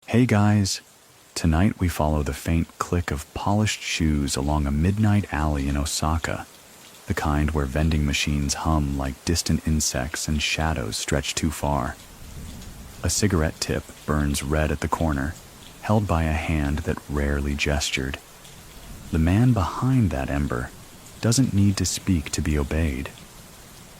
Hey guys! Tonight we follow the faint click of polished shoes along a midnight alley in Osaka, the kind where vending machines hum like distant insects and shadows stretch too far. A cigarette tip burns red at the corner, held by a hand that rarely gestured. The man behind that ember doesn't need to speak to be obeyed.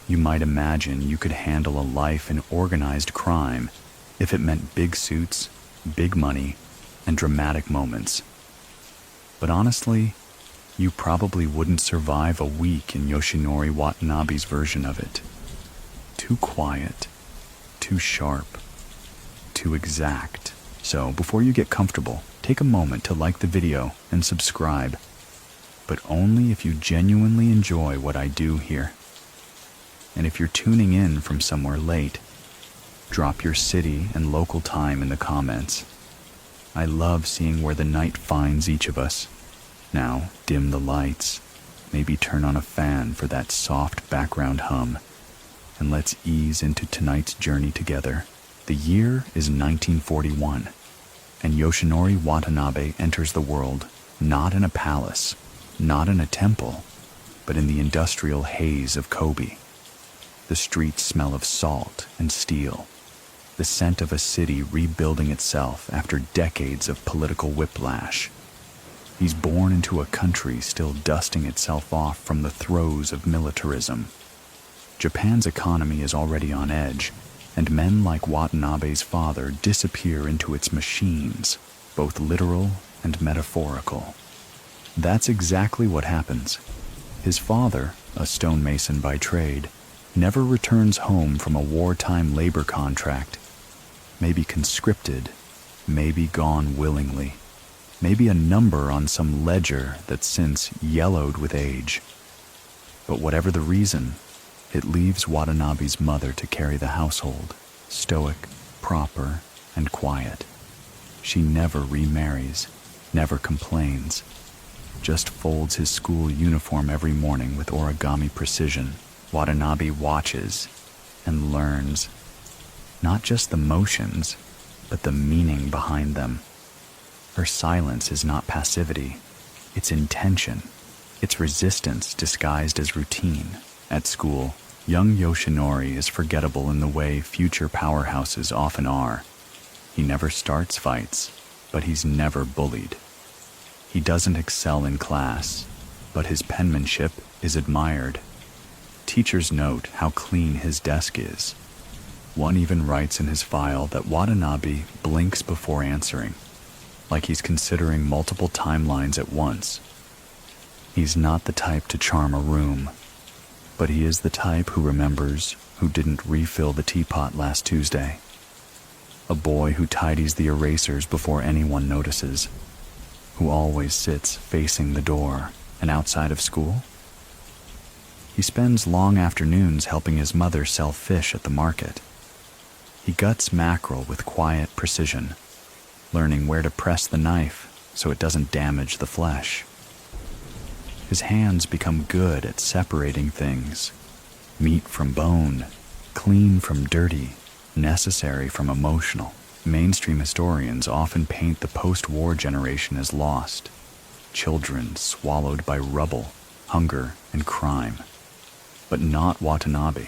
You might imagine you could handle a life in organized crime if it meant big suits, big money, and dramatic moments. But honestly, you probably wouldn't survive a week in Yoshinori Watanabe's version of it. Too quiet, too sharp, too exact. So before you get comfortable, take a moment to like the video and subscribe, but only if you genuinely enjoy what I do here. And if you're tuning in from somewhere late, drop your city and local time in the comments. I love seeing where the night finds each of us. Now, dim the lights, maybe turn on a fan for that soft background hum, and let's ease into tonight's journey together. The year is 1941, and Yoshinori Watanabe enters the world not in a palace, not in a temple, but in the industrial haze of Kobe. The streets smell of salt and steel, the scent of a city rebuilding itself after decades of political whiplash. He's born into a country still dusting itself off from the throes of militarism. Japan's economy is already on edge, and men like Watanabe's father disappear into its machines, both literal and metaphorical. That's exactly what happens. His father, a stonemason by trade, never returns home from a wartime labor contract. Maybe conscripted, maybe gone willingly, maybe a number on some ledger that's since yellowed with age. But whatever the reason, it leaves Watanabe's mother to carry the household, stoic, proper, and quiet. She never remarries, never complains, just folds his school uniform every morning with origami precision. Watanabe watches and learns, not just the motions, but the meaning behind them. Her silence is not passivity, it's intention, it's resistance disguised as routine. At school, young Yoshinori is forgettable in the way future powerhouses often are. He never starts fights, but he's never bullied. He doesn't excel in class, but his penmanship is admired. Teachers note how clean his desk is. One even writes in his file that Watanabe blinks before answering, like he's considering multiple timelines at once. He's not the type to charm a room, but he is the type who remembers who didn't refill the teapot last Tuesday. A boy who tidies the erasers before anyone notices, who always sits facing the door and outside of school. He spends long afternoons helping his mother sell fish at the market. He guts mackerel with quiet precision, learning where to press the knife so it doesn't damage the flesh. His hands become good at separating things, meat from bone, clean from dirty, necessary from emotional. Mainstream historians often paint the post-war generation as lost, children swallowed by rubble, hunger, and crime. But not Watanabe.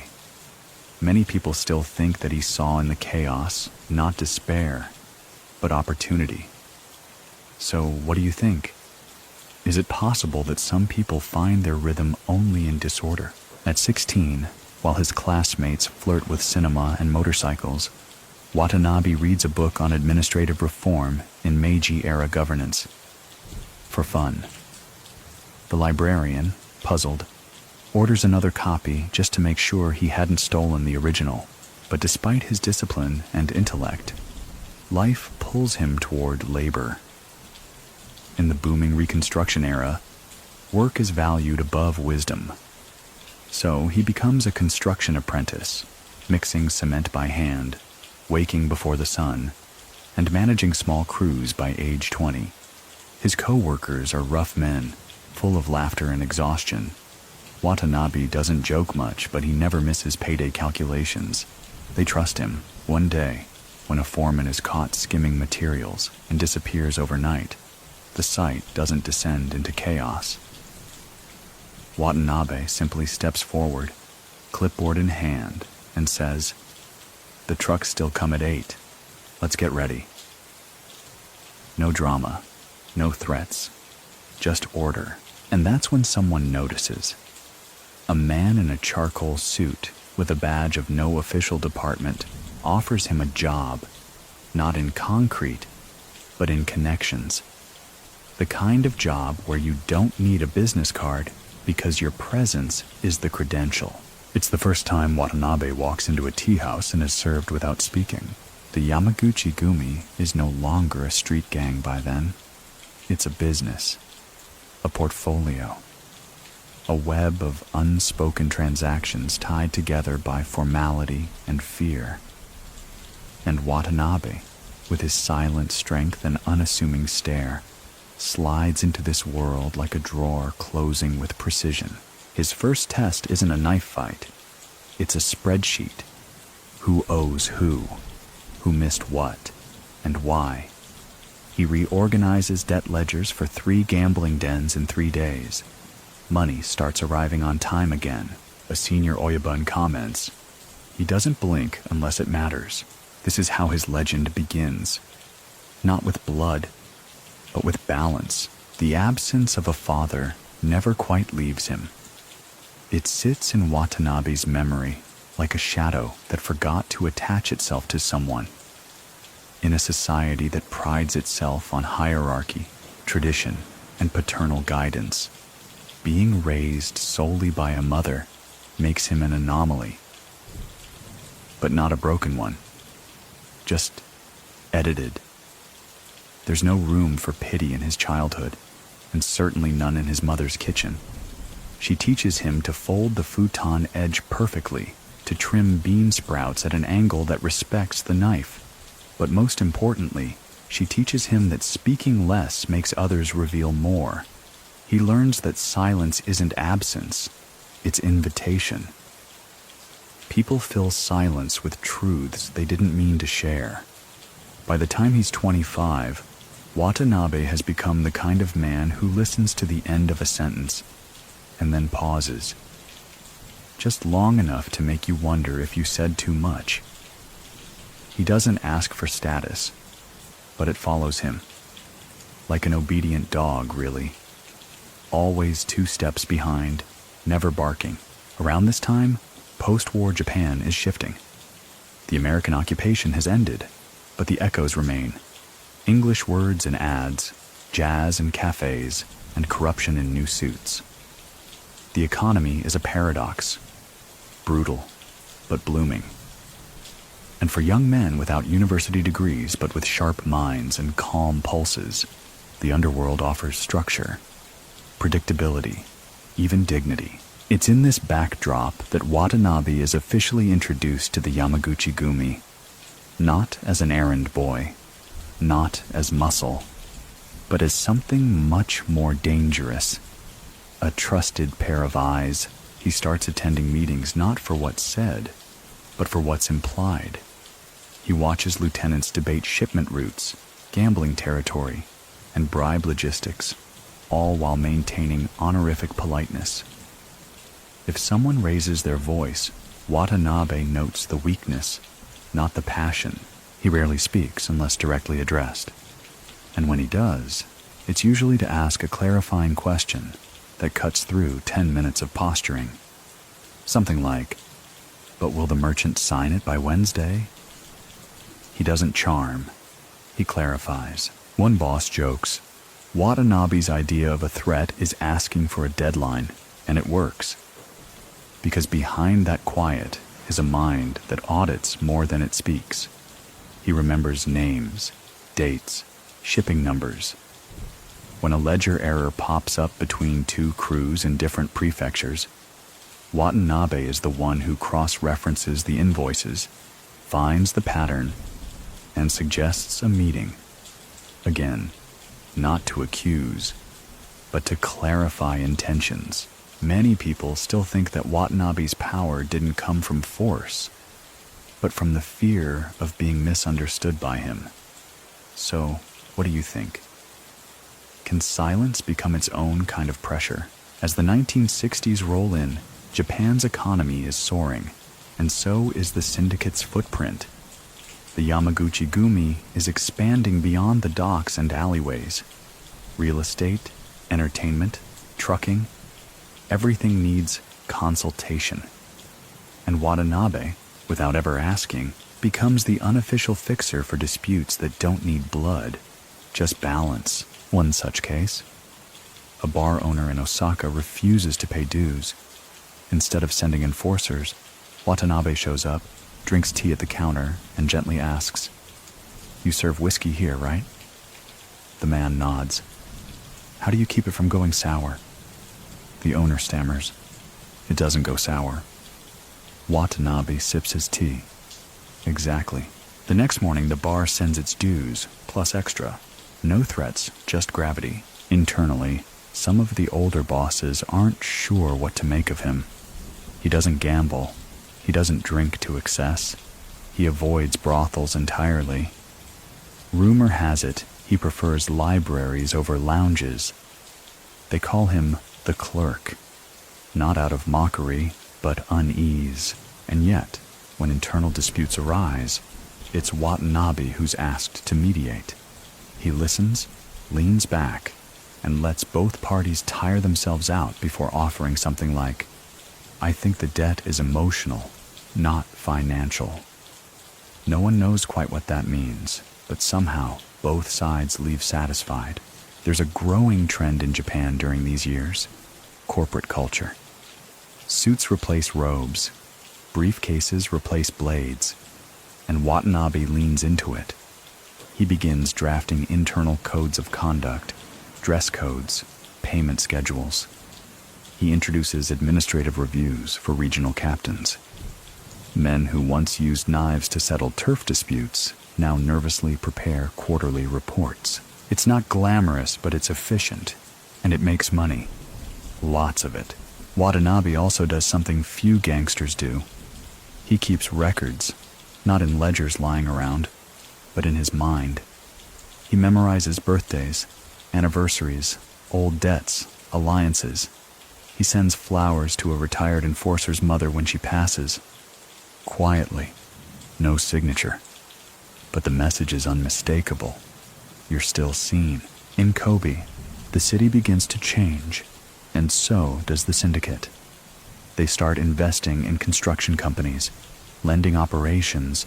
Many people still think that he saw in the chaos not despair, but opportunity. So what do you think? Is it possible that some people find their rhythm only in disorder? At 16, while his classmates flirt with cinema and motorcycles, Watanabe reads a book on administrative reform in Meiji-era governance. For fun. The librarian, puzzled, orders another copy just to make sure he hadn't stolen the original. But despite his discipline and intellect, life pulls him toward labor. In the booming Reconstruction era, work is valued above wisdom. So he becomes a construction apprentice, mixing cement by hand, waking before the sun, and managing small crews by age 20. His co-workers are rough men, full of laughter and exhaustion. Watanabe doesn't joke much, but he never misses payday calculations. They trust him. One day, When a foreman is caught skimming materials and disappears overnight, the site doesn't descend into chaos. Watanabe simply steps forward, clipboard in hand, and says, "The trucks still come at 8. Let's get ready." No drama, no threats, just order. And that's when someone notices. A man in a charcoal suit with a badge of no official department offers him a job, not in concrete, but in connections. The kind of job where you don't need a business card because your presence is the credential. It's the first time Watanabe walks into a tea house and is served without speaking. The Yamaguchi-gumi is no longer a street gang by then. It's a business, a portfolio, a web of unspoken transactions tied together by formality and fear. And Watanabe, with his silent strength and unassuming stare, slides into this world like a drawer closing with precision. His first test isn't a knife fight. It's a spreadsheet. Who owes who missed what, and why. He reorganizes debt ledgers for 3 gambling dens in 3 days. Money starts arriving on time again. A senior Oyabun comments, "He doesn't blink unless it matters." This is how his legend begins. Not with blood, but with balance. The absence of a father never quite leaves him. It sits in Watanabe's memory like a shadow that forgot to attach itself to someone. In a society that prides itself on hierarchy, tradition, and paternal guidance, being raised solely by a mother makes him an anomaly. But not a broken one. Just edited. There's no room for pity in his childhood, and certainly none in his mother's kitchen. She teaches him to fold the futon edge perfectly, to trim bean sprouts at an angle that respects the knife. But most importantly, she teaches him that speaking less makes others reveal more. He learns that silence isn't absence, it's invitation. People fill silence with truths they didn't mean to share. By the time he's 25, Watanabe has become the kind of man who listens to the end of a sentence and then pauses, just long enough to make you wonder if you said too much. He doesn't ask for status, but it follows him. Like an obedient dog, really. Always 2 steps behind, never barking. Around this time, post-war Japan is shifting. The American occupation has ended, but the echoes remain. English words in ads, jazz in cafes, and corruption in new suits. The economy is a paradox, brutal, but blooming. And for young men without university degrees but with sharp minds and calm pulses, the underworld offers structure, predictability, even dignity. It's in this backdrop that Watanabe is officially introduced to the Yamaguchi-gumi, not as an errand boy, not as muscle, but as something much more dangerous. A trusted pair of eyes, he starts attending meetings not for what's said, but for what's implied. He watches lieutenants debate shipment routes, gambling territory, and bribe logistics, all while maintaining honorific politeness. If someone raises their voice, Watanabe notes the weakness, not the passion. He rarely speaks unless directly addressed. And when he does, it's usually to ask a clarifying question that cuts through 10 minutes of posturing. Something like, "But will the merchant sign it by Wednesday?" He doesn't charm. He clarifies. One boss jokes, Watanabe's idea of a threat is asking for a deadline, and it works. Because behind that quiet is a mind that audits more than it speaks. He remembers names, dates, shipping numbers. When a ledger error pops up between 2 crews in different prefectures, Watanabe is the one who cross-references the invoices, finds the pattern, and suggests a meeting. Again, not to accuse, but to clarify intentions. Many people still think that Watanabe's power didn't come from force, but from the fear of being misunderstood by him. So, what do you think? Can silence become its own kind of pressure? As the 1960s roll in, Japan's economy is soaring, and so is the syndicate's footprint. The Yamaguchi-gumi is expanding beyond the docks and alleyways. Real estate, entertainment, trucking, everything needs consultation. And Watanabe, without ever asking, becomes the unofficial fixer for disputes that don't need blood, just balance. One such case. A bar owner in Osaka refuses to pay dues. Instead of sending enforcers, Watanabe shows up, drinks tea at the counter, and gently asks, "You serve whiskey here, right?" The man nods. "How do you keep it from going sour?" The owner stammers, "It doesn't go sour." Watanabe sips his tea. Exactly. The next morning, the bar sends its dues, plus extra. No threats, just gravity. Internally, some of the older bosses aren't sure what to make of him. He doesn't gamble. He doesn't drink to excess. He avoids brothels entirely. Rumor has it he prefers libraries over lounges. They call him the clerk, not out of mockery, but unease. And yet, when internal disputes arise, it's Watanabe who's asked to mediate. He listens, leans back, and lets both parties tire themselves out before offering something like, "I think the debt is emotional, not financial." No one knows quite what that means, but somehow both sides leave satisfied. There's a growing trend in Japan during these years: corporate culture. Suits replace robes, briefcases replace blades, and Watanabe leans into it. He begins drafting internal codes of conduct, dress codes, payment schedules. He introduces administrative reviews for regional captains. Men who once used knives to settle turf disputes now nervously prepare quarterly reports. It's not glamorous, but it's efficient, and it makes money. Lots of it. Watanabe also does something few gangsters do. He keeps records, not in ledgers lying around, but in his mind. He memorizes birthdays, anniversaries, old debts, alliances. He sends flowers to a retired enforcer's mother when she passes. Quietly, no signature. But the message is unmistakable. You're still seen. In Kobe, the city begins to change, and so does the syndicate. They start investing in construction companies, lending operations,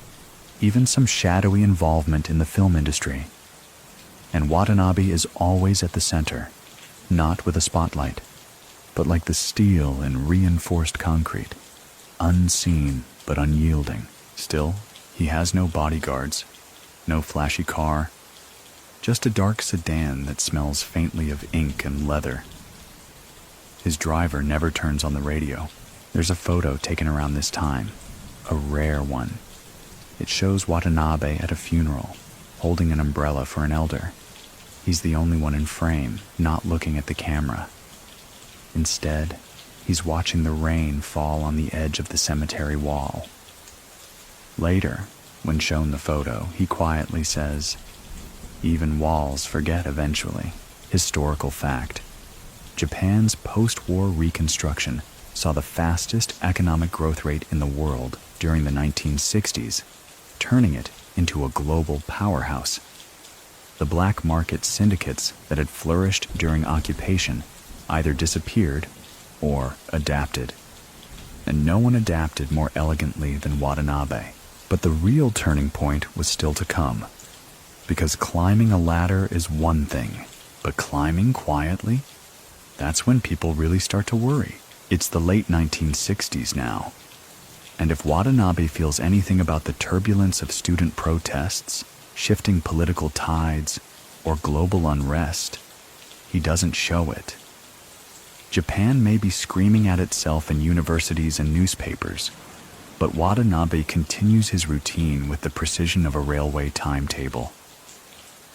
even some shadowy involvement in the film industry. And Watanabe is always at the center, not with a spotlight, but like the steel in reinforced concrete, unseen but unyielding. Still, he has no bodyguards, no flashy car, just a dark sedan that smells faintly of ink and leather. His driver never turns on the radio. There's a photo taken around this time, a rare one. It shows Watanabe at a funeral, holding an umbrella for an elder. He's the only one in frame, not looking at the camera. Instead, he's watching the rain fall on the edge of the cemetery wall. Later, when shown the photo, he quietly says, "Even walls forget eventually." Historical fact. Japan's post-war reconstruction saw the fastest economic growth rate in the world during the 1960s, turning it into a global powerhouse. The black market syndicates that had flourished during occupation either disappeared or adapted. And no one adapted more elegantly than Watanabe. But the real turning point was still to come. Because climbing a ladder is one thing, but climbing quietly? That's when people really start to worry. It's the late 1960s now. And if Watanabe feels anything about the turbulence of student protests, shifting political tides, or global unrest, he doesn't show it. Japan may be screaming at itself in universities and newspapers, but Watanabe continues his routine with the precision of a railway timetable.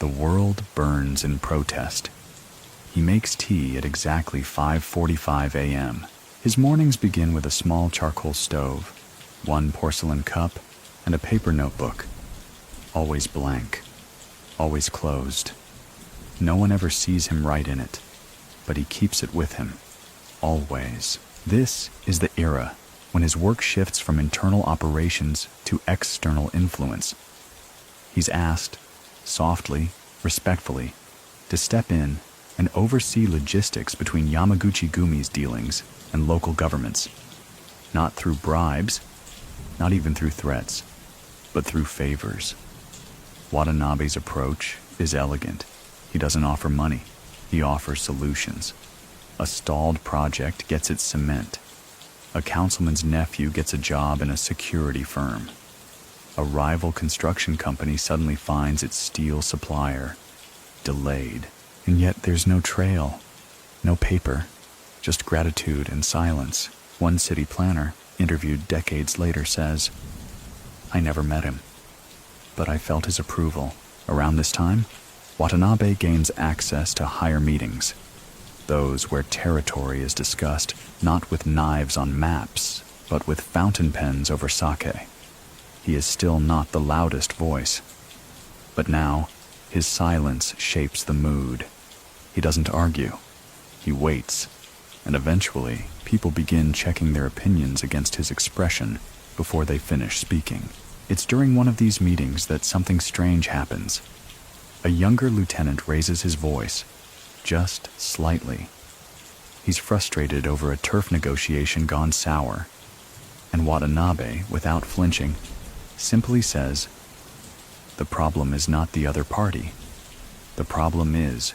The world burns in protest. He makes tea at exactly 5:45 a.m. His mornings begin with a small charcoal stove, one porcelain cup, and a paper notebook, always blank, always closed. No one ever sees him write in it, but he keeps it with him, always. This is the era when his work shifts from internal operations to external influence. He's asked, softly, respectfully, to step in and oversee logistics between Yamaguchi-gumi's dealings and local governments. Not through bribes, not even through threats, but through favors. Watanabe's approach is elegant. He doesn't offer money, he offers solutions. A stalled project gets its cement. A councilman's nephew gets a job in a security firm. A rival construction company suddenly finds its steel supplier delayed. And yet there's no trail, no paper, just gratitude and silence. One city planner, interviewed decades later, says, "I never met him, but I felt his approval." Around this time, Watanabe gains access to higher meetings, those where territory is discussed not with knives on maps, but with fountain pens over sake. He is still not the loudest voice, but now his silence shapes the mood. He doesn't argue, he waits, and eventually people begin checking their opinions against his expression before they finish speaking. It's during one of these meetings that something strange happens. A younger lieutenant raises his voice, just slightly. He's frustrated over a turf negotiation gone sour, and Watanabe, without flinching, simply says, "The problem is not the other party. The problem is,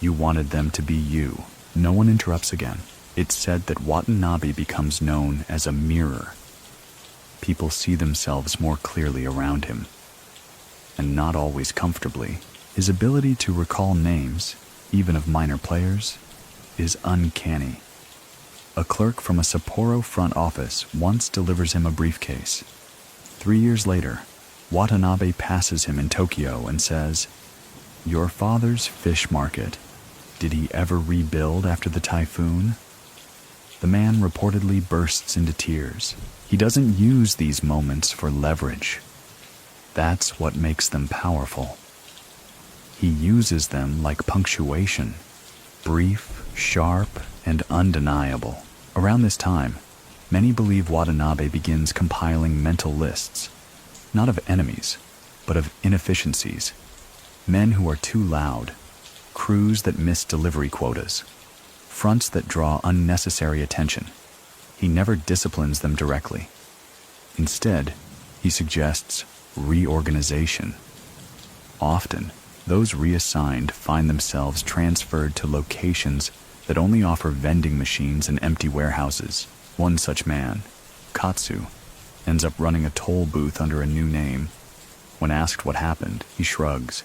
you wanted them to be you." No one interrupts again. It's said that Watanabe becomes known as a mirror. People see themselves more clearly around him, and not always comfortably. His ability to recall names, even of minor players, is uncanny. A clerk from a Sapporo front office once delivers him a briefcase. 3 years later, Watanabe passes him in Tokyo and says, "Your father's fish market. Did he ever rebuild after the typhoon?" The man reportedly bursts into tears. He doesn't use these moments for leverage. That's what makes them powerful. He uses them like punctuation, brief, sharp, and undeniable. Around this time, many believe Watanabe begins compiling mental lists, not of enemies, but of inefficiencies. Men who are too loud, crews that miss delivery quotas, fronts that draw unnecessary attention. He never disciplines them directly. Instead, he suggests reorganization. Often, those reassigned find themselves transferred to locations that only offer vending machines and empty warehouses. One such man, Katsu, ends up running a toll booth under a new name. When asked what happened, he shrugs.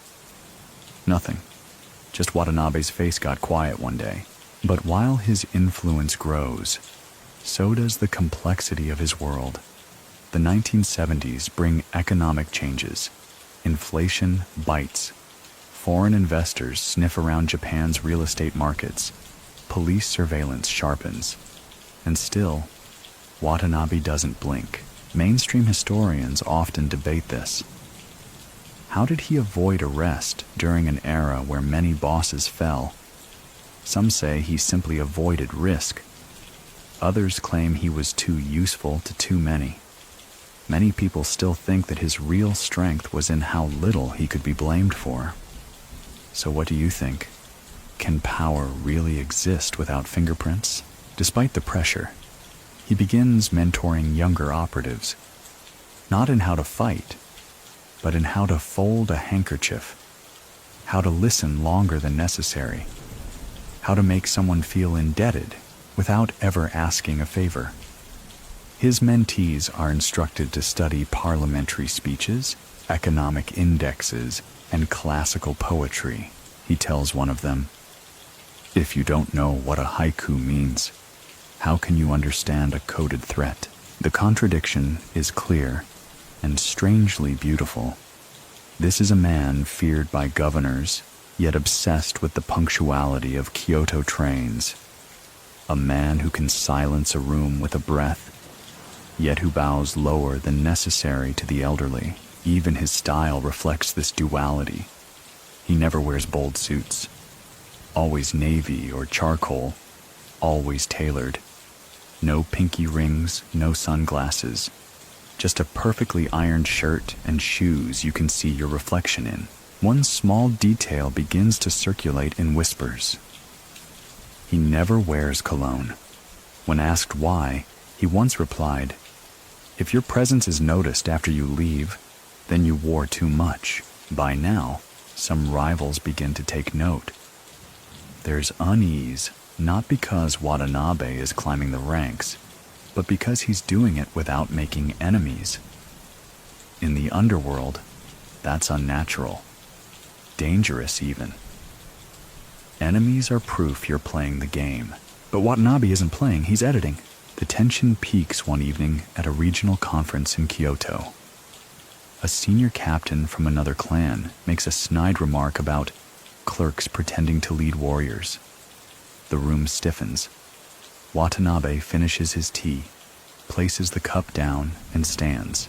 Nothing. Just Watanabe's face got quiet one day. But while his influence grows, so does the complexity of his world. The 1970s bring economic changes. Inflation bites. Foreign investors sniff around Japan's real estate markets. Police surveillance sharpens. And still, Watanabe doesn't blink. Mainstream historians often debate this. How did he avoid arrest during an era where many bosses fell? Some say he simply avoided risk. Others claim he was too useful to too many. Many people still think that his real strength was in how little he could be blamed for. So what do you think? Can power really exist without fingerprints? Despite the pressure, he begins mentoring younger operatives, not in how to fight, but in how to fold a handkerchief, how to listen longer than necessary, how to make someone feel indebted without ever asking a favor. His mentees are instructed to study parliamentary speeches, economic indexes, and classical poetry. He tells one of them, "If you don't know what a haiku means, how can you understand a coded threat?" The contradiction is clear and strangely beautiful. This is a man feared by governors, yet obsessed with the punctuality of Kyoto trains. A man who can silence a room with a breath, yet who bows lower than necessary to the elderly. Even his style reflects this duality. He never wears bold suits. Always navy or charcoal, always tailored. No pinky rings, no sunglasses. Just a perfectly ironed shirt and shoes you can see your reflection in. One small detail begins to circulate in whispers. He never wears cologne. When asked why, he once replied, "If your presence is noticed after you leave, then you wore too much." By now, some rivals begin to take note. There's unease, not because Watanabe is climbing the ranks, but because he's doing it without making enemies. In the underworld, that's unnatural. Dangerous even. Enemies are proof you're playing the game. But Watanabe isn't playing, he's editing. The tension peaks one evening at a regional conference in Kyoto. A senior captain from another clan makes a snide remark about clerks pretending to lead warriors. The room stiffens. Watanabe finishes his tea, places the cup down, and stands.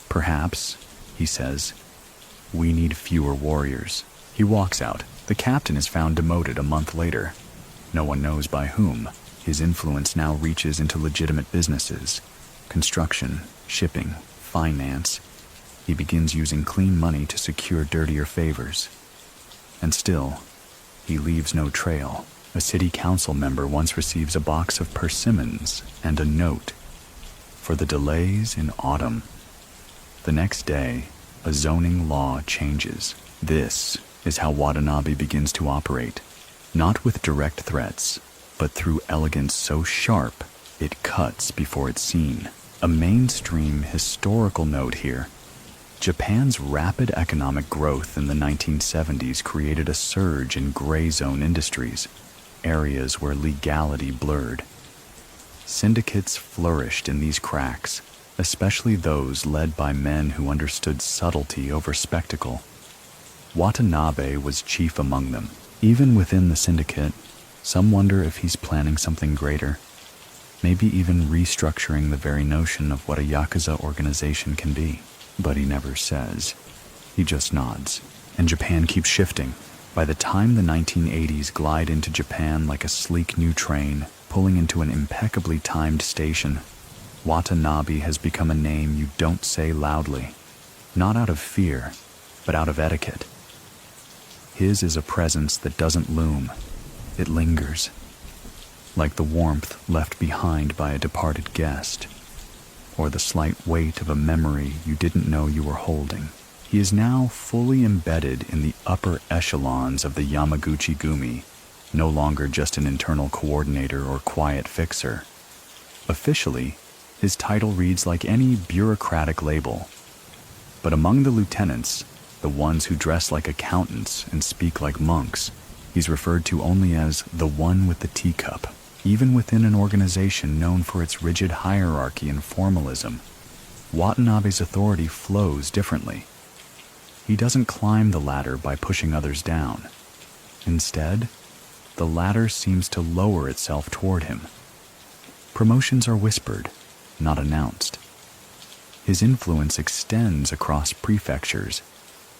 "Perhaps," he says, "we need fewer warriors." He walks out. The captain is found demoted a month later. No one knows by whom. His influence now reaches into legitimate businesses: construction, shipping, finance. He begins using clean money to secure dirtier favors. And still, he leaves no trail. A city council member once receives a box of persimmons and a note for the delays in autumn. The next day, a zoning law changes. This is how Watanabe begins to operate, not with direct threats, but through elegance so sharp it cuts before it's seen. A mainstream historical note here. Japan's rapid economic growth in the 1970s created a surge in gray zone industries, areas where legality blurred. Syndicates flourished in these cracks, especially those led by men who understood subtlety over spectacle. Watanabe was chief among them. Even within the syndicate, some wonder if he's planning something greater, maybe even restructuring the very notion of what a Yakuza organization can be. But he never says. He just nods. And Japan keeps shifting. By the time the 1980s glide into Japan like a sleek new train, pulling into an impeccably timed station, Watanabe has become a name you don't say loudly. Not out of fear, but out of etiquette. His is a presence that doesn't loom. It lingers, like the warmth left behind by a departed guest, or the slight weight of a memory you didn't know you were holding. He is now fully embedded in the upper echelons of the Yamaguchi-gumi, no longer just an internal coordinator or quiet fixer. Officially, his title reads like any bureaucratic label. But among the lieutenants, the ones who dress like accountants and speak like monks, he's referred to only as the one with the teacup. Even within an organization known for its rigid hierarchy and formalism, Watanabe's authority flows differently. He doesn't climb the ladder by pushing others down. Instead, the ladder seems to lower itself toward him. Promotions are whispered, not announced. His influence extends across prefectures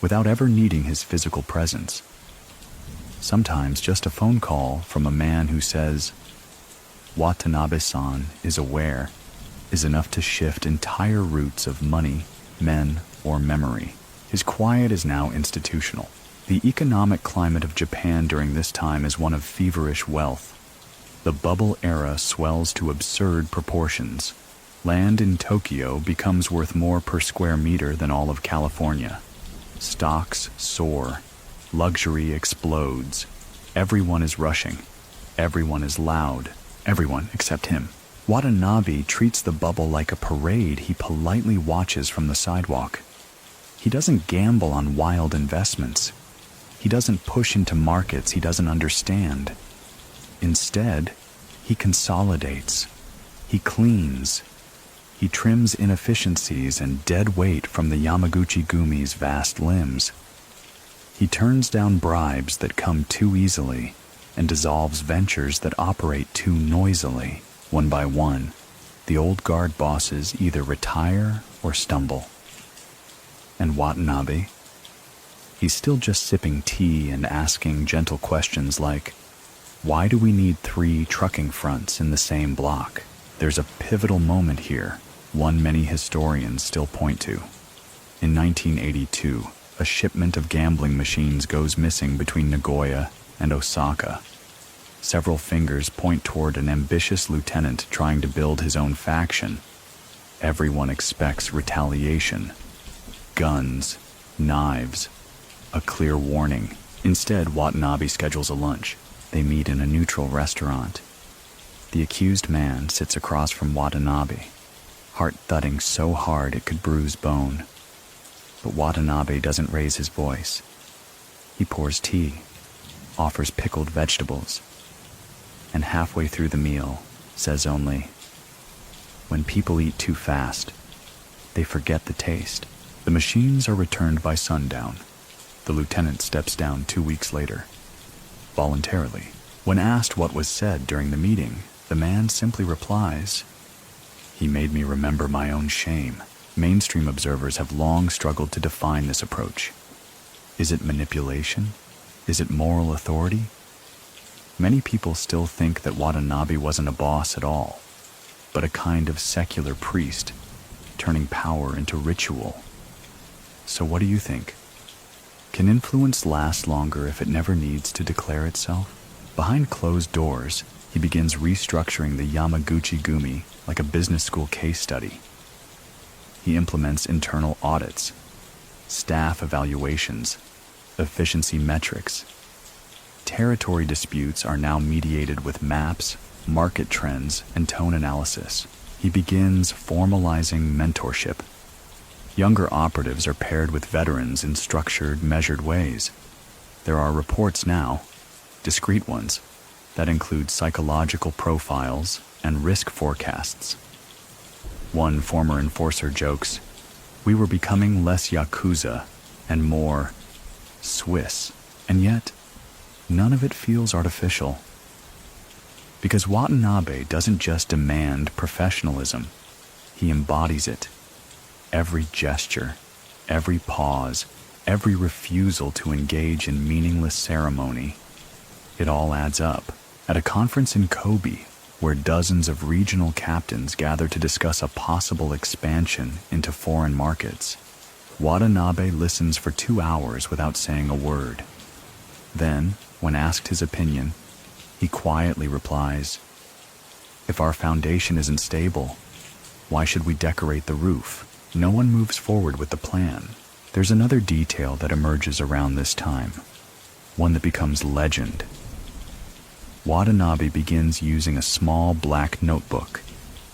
without ever needing his physical presence. Sometimes just a phone call from a man who says, "Watanabe-san is aware," is enough to shift entire routes of money, men, or memory. His quiet is now institutional. The economic climate of Japan during this time is one of feverish wealth. The bubble era swells to absurd proportions. Land in Tokyo becomes worth more per square meter than all of California. Stocks soar. Luxury explodes. Everyone is rushing. Everyone is loud. Everyone except him. Watanabe treats the bubble like a parade he politely watches from the sidewalk. He doesn't gamble on wild investments. He doesn't push into markets he doesn't understand. Instead, he consolidates. He cleans. He trims inefficiencies and dead weight from the Yamaguchi-gumi's vast limbs. He turns down bribes that come too easily and dissolves ventures that operate too noisily. One by one, The old guard bosses either retire or stumble. And Watanabe? He's still just sipping tea and asking gentle questions like, why do we need 3 trucking fronts in the same block? There's a pivotal moment here, one many historians still point to. In 1982, a shipment of gambling machines goes missing between Nagoya and Osaka. Several fingers point toward an ambitious lieutenant trying to build his own faction. Everyone expects retaliation. Guns, knives, a clear warning. Instead, Watanabe schedules a lunch. They meet in a neutral restaurant. The accused man sits across from Watanabe, heart thudding so hard it could bruise bone. But Watanabe doesn't raise his voice. He pours tea, offers pickled vegetables, and halfway through the meal says only, when people eat too fast, they forget the taste. The machines are returned by sundown. The lieutenant steps down 2 weeks later, voluntarily. When asked what was said during the meeting, the man simply replies, "He made me remember my own shame." Mainstream observers have long struggled to define this approach. Is it manipulation? Is it moral authority? Many people still think that Watanabe wasn't a boss at all, but a kind of secular priest, turning power into ritual. So what do you think? Can influence last longer if it never needs to declare itself? Behind closed doors, he begins restructuring the Yamaguchi-gumi like a business school case study. He implements internal audits, staff evaluations, efficiency metrics. Territory disputes are now mediated with maps, market trends, and tone analysis. He begins formalizing mentorship. Younger operatives are paired with veterans in structured, measured ways. There are reports now, discrete ones, that include psychological profiles and risk forecasts. One former enforcer jokes, "We were becoming less Yakuza and more Swiss," and yet none of it feels artificial. Because Watanabe doesn't just demand professionalism, he embodies it. Every gesture, every pause, every refusal to engage in meaningless ceremony, it all adds up. At a conference in Kobe, where dozens of regional captains gather to discuss a possible expansion into foreign markets, Watanabe listens for 2 hours without saying a word. Then, when asked his opinion, he quietly replies, "If our foundation isn't stable, why should we decorate the roof?" No one moves forward with the plan. There's another detail that emerges around this time, one that becomes legend. Watanabe begins using a small black notebook,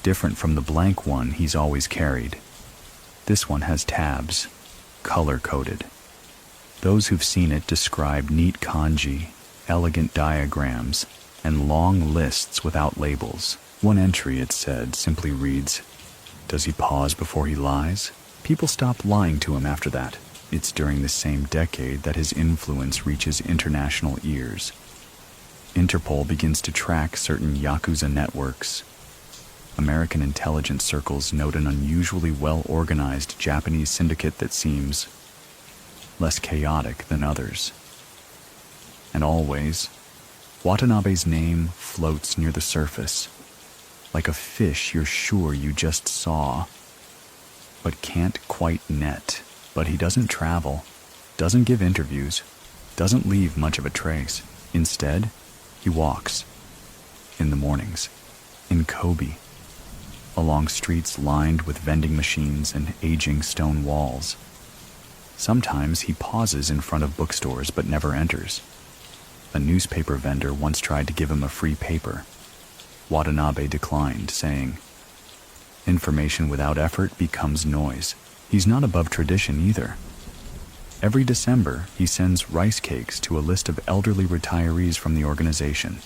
different from the blank one he's always carried. This one has tabs, color-coded. Those who've seen it describe neat kanji, elegant diagrams, and long lists without labels. One entry, it said, simply reads, "Does he pause before he lies?" People stopped lying to him after that. It's during the same decade that his influence reaches international ears. Interpol begins to track certain Yakuza networks. American intelligence circles note an unusually well-organized Japanese syndicate that seems less chaotic than others. And always, Watanabe's name floats near the surface, like a fish you're sure you just saw, but can't quite net. But he doesn't travel, doesn't give interviews, doesn't leave much of a trace. Instead, he walks, in the mornings, in Kobe, along streets lined with vending machines and aging stone walls. Sometimes he pauses in front of bookstores but never enters. A newspaper vendor once tried to give him a free paper. Watanabe declined, saying, "Information without effort becomes noise." He's not above tradition either. Every December, he sends rice cakes to a list of elderly retirees from the organization.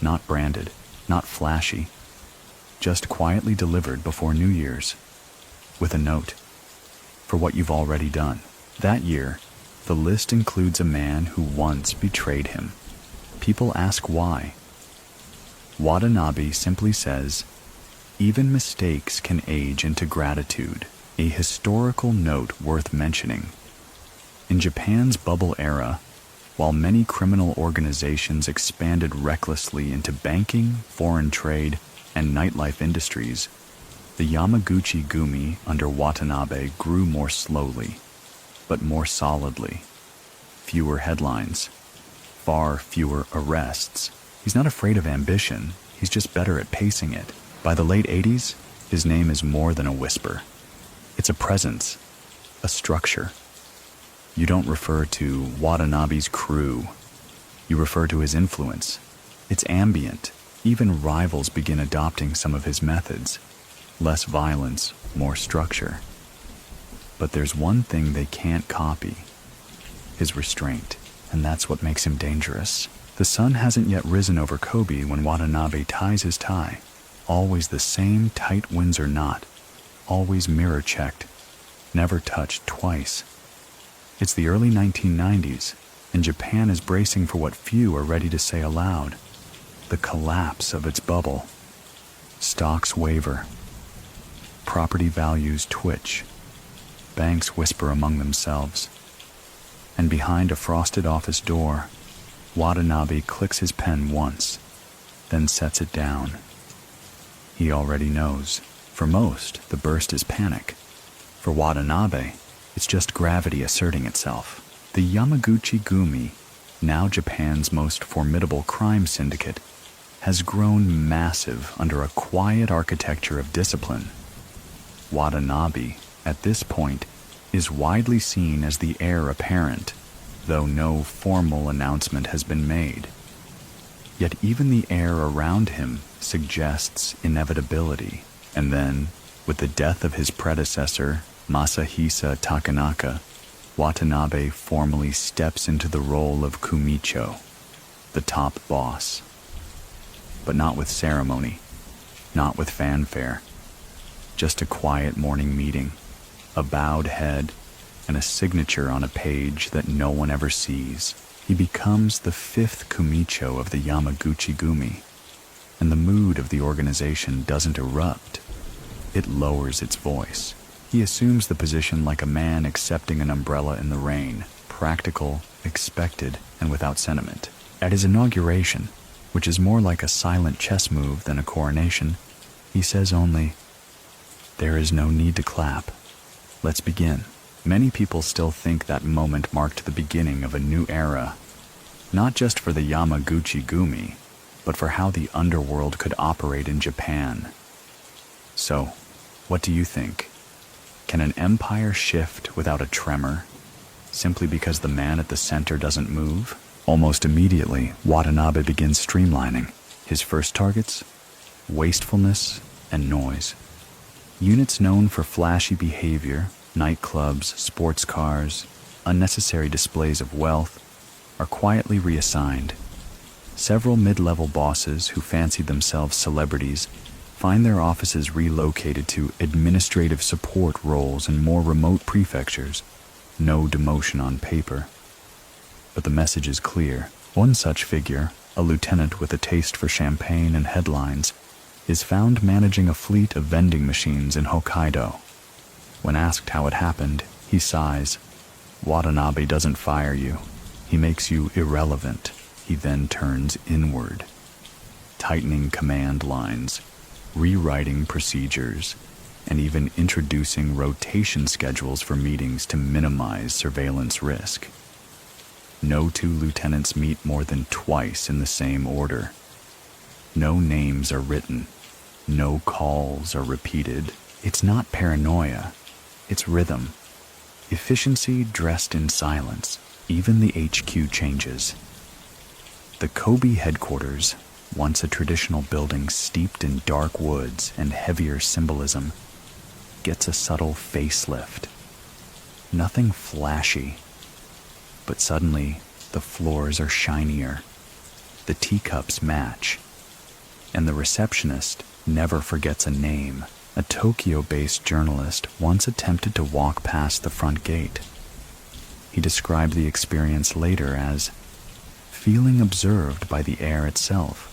Not branded, not flashy, just quietly delivered before New Year's, with a note, "For what you've already done." That year, the list includes a man who once betrayed him. People ask why. Watanabe simply says, Even mistakes can age into gratitude, a historical note worth mentioning. In Japan's bubble era, while many criminal organizations expanded recklessly into banking, foreign trade, and nightlife industries, the Yamaguchi-gumi under Watanabe grew more slowly, but more solidly. Fewer headlines, far fewer arrests. He's not afraid of ambition, he's just better at pacing it. By the late 80s, his name is more than a whisper. It's a presence, a structure. You don't refer to Watanabe's crew. You refer to his influence. It's ambient. Even rivals begin adopting some of his methods. Less violence, more structure. But there's one thing they can't copy. His restraint. And that's what makes him dangerous. The sun hasn't yet risen over Kobe when Watanabe ties his tie. Always the same tight Windsor knot. Always mirror-checked. Never touched twice. It's the early 1990s, and Japan is bracing for what few are ready to say aloud. The collapse of its bubble. Stocks waver. Property values twitch. Banks whisper among themselves. And behind a frosted office door, Watanabe clicks his pen once, then sets it down. He already knows. For most, the burst is panic. For Watanabe, it's just gravity asserting itself. The Yamaguchi-gumi, now Japan's most formidable crime syndicate, has grown massive under a quiet architecture of discipline. Watanabe, at this point, is widely seen as the heir apparent, though no formal announcement has been made. Yet even the air around him suggests inevitability. And then, with the death of his predecessor, Masahisa Takanaka, Watanabe formally steps into the role of Kumicho, the top boss. But not with ceremony, not with fanfare. Just a quiet morning meeting, a bowed head, and a signature on a page that no one ever sees. He becomes the fifth Kumicho of the Yamaguchi-gumi, and the mood of the organization doesn't erupt. It lowers its voice. He assumes the position like a man accepting an umbrella in the rain, practical, expected, and without sentiment. At his inauguration, which is more like a silent chess move than a coronation, he says only, "There is no need to clap. Let's begin." Many people still think that moment marked the beginning of a new era, not just for the Yamaguchi-gumi, but for how the underworld could operate in Japan. So, what do you think? Can an empire shift without a tremor, simply because the man at the center doesn't move? Almost immediately, Watanabe begins streamlining. His first targets? Wastefulness and noise. Units known for flashy behavior, nightclubs, sports cars, unnecessary displays of wealth, are quietly reassigned. Several mid-level bosses who fancied themselves celebrities find their offices relocated to administrative support roles in more remote prefectures. No demotion on paper. But the message is clear. One such figure, a lieutenant with a taste for champagne and headlines, is found managing a fleet of vending machines in Hokkaido. When asked how it happened, he sighs. Watanabe doesn't fire you. He makes you irrelevant. He then turns inward, tightening command lines, rewriting procedures, and even introducing rotation schedules for meetings to minimize surveillance risk. No two lieutenants meet more than twice in the same order. No names are written. No calls are repeated. It's not paranoia. It's rhythm. Efficiency dressed in silence. Even the HQ changes. The Kobe headquarters, once a traditional building steeped in dark woods and heavier symbolism, gets a subtle facelift. Nothing flashy, but suddenly the floors are shinier, the teacups match, and the receptionist never forgets a name. A Tokyo-based journalist once attempted to walk past the front gate. He described the experience later as feeling observed by the air itself.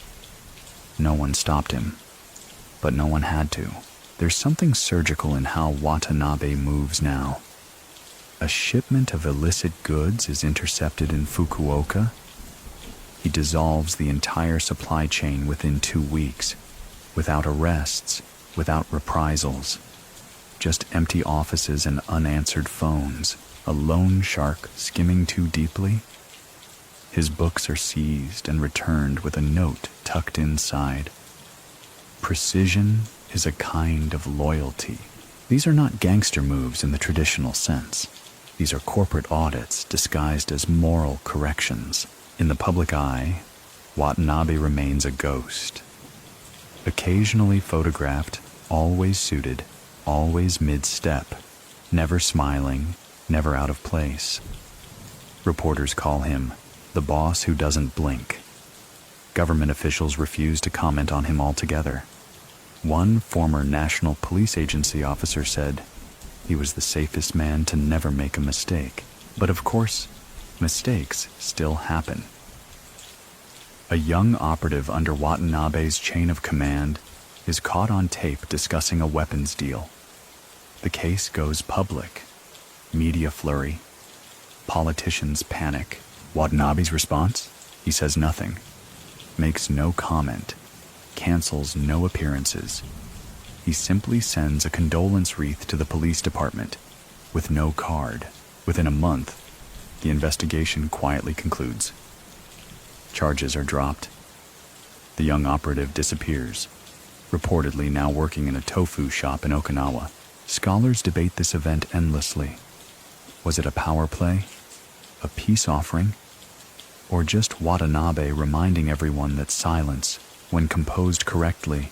No one stopped him. But no one had to. There's something surgical in how Watanabe moves now. A shipment of illicit goods is intercepted in Fukuoka. He dissolves the entire supply chain within 2 weeks, without arrests, without reprisals. Just empty offices and unanswered phones, a lone shark skimming too deeply. His books are seized and returned with a note tucked inside. Precision is a kind of loyalty. These are not gangster moves in the traditional sense. These are corporate audits disguised as moral corrections. In the public eye, Watanabe remains a ghost. Occasionally photographed, always suited, always mid-step, never smiling, never out of place. Reporters call him the boss who doesn't blink. Government officials refuse to comment on him altogether. One former National Police Agency officer said he was the safest man to never make a mistake. But of course, mistakes still happen. A young operative under Watanabe's chain of command is caught on tape discussing a weapons deal. The case goes public. Media flurry. Politicians panic. Watanabe's response? He says nothing. Makes no comment. Cancels no appearances. He simply sends a condolence wreath to the police department, with no card. Within a month, the investigation quietly concludes. Charges are dropped. The young operative disappears, reportedly now working in a tofu shop in Okinawa. Scholars debate this event endlessly. Was it a power play? A peace offering? Or just Watanabe reminding everyone that silence, when composed correctly,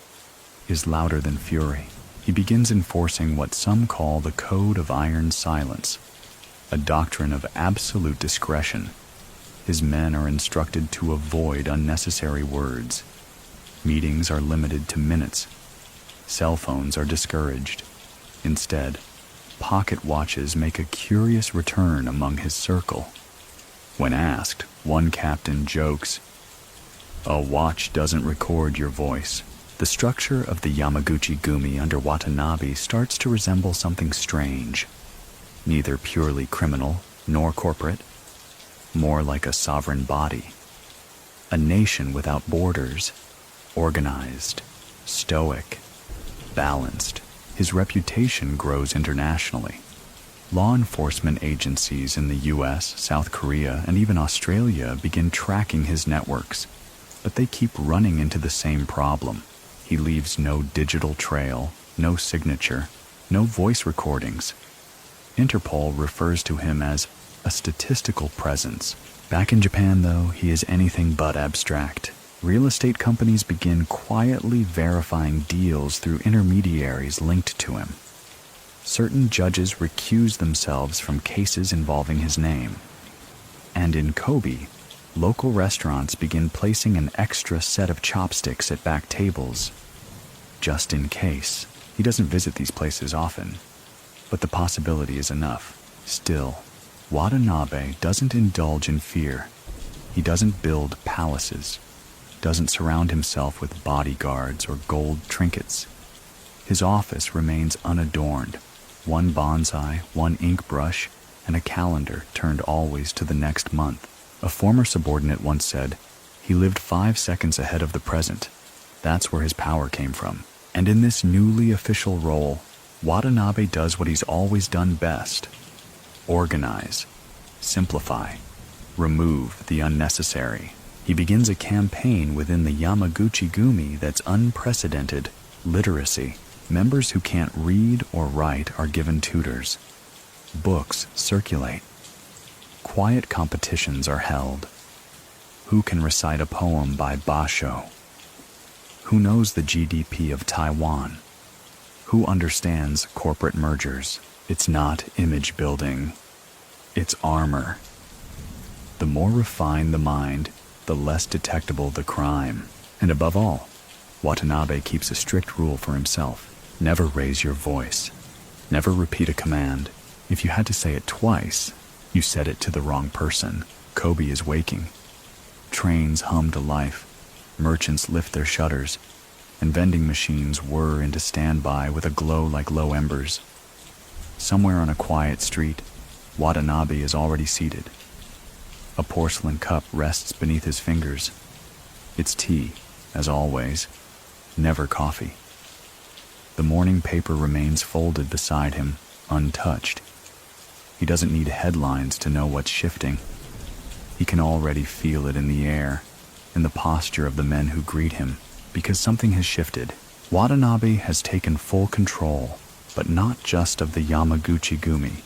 is louder than fury? He begins enforcing what some call the Code of Iron Silence, a doctrine of absolute discretion. His men are instructed to avoid unnecessary words. Meetings are limited to minutes. Cell phones are discouraged. Instead, pocket watches make a curious return among his circle. When asked, one captain jokes, "A watch doesn't record your voice." The structure of the Yamaguchi-gumi under Watanabe starts to resemble something strange. Neither purely criminal nor corporate. More like a sovereign body. A nation without borders. Organized. Stoic. Balanced. His reputation grows internationally. Law enforcement agencies in the US, South Korea, and even Australia begin tracking his networks, but they keep running into the same problem. He leaves no digital trail, no signature, no voice recordings. Interpol refers to him as a statistical presence. Back in Japan, though, he is anything but abstract. Real estate companies begin quietly verifying deals through intermediaries linked to him. Certain judges recuse themselves from cases involving his name. And in Kobe, local restaurants begin placing an extra set of chopsticks at back tables, just in case. He doesn't visit these places often, but the possibility is enough. Still, Watanabe doesn't indulge in fear. He doesn't build palaces, doesn't surround himself with bodyguards or gold trinkets. His office remains unadorned. One bonsai, one ink brush, and a calendar turned always to the next month. A former subordinate once said, he lived 5 seconds ahead of the present. That's where his power came from. And in this newly official role, Watanabe does what he's always done best. Organize, simplify, remove the unnecessary. He begins a campaign within the Yamaguchi-gumi that's unprecedented: literacy. Members who can't read or write are given tutors. Books circulate. Quiet competitions are held. Who can recite a poem by Basho? Who knows the GDP of Taiwan? Who understands corporate mergers? It's not image building. It's armor. The more refined the mind, the less detectable the crime. And above all, Watanabe keeps a strict rule for himself. Never raise your voice. Never repeat a command. If you had to say it twice, you said it to the wrong person. Kobe is waking. Trains hum to life. Merchants lift their shutters. and vending machines whir into standby with a glow like low embers. Somewhere on a quiet street, Watanabe is already seated. A porcelain cup rests beneath his fingers. It's tea, as always, never coffee. The morning paper remains folded beside him, untouched. He doesn't need headlines to know what's shifting. He can already feel it in the air, in the posture of the men who greet him, because something has shifted. Watanabe has taken full control, but not just of the Yamaguchi-gumi.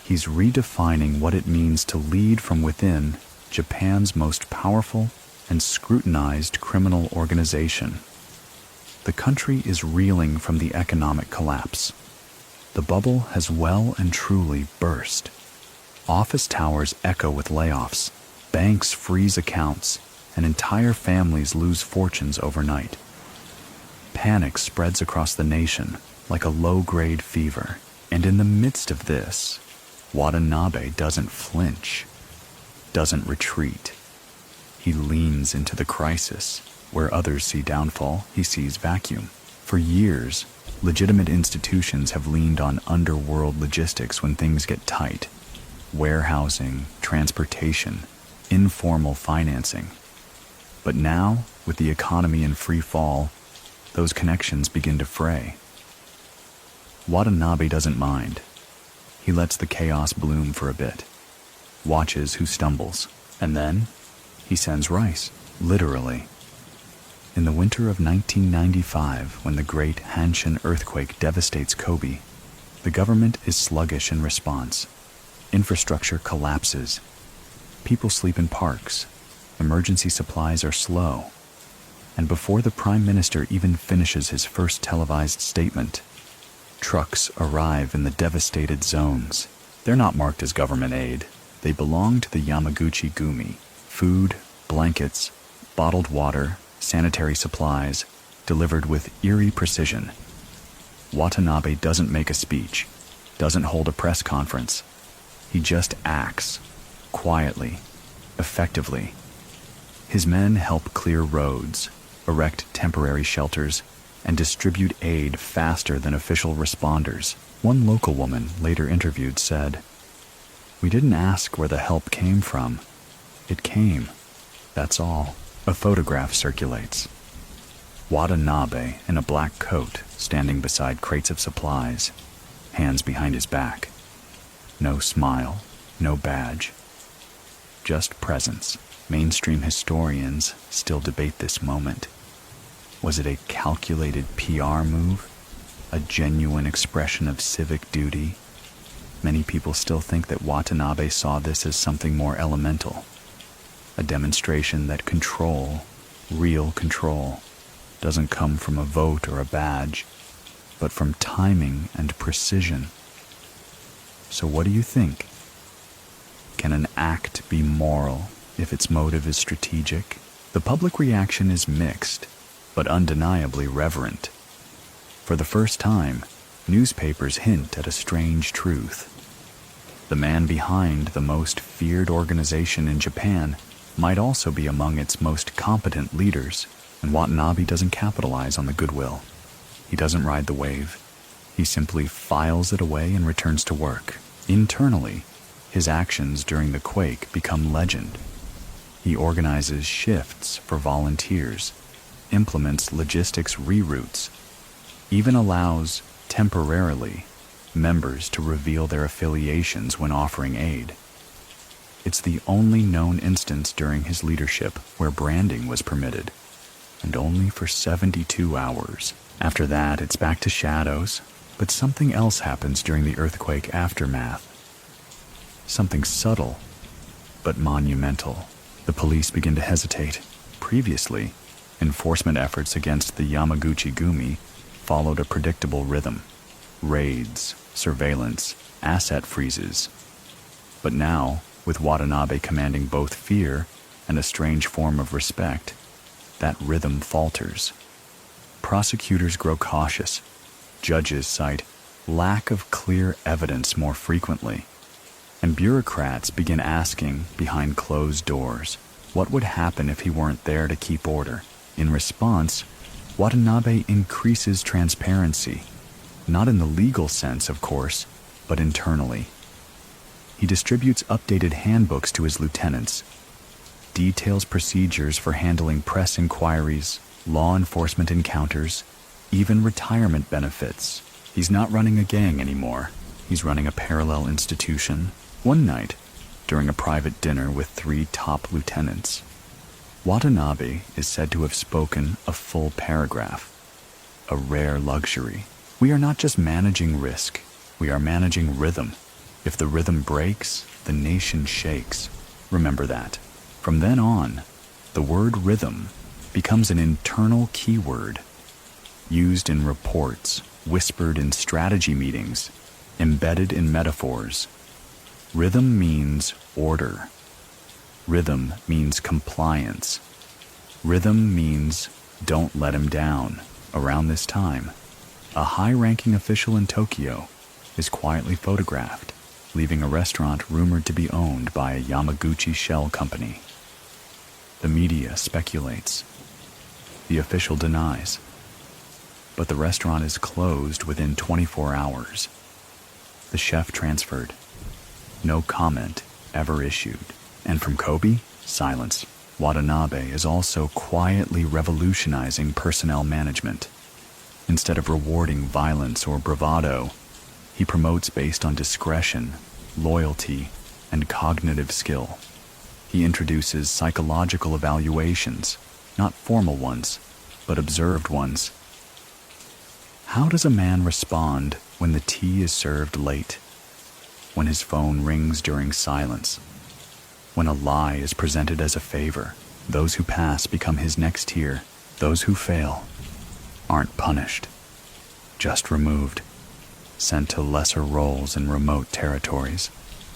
He's redefining what it means to lead from within Japan's most powerful and scrutinized criminal organization. The country is reeling from the economic collapse. The bubble has well and truly burst. Office towers echo with layoffs, banks freeze accounts, and entire families lose fortunes overnight. Panic spreads across the nation like a low-grade fever, and in the midst of this, Watanabe doesn't flinch, doesn't retreat. He leans into the crisis. Where others see downfall, he sees vacuum. For years, legitimate institutions have leaned on underworld logistics when things get tight. Warehousing, transportation, informal financing. But now, with the economy in free fall, those connections begin to fray. Watanabe doesn't mind. He lets the chaos bloom for a bit, watches who stumbles, and then he sends rice, literally. In the winter of 1995, when the great Hanshin earthquake devastates Kobe, the government is sluggish in response. Infrastructure collapses. People sleep in parks. Emergency supplies are slow. And before the Prime Minister even finishes his first televised statement, trucks arrive in the devastated zones. They're not marked as government aid. They belong to the Yamaguchi-gumi. Food, blankets, bottled water, sanitary supplies, delivered with eerie precision. Watanabe doesn't make a speech, doesn't hold a press conference. He just acts, quietly, effectively. His men help clear roads, erect temporary shelters, and distribute aid faster than official responders. One local woman, later interviewed, said, "We didn't ask where the help came from. It came. That's all." A photograph circulates. Watanabe in a black coat, standing beside crates of supplies, hands behind his back. No smile, no badge. Just presence. Mainstream historians still debate this moment. Was it a calculated PR move? A genuine expression of civic duty? Many people still think that Watanabe saw this as something more elemental. A demonstration that control, real control, doesn't come from a vote or a badge, but from timing and precision. So what do you think? Can an act be moral if its motive is strategic? The public reaction is mixed, but undeniably reverent. For the first time, newspapers hint at a strange truth. The man behind the most feared organization in Japan might also be among its most competent leaders, and Watanabe doesn't capitalize on the goodwill. He doesn't ride the wave. He simply files it away and returns to work. Internally, his actions during the quake become legend. He organizes shifts for volunteers, implements logistics reroutes, even allows, temporarily, members to reveal their affiliations when offering aid. It's the only known instance during his leadership where branding was permitted, and only for 72 hours. After that, it's back to shadows, but something else happens during the earthquake aftermath. Something subtle, but monumental. The police begin to hesitate. Previously, enforcement efforts against the Yamaguchi-gumi followed a predictable rhythm. Raids, surveillance, asset freezes. But now, with Watanabe commanding both fear and a strange form of respect, that rhythm falters. Prosecutors grow cautious. Judges cite lack of clear evidence more frequently. And bureaucrats begin asking, behind closed doors, what would happen if he weren't there to keep order? In response, Watanabe increases transparency, not in the legal sense, of course, but internally. He distributes updated handbooks to his lieutenants, details procedures for handling press inquiries, law enforcement encounters, even retirement benefits. He's not running a gang anymore. He's running a parallel institution. One night, during a private dinner with 3 top lieutenants, Watanabe is said to have spoken a full paragraph. A rare luxury. We are not just managing risk, we are managing rhythm. If the rhythm breaks, the nation shakes. Remember that. From then on, the word rhythm becomes an internal keyword, used in reports, whispered in strategy meetings, embedded in metaphors. Rhythm means order. Rhythm means compliance. Rhythm means don't let him down. Around this time, a high-ranking official in Tokyo is quietly photographed, leaving a restaurant rumored to be owned by a Yamaguchi shell company. The media speculates. The official denies. But the restaurant is closed within 24 hours. The chef transferred. No comment ever issued. And from Kobe, silence. Watanabe is also quietly revolutionizing personnel management. Instead of rewarding violence or bravado, he promotes based on discretion, loyalty, and cognitive skill. He introduces psychological evaluations, not formal ones, but observed ones. How does a man respond when the tea is served late? When his phone rings during silence? When a lie is presented as a favor? Those who pass become his next tier. Those who fail aren't punished, just removed, sent to lesser roles in remote territories,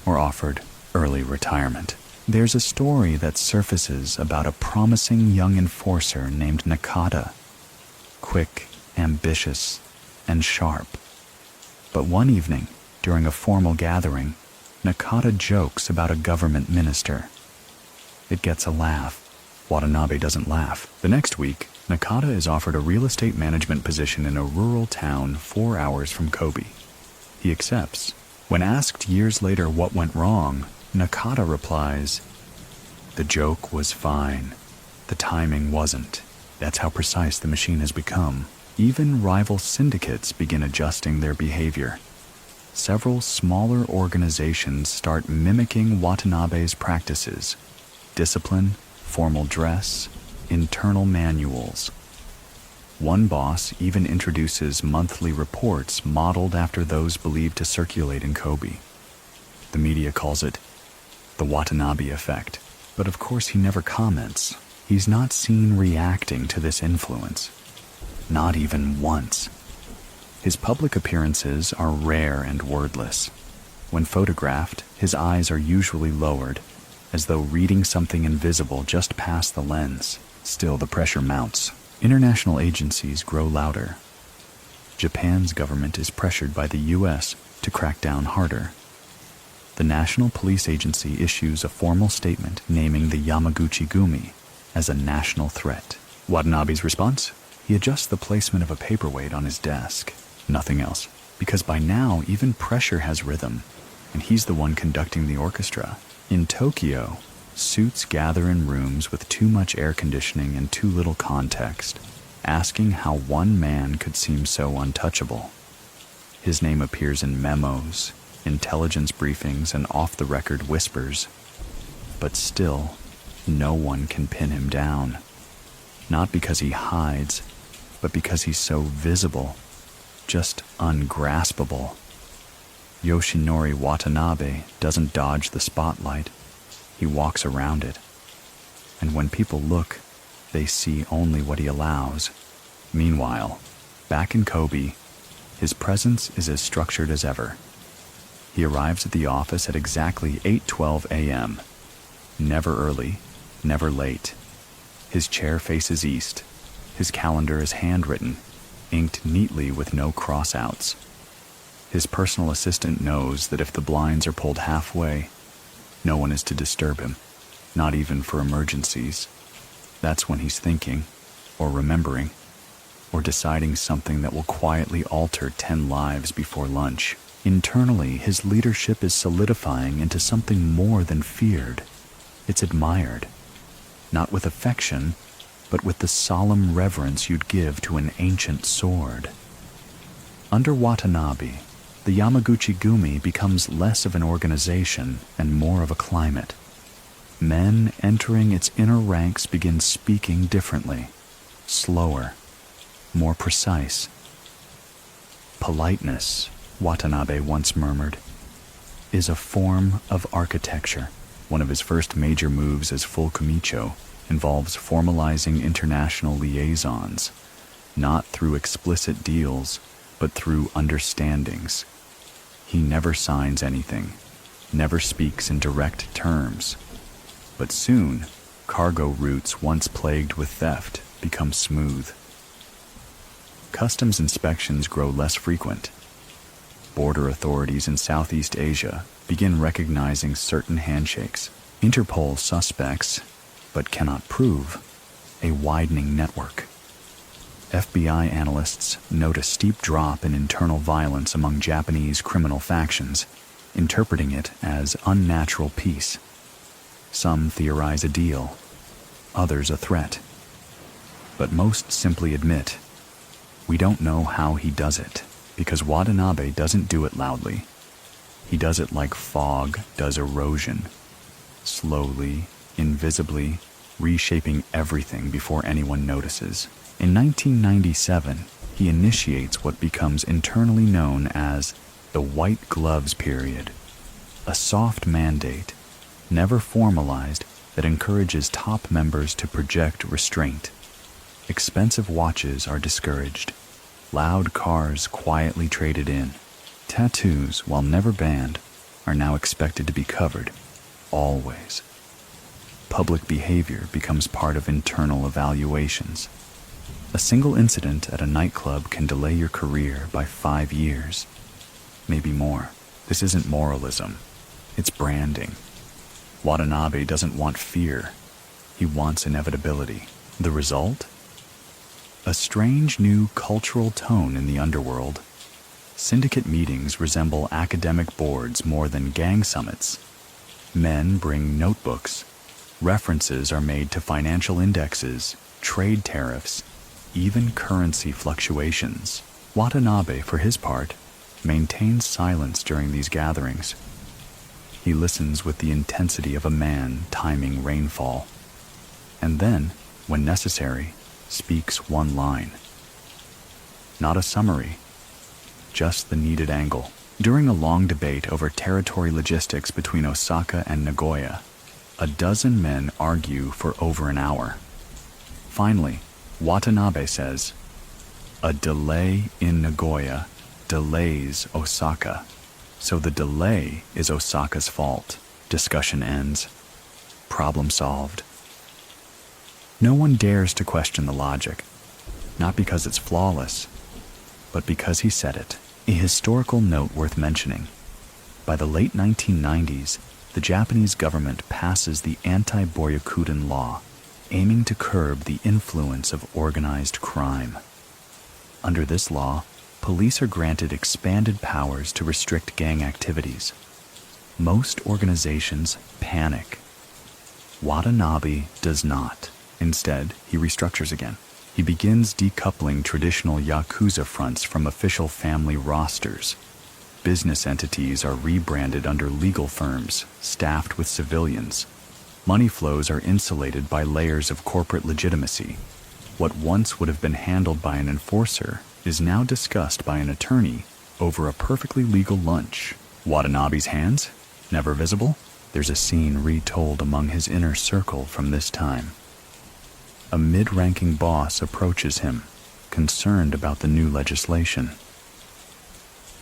or offered early retirement. There's a story that surfaces about a promising young enforcer named Nakata, quick, ambitious, and sharp. But one evening, during a formal gathering, Nakata jokes about a government minister. It gets a laugh. Watanabe doesn't laugh. The next week, Nakata is offered a real estate management position in a rural town 4 hours from Kobe. He accepts. When asked years later what went wrong, Nakata replies, "The joke was fine. The timing wasn't." That's how precise the machine has become. Even rival syndicates begin adjusting their behavior. Several smaller organizations start mimicking Watanabe's practices: discipline, formal dress, internal manuals. One boss even introduces monthly reports modeled after those believed to circulate in Kobe. The media calls it the Watanabe effect. But of course he never comments. He's not seen reacting to this influence. Not even once. His public appearances are rare and wordless. When photographed, his eyes are usually lowered, as though reading something invisible just past the lens. Still, the pressure mounts. International agencies grow louder. Japan's government is pressured by the U.S. to crack down harder. The National Police Agency issues a formal statement naming the Yamaguchi-gumi as a national threat. Watanabe's response? He adjusts the placement of a paperweight on his desk. Nothing else. Because by now, even pressure has rhythm, and he's the one conducting the orchestra. In Tokyo, suits gather in rooms with too much air conditioning and too little context, asking how one man could seem so untouchable. His name appears in memos, intelligence briefings, and off-the-record whispers. But still, no one can pin him down. Not because he hides, but because he's so visible, just ungraspable. Yoshinori Watanabe doesn't dodge the spotlight. He walks around it. And when people look, they see only what he allows. Meanwhile, back in Kobe, his presence is as structured as ever. He arrives at the office at exactly 8:12 a.m. Never early, never late. His chair faces east. His calendar is handwritten, inked neatly with no cross-outs. His personal assistant knows that if the blinds are pulled halfway, no one is to disturb him, not even for emergencies. That's when he's thinking, or remembering. or deciding something that will quietly alter 10 lives before lunch. Internally, his leadership is solidifying into something more than feared. It's admired, not with affection, but with the solemn reverence you'd give to an ancient sword. Under Watanabe, the Yamaguchi-gumi becomes less of an organization and more of a climate. Men entering its inner ranks begin speaking differently, slower, more precise. Politeness, Watanabe once murmured, is a form of architecture. One of his first major moves as full kumicho involves formalizing international liaisons, not through explicit deals, but through understandings. He never signs anything, never speaks in direct terms. But soon, cargo routes once plagued with theft become smooth. Customs inspections grow less frequent. Border authorities in Southeast Asia begin recognizing certain handshakes. Interpol suspects, but cannot prove, a widening network. FBI analysts note a steep drop in internal violence among Japanese criminal factions, interpreting it as unnatural peace. Some theorize a deal, others a threat. But most simply admit, we don't know how he does it, because Watanabe doesn't do it loudly. He does it like fog does erosion, slowly, invisibly, reshaping everything before anyone notices. In 1997, he initiates what becomes internally known as the white gloves period, a soft mandate, never formalized, that encourages top members to project restraint. Expensive watches are discouraged. Loud cars quietly traded in. Tattoos, while never banned, are now expected to be covered, always. Public behavior becomes part of internal evaluations. A single incident at a nightclub can delay your career by 5 years, maybe more. This isn't moralism, it's branding. Watanabe doesn't want fear, he wants inevitability. The result? A strange new cultural tone in the underworld. Syndicate meetings resemble academic boards more than gang summits. Men bring notebooks. References are made to financial indexes, trade tariffs, even currency fluctuations. Watanabe, for his part, maintains silence during these gatherings. He listens with the intensity of a man timing rainfall. And then, when necessary, speaks one line. Not a summary, just the needed angle. During a long debate over territory logistics between Osaka and Nagoya, a dozen men argue for over an hour. Finally, Watanabe says, "A delay in Nagoya delays Osaka, so the delay is Osaka's fault." Discussion ends. Problem solved. No one dares to question the logic, not because it's flawless, but because he said it. A historical note worth mentioning. By the late 1990s, the Japanese government passes the anti-Boryakuden law, aiming to curb the influence of organized crime. Under this law, police are granted expanded powers to restrict gang activities. Most organizations panic. Watanabe does not. Instead, he restructures again. He begins decoupling traditional Yakuza fronts from official family rosters. Business entities are rebranded under legal firms, staffed with civilians. Money flows are insulated by layers of corporate legitimacy. What once would have been handled by an enforcer is now discussed by an attorney over a perfectly legal lunch. Watanabe's hands? Never visible? There's a scene retold among his inner circle from this time. A mid-ranking boss approaches him, concerned about the new legislation.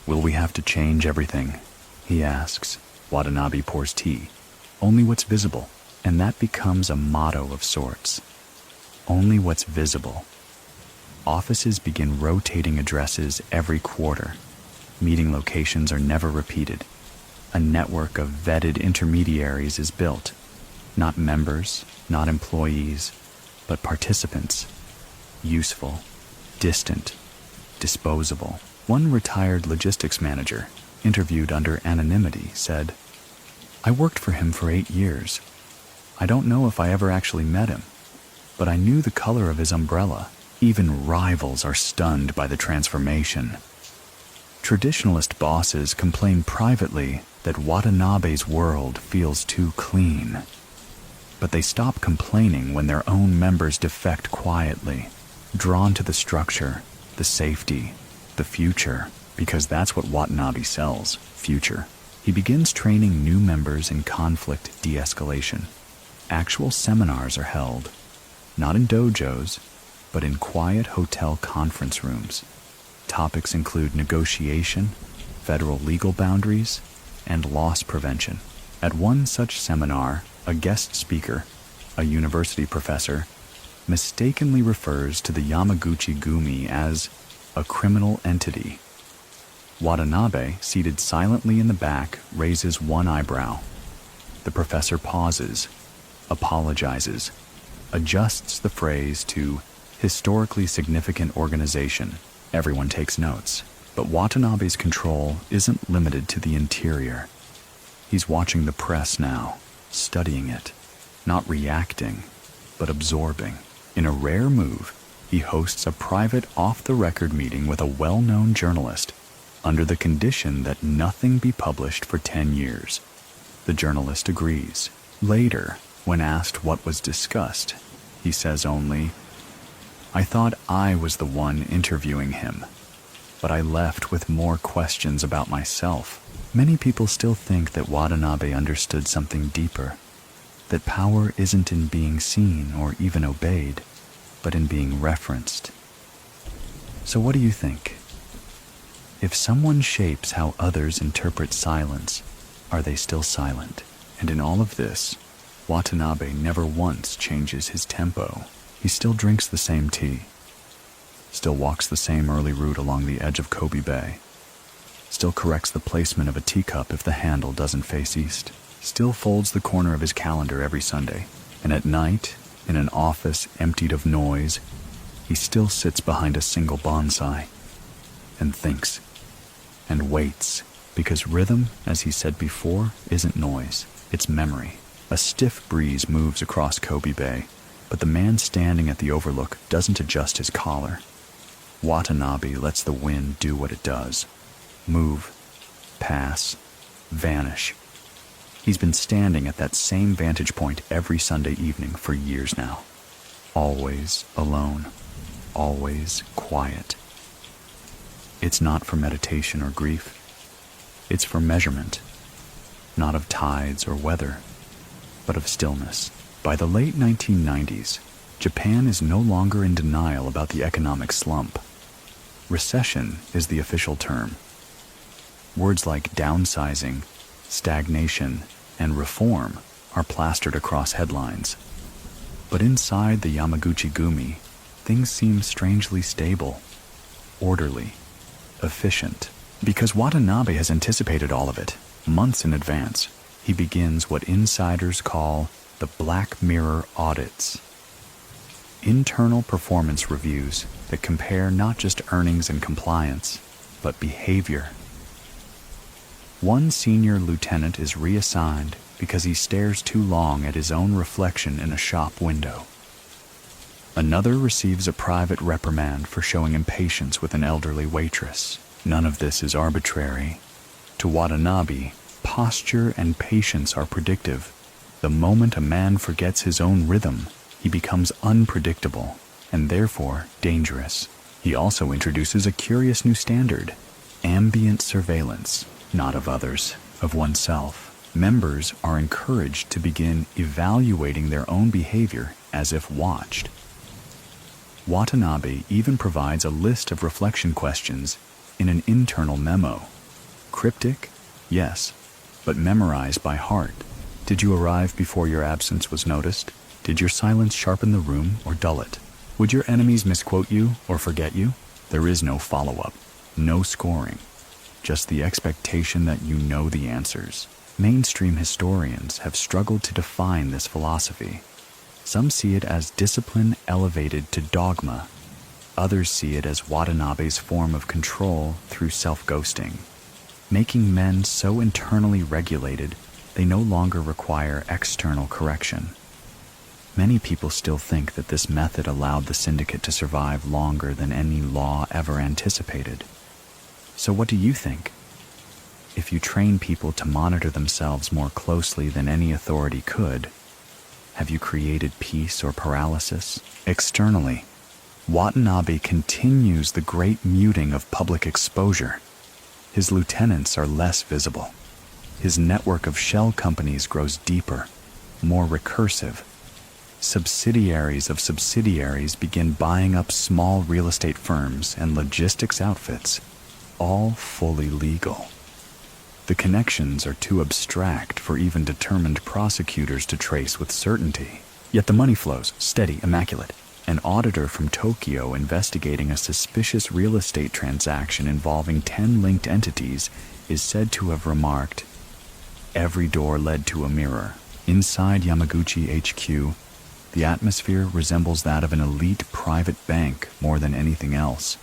"Will we have to change everything?" he asks. Watanabe pours tea. "Only what's visible," and that becomes a motto of sorts. Only what's visible. Offices begin rotating addresses every quarter. Meeting locations are never repeated. A network of vetted intermediaries is built. Not members, not employees, but participants. Useful, distant, disposable. One retired logistics manager, interviewed under anonymity, said, "I worked for him for 8 years. I don't know if I ever actually met him, but I knew the color of his umbrella. Even rivals are stunned by the transformation." Traditionalist bosses complain privately that Watanabe's world feels too clean. But they stop complaining when their own members defect quietly, drawn to the structure, the safety, the future, because that's what Watanabe sells, future. He begins training new members in conflict de-escalation. Actual seminars are held, not in dojos, but in quiet hotel conference rooms. Topics include negotiation, federal legal boundaries, and loss prevention. At one such seminar, a guest speaker, a university professor, mistakenly refers to the Yamaguchi-gumi as a criminal entity. Watanabe, seated silently in the back, raises one eyebrow. The professor pauses, apologizes, adjusts the phrase to historically significant organization. Everyone takes notes, but Watanabe's control isn't limited to the interior. He's watching the press now, studying it, not reacting, but absorbing. In a rare move, he hosts a private off-the-record meeting with a well-known journalist, under the condition that nothing be published for 10 years. The journalist agrees. Later, when asked what was discussed, he says only, "I thought I was the one interviewing him, but I left with more questions about myself." Many people still think that Watanabe understood something deeper, that power isn't in being seen or even obeyed, but in being referenced. So what do you think? If someone shapes how others interpret silence, are they still silent? And in all of this, Watanabe never once changes his tempo. He still drinks the same tea, still walks the same early route along the edge of Kobe Bay, still corrects the placement of a teacup if the handle doesn't face east, still folds the corner of his calendar every Sunday, and at night, in an office emptied of noise, he still sits behind a single bonsai and thinks and waits, because rhythm, as he said before, isn't noise, it's memory. A stiff breeze moves across Kobe Bay, but the man standing at the overlook doesn't adjust his collar. Watanabe lets the wind do what it does. Move, pass, vanish. He's been standing at that same vantage point every Sunday evening for years now. Always alone, always quiet. It's not for meditation or grief. It's for measurement, not of tides or weather, but of stillness. By the late 1990s, Japan is no longer in denial about the economic slump. Recession is the official term. Words like downsizing, stagnation, and reform are plastered across headlines. But inside the Yamaguchi-gumi, things seem strangely stable, orderly, efficient. Because Watanabe has anticipated all of it, months in advance, he begins what insiders call the Black Mirror audits. Internal performance reviews that compare not just earnings and compliance, but behavior. One senior lieutenant is reassigned because he stares too long at his own reflection in a shop window. Another receives a private reprimand for showing impatience with an elderly waitress. None of this is arbitrary. To Watanabe, posture and patience are predictive. The moment a man forgets his own rhythm, he becomes unpredictable and therefore dangerous. He also introduces a curious new standard: ambient surveillance, not of others, of oneself. Members are encouraged to begin evaluating their own behavior as if watched. Watanabe even provides a list of reflection questions in an internal memo. Cryptic? Yes, but memorized by heart. Did you arrive before your absence was noticed? Did your silence sharpen the room or dull it? Would your enemies misquote you or forget you? There is no follow-up, no scoring, just the expectation that you know the answers. Mainstream historians have struggled to define this philosophy. Some see it as discipline elevated to dogma, Others see it as Watanabe's form of control through self-ghosting, making men so internally regulated they no longer require external correction. Many people still think that this method allowed the syndicate to survive longer than any law ever anticipated. So what do you think? If you train people to monitor themselves more closely than any authority could, have you created peace or paralysis? Externally, Watanabe continues the great muting of public exposure. His lieutenants are less visible. His network of shell companies grows deeper, more recursive. Subsidiaries of subsidiaries begin buying up small real estate firms and logistics outfits, all fully legal. The connections are too abstract for even determined prosecutors to trace with certainty. Yet the money flows, steady, immaculate. An auditor from Tokyo investigating a suspicious real estate transaction involving 10 linked entities is said to have remarked, "Every door led to a mirror. Inside Yamaguchi HQ, the atmosphere resembles that of an elite private bank more than anything else.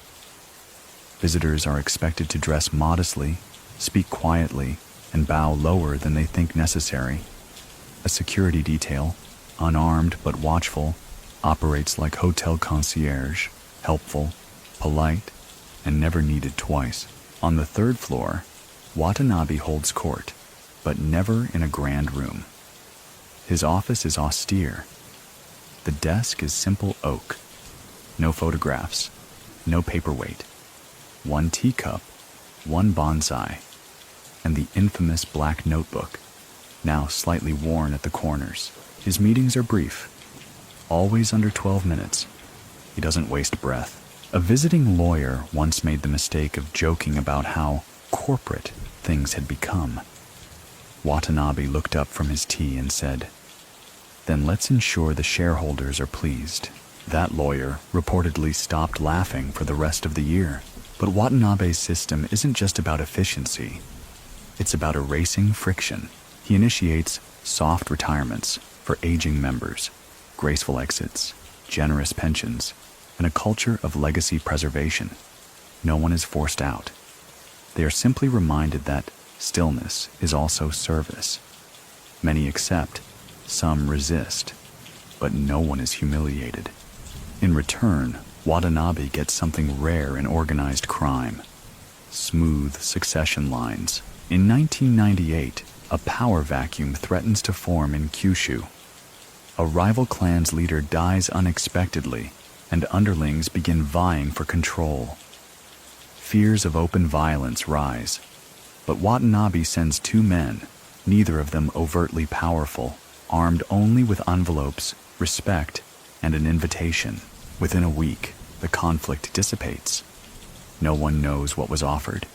Visitors are expected to dress modestly, speak quietly, and bow lower than they think necessary. A security detail, unarmed but watchful, operates like hotel concierge, helpful, polite, and never needed twice. On the third floor, Watanabe holds court, but never in a grand room. His office is austere. The desk is simple oak. No photographs, no paperweight. One teacup, one bonsai, and the infamous black notebook, now slightly worn at the corners. His meetings are brief, always under 12 minutes. He doesn't waste breath. A visiting lawyer once made the mistake of joking about how corporate things had become. Watanabe looked up from his tea and said, "Then let's ensure the shareholders are pleased." That lawyer reportedly stopped laughing for the rest of the year. But Watanabe's system isn't just about efficiency. It's about erasing friction. He initiates soft retirements for aging members, graceful exits, generous pensions, and a culture of legacy preservation. No one is forced out. They are simply reminded that stillness is also service. Many accept, some resist, but no one is humiliated. In return, Watanabe gets something rare in organized crime: smooth succession lines. In 1998, a power vacuum threatens to form in Kyushu. A rival clan's leader dies unexpectedly, and underlings begin vying for control. Fears of open violence rise, but Watanabe sends 2 men, neither of them overtly powerful, armed only with envelopes, respect, and an invitation. Within a week, the conflict dissipates. No one knows what was offered.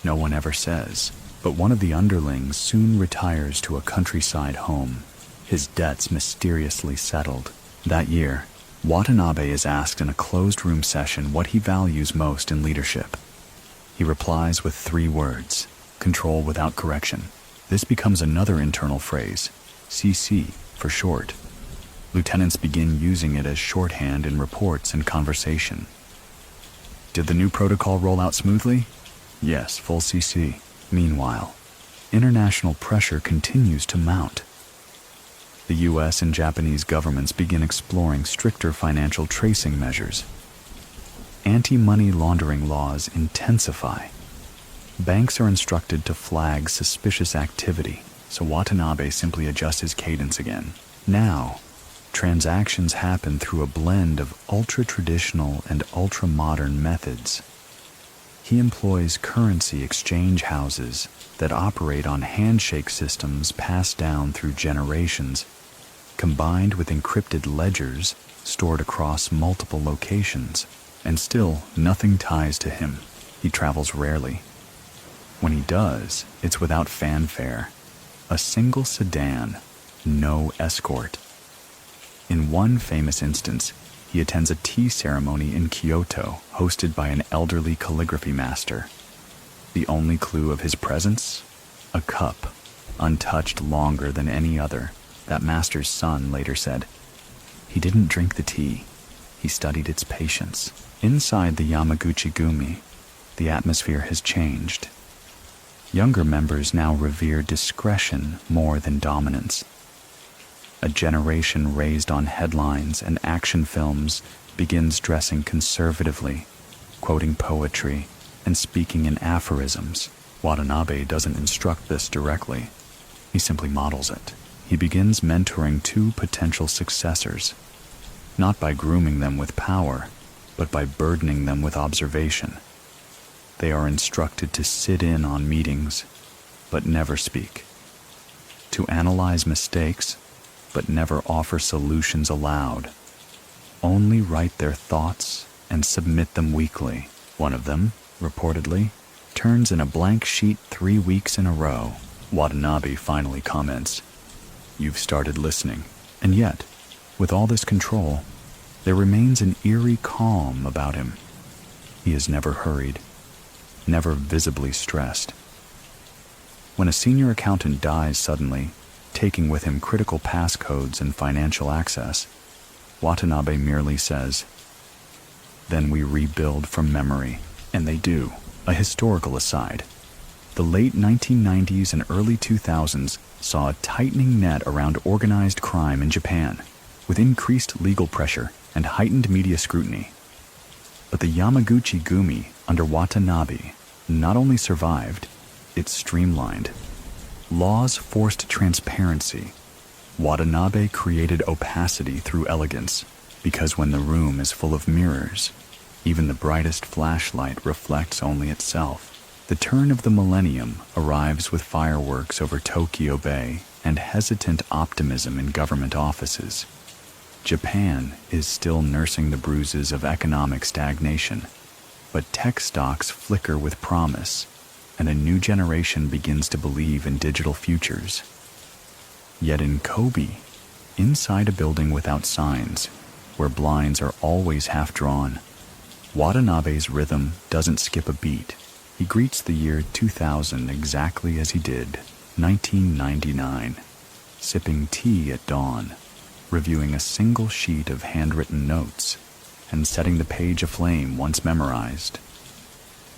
No one ever says. But one of the underlings soon retires to a countryside home, his debts mysteriously settled. That year, Watanabe is asked in a closed-room session what he values most in leadership. He replies with 3 words: control without correction. This becomes another internal phrase, CC for short. Lieutenants begin using it as shorthand in reports and conversation. Did the new protocol roll out smoothly? Yes, full CC. Meanwhile, international pressure continues to mount. The US and Japanese governments begin exploring stricter financial tracing measures. Anti-money laundering laws intensify. Banks are instructed to flag suspicious activity, so Watanabe simply adjusts his cadence again. Now, transactions happen through a blend of ultra-traditional and ultra-modern methods. He employs currency exchange houses that operate on handshake systems passed down through generations, combined with encrypted ledgers stored across multiple locations. And still, nothing ties to him. He travels rarely. When he does, it's without fanfare. A single sedan, no escort. In one famous instance, he attends a tea ceremony in Kyoto hosted by an elderly calligraphy master. The only clue of his presence? A cup, untouched longer than any other. That master's son later said, "He didn't drink the tea. He he studied its patience. Inside the Yamaguchi-gumi, the atmosphere has changed. Younger members now revere discretion more than dominance. A generation raised on headlines and action films begins dressing conservatively, quoting poetry, and speaking in aphorisms. Watanabe doesn't instruct this directly. He simply models it. He begins mentoring two potential successors, not by grooming them with power, but by burdening them with observation. They are instructed to sit in on meetings, but never speak, to analyze mistakes, but never offer solutions aloud, only write their thoughts and submit them weekly. One of them, reportedly, turns in a blank sheet 3 weeks in a row. Watanabe finally comments, "You've started listening." And yet, with all this control, there remains an eerie calm about him. He is never hurried, never visibly stressed. When a senior accountant dies suddenly, taking with him critical passcodes and financial access, Watanabe merely says, "Then we rebuild from memory." And they do. A historical aside. The late 1990s and early 2000s saw a tightening net around organized crime in Japan, with increased legal pressure and heightened media scrutiny. But the Yamaguchi-gumi under Watanabe not only survived, it streamlined. Laws forced transparency. Watanabe created opacity through elegance, because when the room is full of mirrors, even the brightest flashlight reflects only itself. The turn of the millennium arrives with fireworks over Tokyo Bay and hesitant optimism in government offices. Japan is still nursing the bruises of economic stagnation, but tech stocks flicker with promise, and a new generation begins to believe in digital futures. Yet in Kobe, inside a building without signs, where blinds are always half drawn, Watanabe's rhythm doesn't skip a beat. He greets the year 2000 exactly as he did 1999, sipping tea at dawn, reviewing a single sheet of handwritten notes, and setting the page aflame once memorized.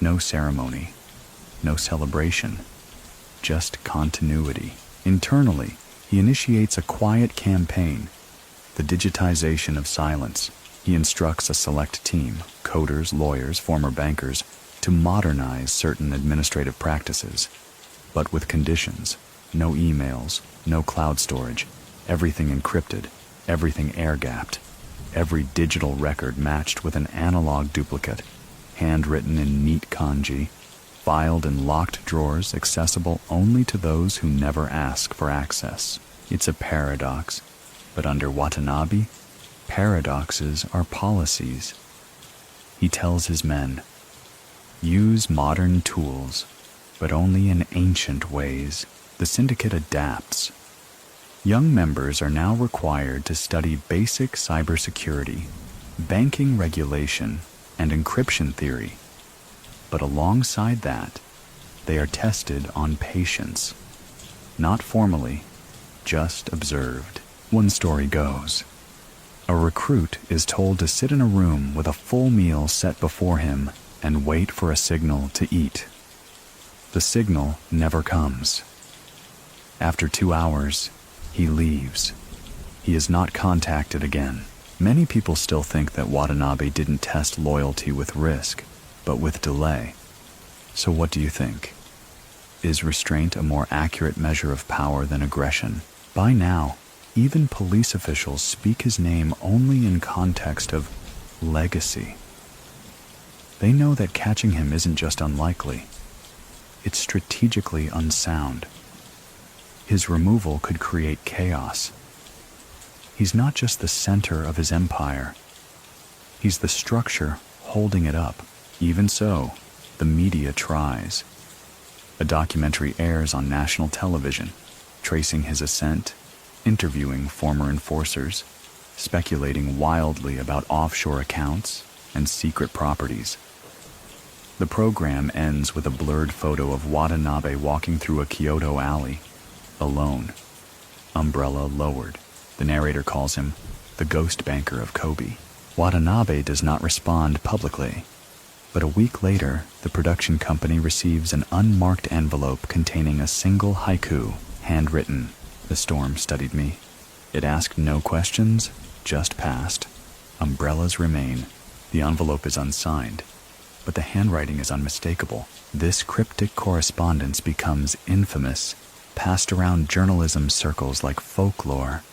No ceremony, no celebration, just continuity. Internally, he initiates a quiet campaign, the digitization of silence. He instructs a select team, coders, lawyers, former bankers, to modernize certain administrative practices, but with conditions: no emails, no cloud storage, everything encrypted, everything air-gapped, every digital record matched with an analog duplicate, handwritten in neat kanji, filed in locked drawers accessible only to those who never ask for access. It's a paradox, but under Watanabe, paradoxes are policies. He tells his men, use modern tools, but only in ancient ways. The syndicate adapts. Young members are now required to study basic cybersecurity, banking regulation, and encryption theory. But alongside that, they are tested on patience. Not formally, just observed. One story goes, a recruit is told to sit in a room with a full meal set before him and wait for a signal to eat. The signal never comes. After 2 hours, he leaves. He is not contacted again. Many people still think that Watanabe didn't test loyalty with risk, but with delay. So what do you think? Is restraint a more accurate measure of power than aggression? By now, even police officials speak his name only in context of legacy. They know that catching him isn't just unlikely, it's strategically unsound. His removal could create chaos. He's not just the center of his empire, he's the structure holding it up. Even so, the media tries. A documentary airs on national television, tracing his ascent, interviewing former enforcers, speculating wildly about offshore accounts and secret properties. The program ends with a blurred photo of Watanabe walking through a Kyoto alley, alone, umbrella lowered. The narrator calls him the ghost banker of Kobe. Watanabe does not respond publicly, but a week later, the production company receives an unmarked envelope containing a single haiku, handwritten. The storm studied me. It asked no questions, just passed. Umbrellas remain. The envelope is unsigned, but the handwriting is unmistakable. This cryptic correspondence becomes infamous, passed around journalism circles like folklore.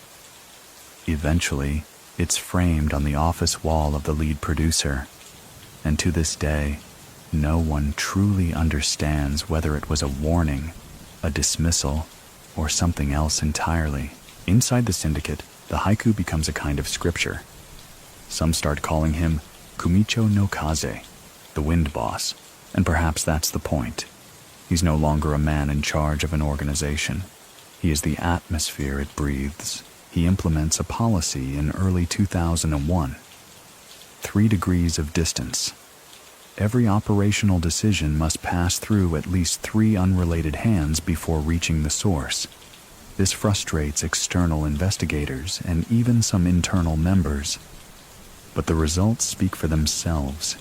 Eventually, it's framed on the office wall of the lead producer, and to this day, no one truly understands whether it was a warning, a dismissal, or something else entirely. Inside the syndicate, the haiku becomes a kind of scripture. Some start calling him Kumicho no Kaze, the wind boss, and perhaps that's the point. He's no longer a man in charge of an organization. He is the atmosphere it breathes. He implements a policy in early 2001. 3 degrees of distance. Every operational decision must pass through at least 3 unrelated hands before reaching the source. This frustrates external investigators and even some internal members. But the results speak for themselves.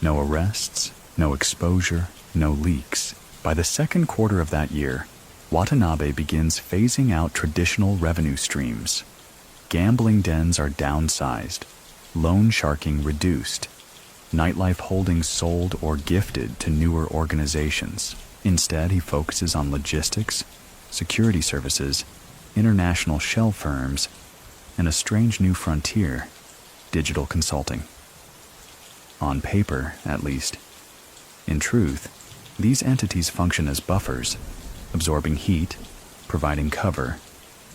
No arrests, no exposure, no leaks. By the second quarter of that year, Watanabe begins phasing out traditional revenue streams. Gambling dens are downsized, loan sharking reduced, nightlife holdings sold or gifted to newer organizations. Instead, he focuses on logistics, security services, international shell firms, and a strange new frontier, digital consulting. On paper, at least. In truth, these entities function as buffers, absorbing heat, providing cover,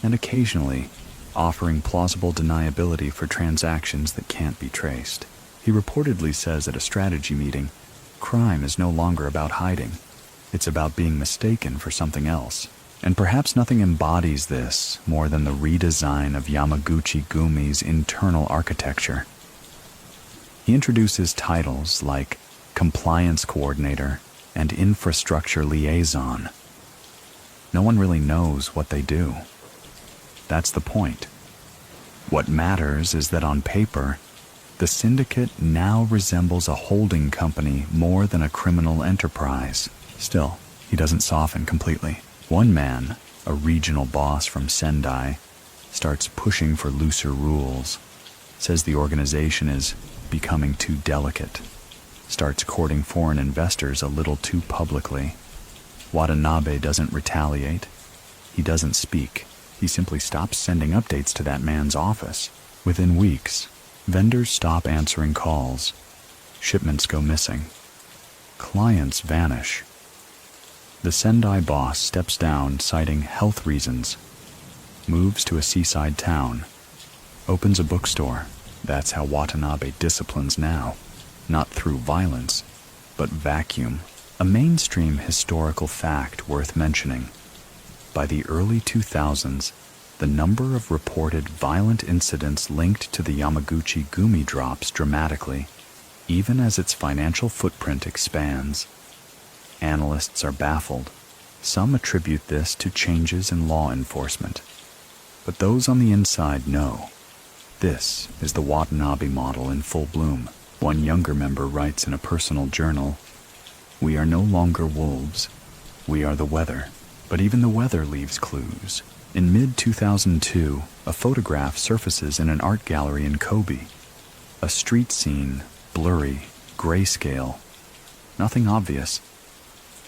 and occasionally offering plausible deniability for transactions that can't be traced. He reportedly says at a strategy meeting, crime is no longer about hiding. It's about being mistaken for something else. And perhaps nothing embodies this more than the redesign of Yamaguchi-gumi's internal architecture. He introduces titles like Compliance Coordinator and Infrastructure Liaison. No one really knows what they do. That's the point. What matters is that on paper, the syndicate now resembles a holding company more than a criminal enterprise. Still, he doesn't soften completely. One man, a regional boss from Sendai, starts pushing for looser rules, says the organization is becoming too delicate, starts courting foreign investors a little too publicly. Watanabe doesn't retaliate. He doesn't speak. He simply stops sending updates to that man's office. Within weeks, vendors stop answering calls. Shipments go missing. Clients vanish. The Sendai boss steps down citing health reasons, moves to a seaside town, opens a bookstore. That's how Watanabe disciplines now. Not through violence, but vacuum. A mainstream historical fact worth mentioning. By the early 2000s, the number of reported violent incidents linked to the Yamaguchi-gumi drops dramatically, even as its financial footprint expands. Analysts are baffled. Some attribute this to changes in law enforcement. But those on the inside know. This is the Watanabe model in full bloom. One younger member writes in a personal journal, "We are no longer wolves. We are the weather." But even the weather leaves clues. In mid-2002, a photograph surfaces in an art gallery in Kobe. A street scene, blurry, grayscale. Nothing obvious.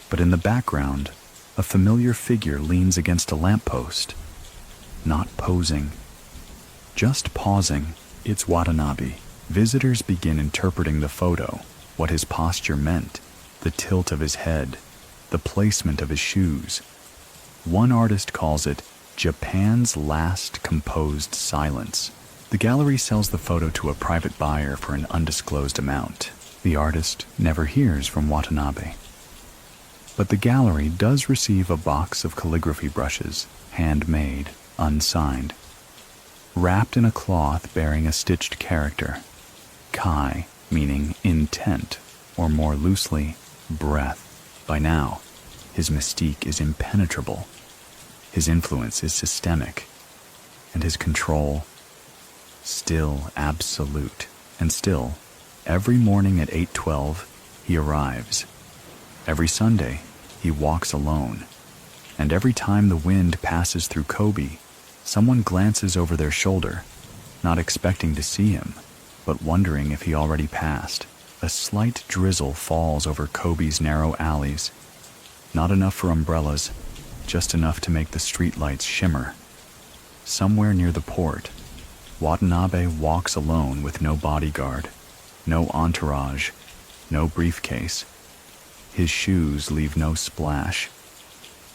But in the background, a familiar figure leans against a lamppost. Not posing. Just pausing. It's Watanabe. Visitors begin interpreting the photo, what his posture meant, the tilt of his head, the placement of his shoes. One artist calls it Japan's last composed silence. The gallery sells the photo to a private buyer for an undisclosed amount. The artist never hears from Watanabe. But the gallery does receive a box of calligraphy brushes, handmade, unsigned, wrapped in a cloth bearing a stitched character, kai, meaning intent, or more loosely, breath. By now, his mystique is impenetrable. His influence is systemic, and his control still absolute. And still, every morning at 8:12, he arrives. Every Sunday, he walks alone. And every time the wind passes through Kobe, someone glances over their shoulder, not expecting to see him, but wondering if he already passed. A slight drizzle falls over Kobe's narrow alleys. Not enough for umbrellas, just enough to make the streetlights shimmer. Somewhere near the port, Watanabe walks alone with no bodyguard, no entourage, no briefcase. His shoes leave no splash.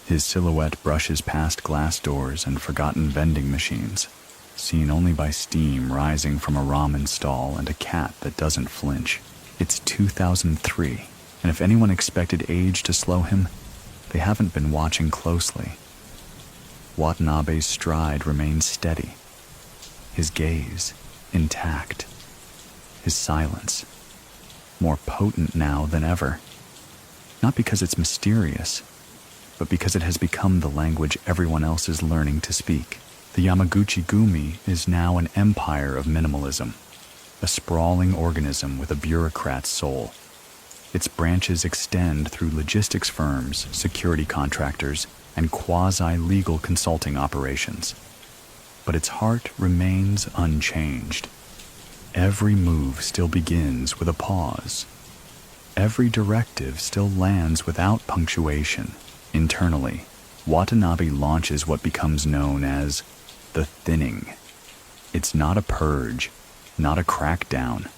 His silhouette brushes past glass doors and forgotten vending machines, seen only by steam rising from a ramen stall and a cat that doesn't flinch. It's 2003, and if anyone expected age to slow him, they haven't been watching closely. Watanabe's stride remains steady, his gaze intact, his silence more potent now than ever. Not because it's mysterious, but because it has become the language everyone else is learning to speak. The Yamaguchi-gumi is now an empire of minimalism, a sprawling organism with a bureaucrat's soul. Its branches extend through logistics firms, security contractors, and quasi-legal consulting operations. But its heart remains unchanged. Every move still begins with a pause. Every directive still lands without punctuation. Internally, Watanabe launches what becomes known as the thinning. It's not a purge, not a crackdown,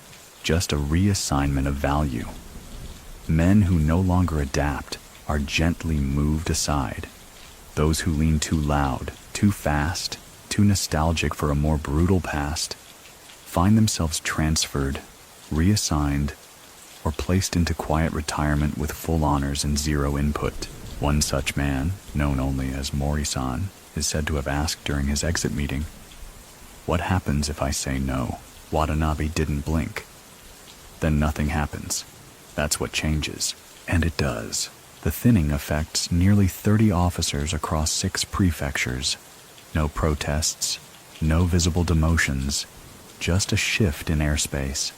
just a reassignment of value. Men who no longer adapt are gently moved aside. Those who lean too loud, too fast, too nostalgic for a more brutal past, find themselves transferred, reassigned, or placed into quiet retirement with full honors and zero input. One such man, known only as Mori-san, is said to have asked during his exit meeting, "What happens if I say no?" Watanabe didn't blink. Then nothing happens. That's what changes. And it does. The thinning affects nearly 30 officers across 6 prefectures. No protests, no visible demotions, just a shift in airspace.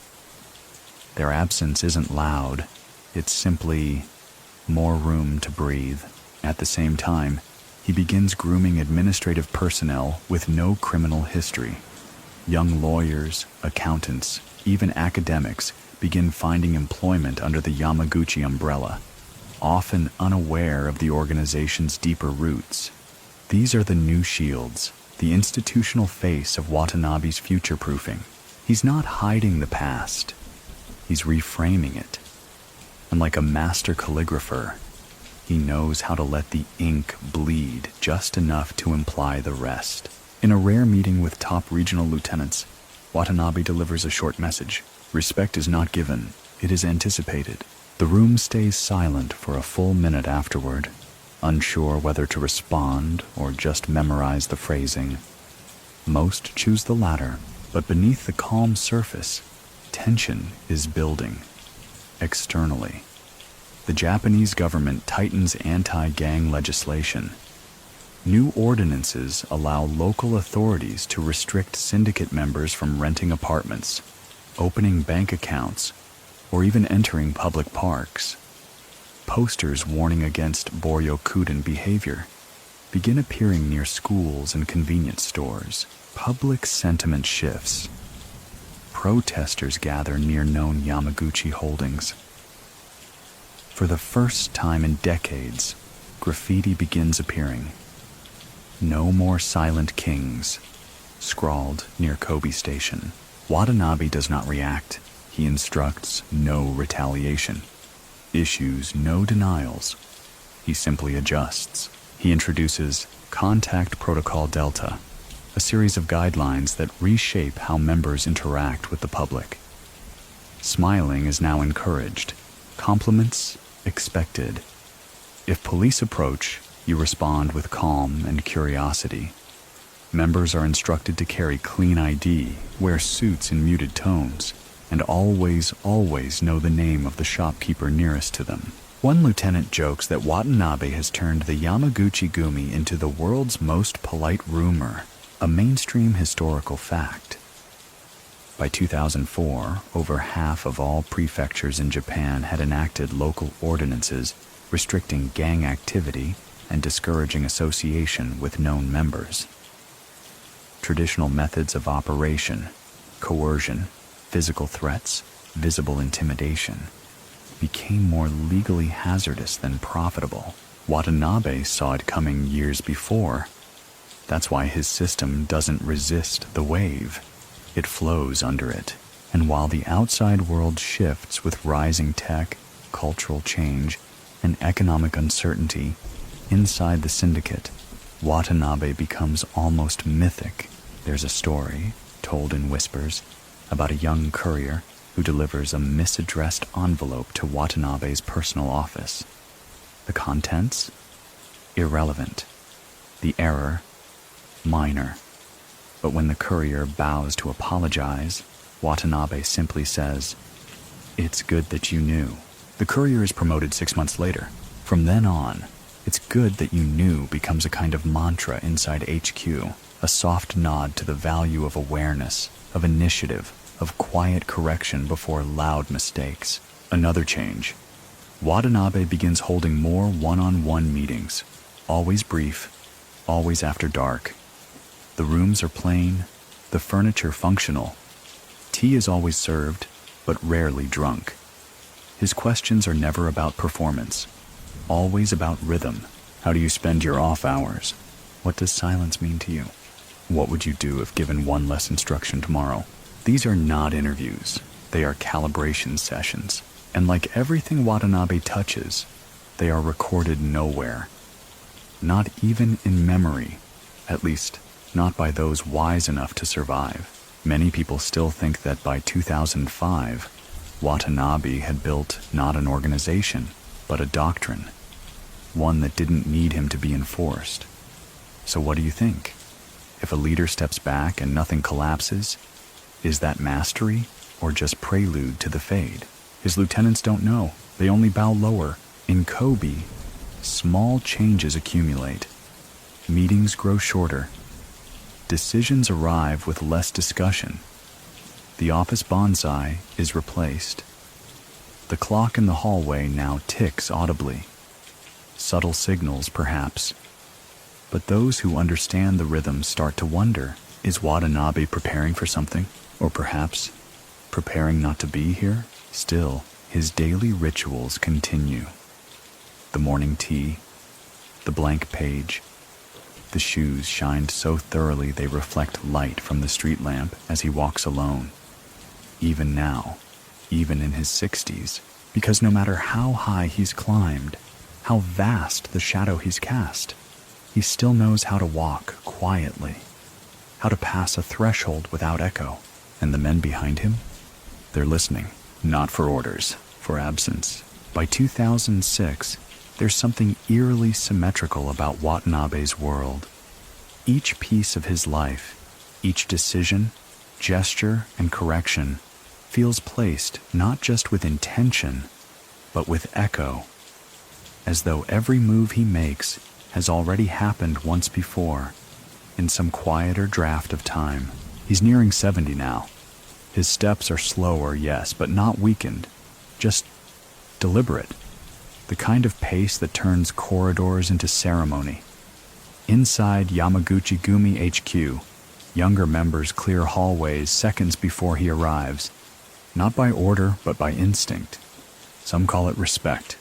Their absence isn't loud. It's simply more room to breathe. At the same time, he begins grooming administrative personnel with no criminal history. Young lawyers, accountants, even academics begin finding employment under the Yamaguchi umbrella, often unaware of the organization's deeper roots. These are the new shields, the institutional face of Watanabe's future-proofing. He's not hiding the past. He's reframing it. And like a master calligrapher, he knows how to let the ink bleed just enough to imply the rest. In a rare meeting with top regional lieutenants, Watanabe delivers a short message. Respect is not given, it is anticipated. The room stays silent for a full minute afterward, unsure whether to respond or just memorize the phrasing. Most choose the latter, but beneath the calm surface, tension is building. Externally, the Japanese government tightens anti-gang legislation. New ordinances allow local authorities to restrict syndicate members from renting apartments, opening bank accounts, or even entering public parks. Posters warning against Boryokuden behavior begin appearing near schools and convenience stores. Public sentiment shifts. Protesters gather near known Yamaguchi holdings. For the first time in decades, graffiti begins appearing. "No more silent kings," scrawled near Kobe Station. Watanabe does not react. He instructs no retaliation, issues no denials. He simply adjusts. He introduces Contact Protocol Delta, a series of guidelines that reshape how members interact with the public. Smiling is now encouraged, compliments expected. If police approach, you respond with calm and curiosity. Members are instructed to carry clean ID, wear suits in muted tones, and always know the name of the shopkeeper nearest to them. One lieutenant jokes that Watanabe has turned the Yamaguchi-gumi into the world's most polite rumor, a mainstream historical fact. By 2004, over half of all prefectures in Japan had enacted local ordinances restricting gang activity and discouraging association with known members. Traditional methods of operation, coercion, physical threats, visible intimidation, became more legally hazardous than profitable. Watanabe saw it coming years before. That's why his system doesn't resist the wave. It flows under it. And while the outside world shifts with rising tech, cultural change, and economic uncertainty, inside the syndicate, Watanabe becomes almost mythic. There's a story, told in whispers, about a young courier who delivers a misaddressed envelope to Watanabe's personal office. The contents? Irrelevant. The error? Minor. But when the courier bows to apologize, Watanabe simply says, "It's good that you knew." The courier is promoted 6 months later. From then on, "It's good that you knew" becomes a kind of mantra inside HQ, a soft nod to the value of awareness, of initiative, of quiet correction before loud mistakes. Another change. Watanabe begins holding more one-on-one meetings, always brief, always after dark. The rooms are plain, the furniture functional. Tea is always served, but rarely drunk. His questions are never about performance, always about rhythm. How do you spend your off hours? What does silence mean to you? What would you do if given one less instruction tomorrow? These are not interviews. They are calibration sessions. And like everything Watanabe touches, they are recorded nowhere. Not even in memory, at least not by those wise enough to survive. Many people still think that by 2005, Watanabe had built not an organization, but a doctrine, one that didn't need him to be enforced. So what do you think? If a leader steps back and nothing collapses, is that mastery or just prelude to the fade? His lieutenants don't know. They only bow lower. In Kobe, small changes accumulate. Meetings grow shorter. Decisions arrive with less discussion. The office bonsai is replaced. The clock in the hallway now ticks audibly. Subtle signals, perhaps. But those who understand the rhythm start to wonder, is Watanabe preparing for something? Or perhaps preparing not to be here? Still, his daily rituals continue. The morning tea, the blank page, the shoes shined so thoroughly they reflect light from the street lamp as he walks alone. Even now, even in his 60s, because no matter how high he's climbed, how vast the shadow he's cast, he still knows how to walk quietly, how to pass a threshold without echo. And the men behind him? They're listening. Not for orders, for absence. By 2006, there's something eerily symmetrical about Watanabe's world. Each piece of his life, each decision, gesture, and correction feels placed not just with intention, but with echo, as though every move he makes has already happened once before, in some quieter draft of time. He's nearing 70 now. His steps are slower, yes, but not weakened, just deliberate. The kind of pace that turns corridors into ceremony. Inside Yamaguchi-gumi HQ, younger members clear hallways seconds before he arrives, not by order, but by instinct. Some call it respect.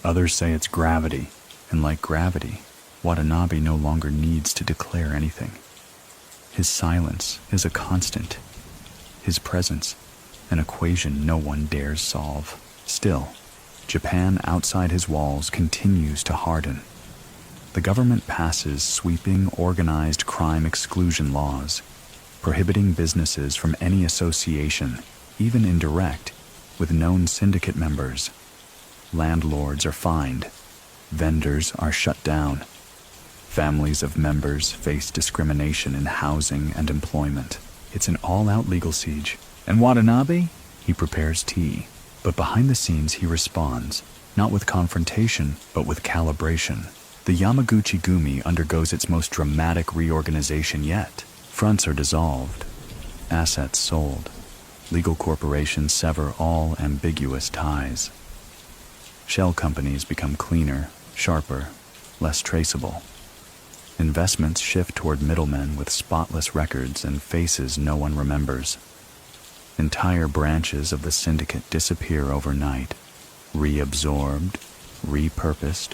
Others say it's gravity, and like gravity, Watanabe no longer needs to declare anything. His silence is a constant. His presence, an equation no one dares solve. Still, Japan outside his walls continues to harden. The government passes sweeping, organized crime exclusion laws, prohibiting businesses from any association, even indirect, with known syndicate members. Landlords are fined. Vendors are shut down. Families of members face discrimination in housing and employment. It's an all-out legal siege. And Watanabe? He prepares tea. But behind the scenes he responds, not with confrontation, but with calibration. The Yamaguchi-gumi undergoes its most dramatic reorganization yet. Fronts are dissolved, assets sold, Legal corporations sever all ambiguous ties. Shell companies become cleaner, sharper, less traceable. Investments shift toward middlemen with spotless records and faces no one remembers. Entire branches of the syndicate disappear overnight, reabsorbed, repurposed,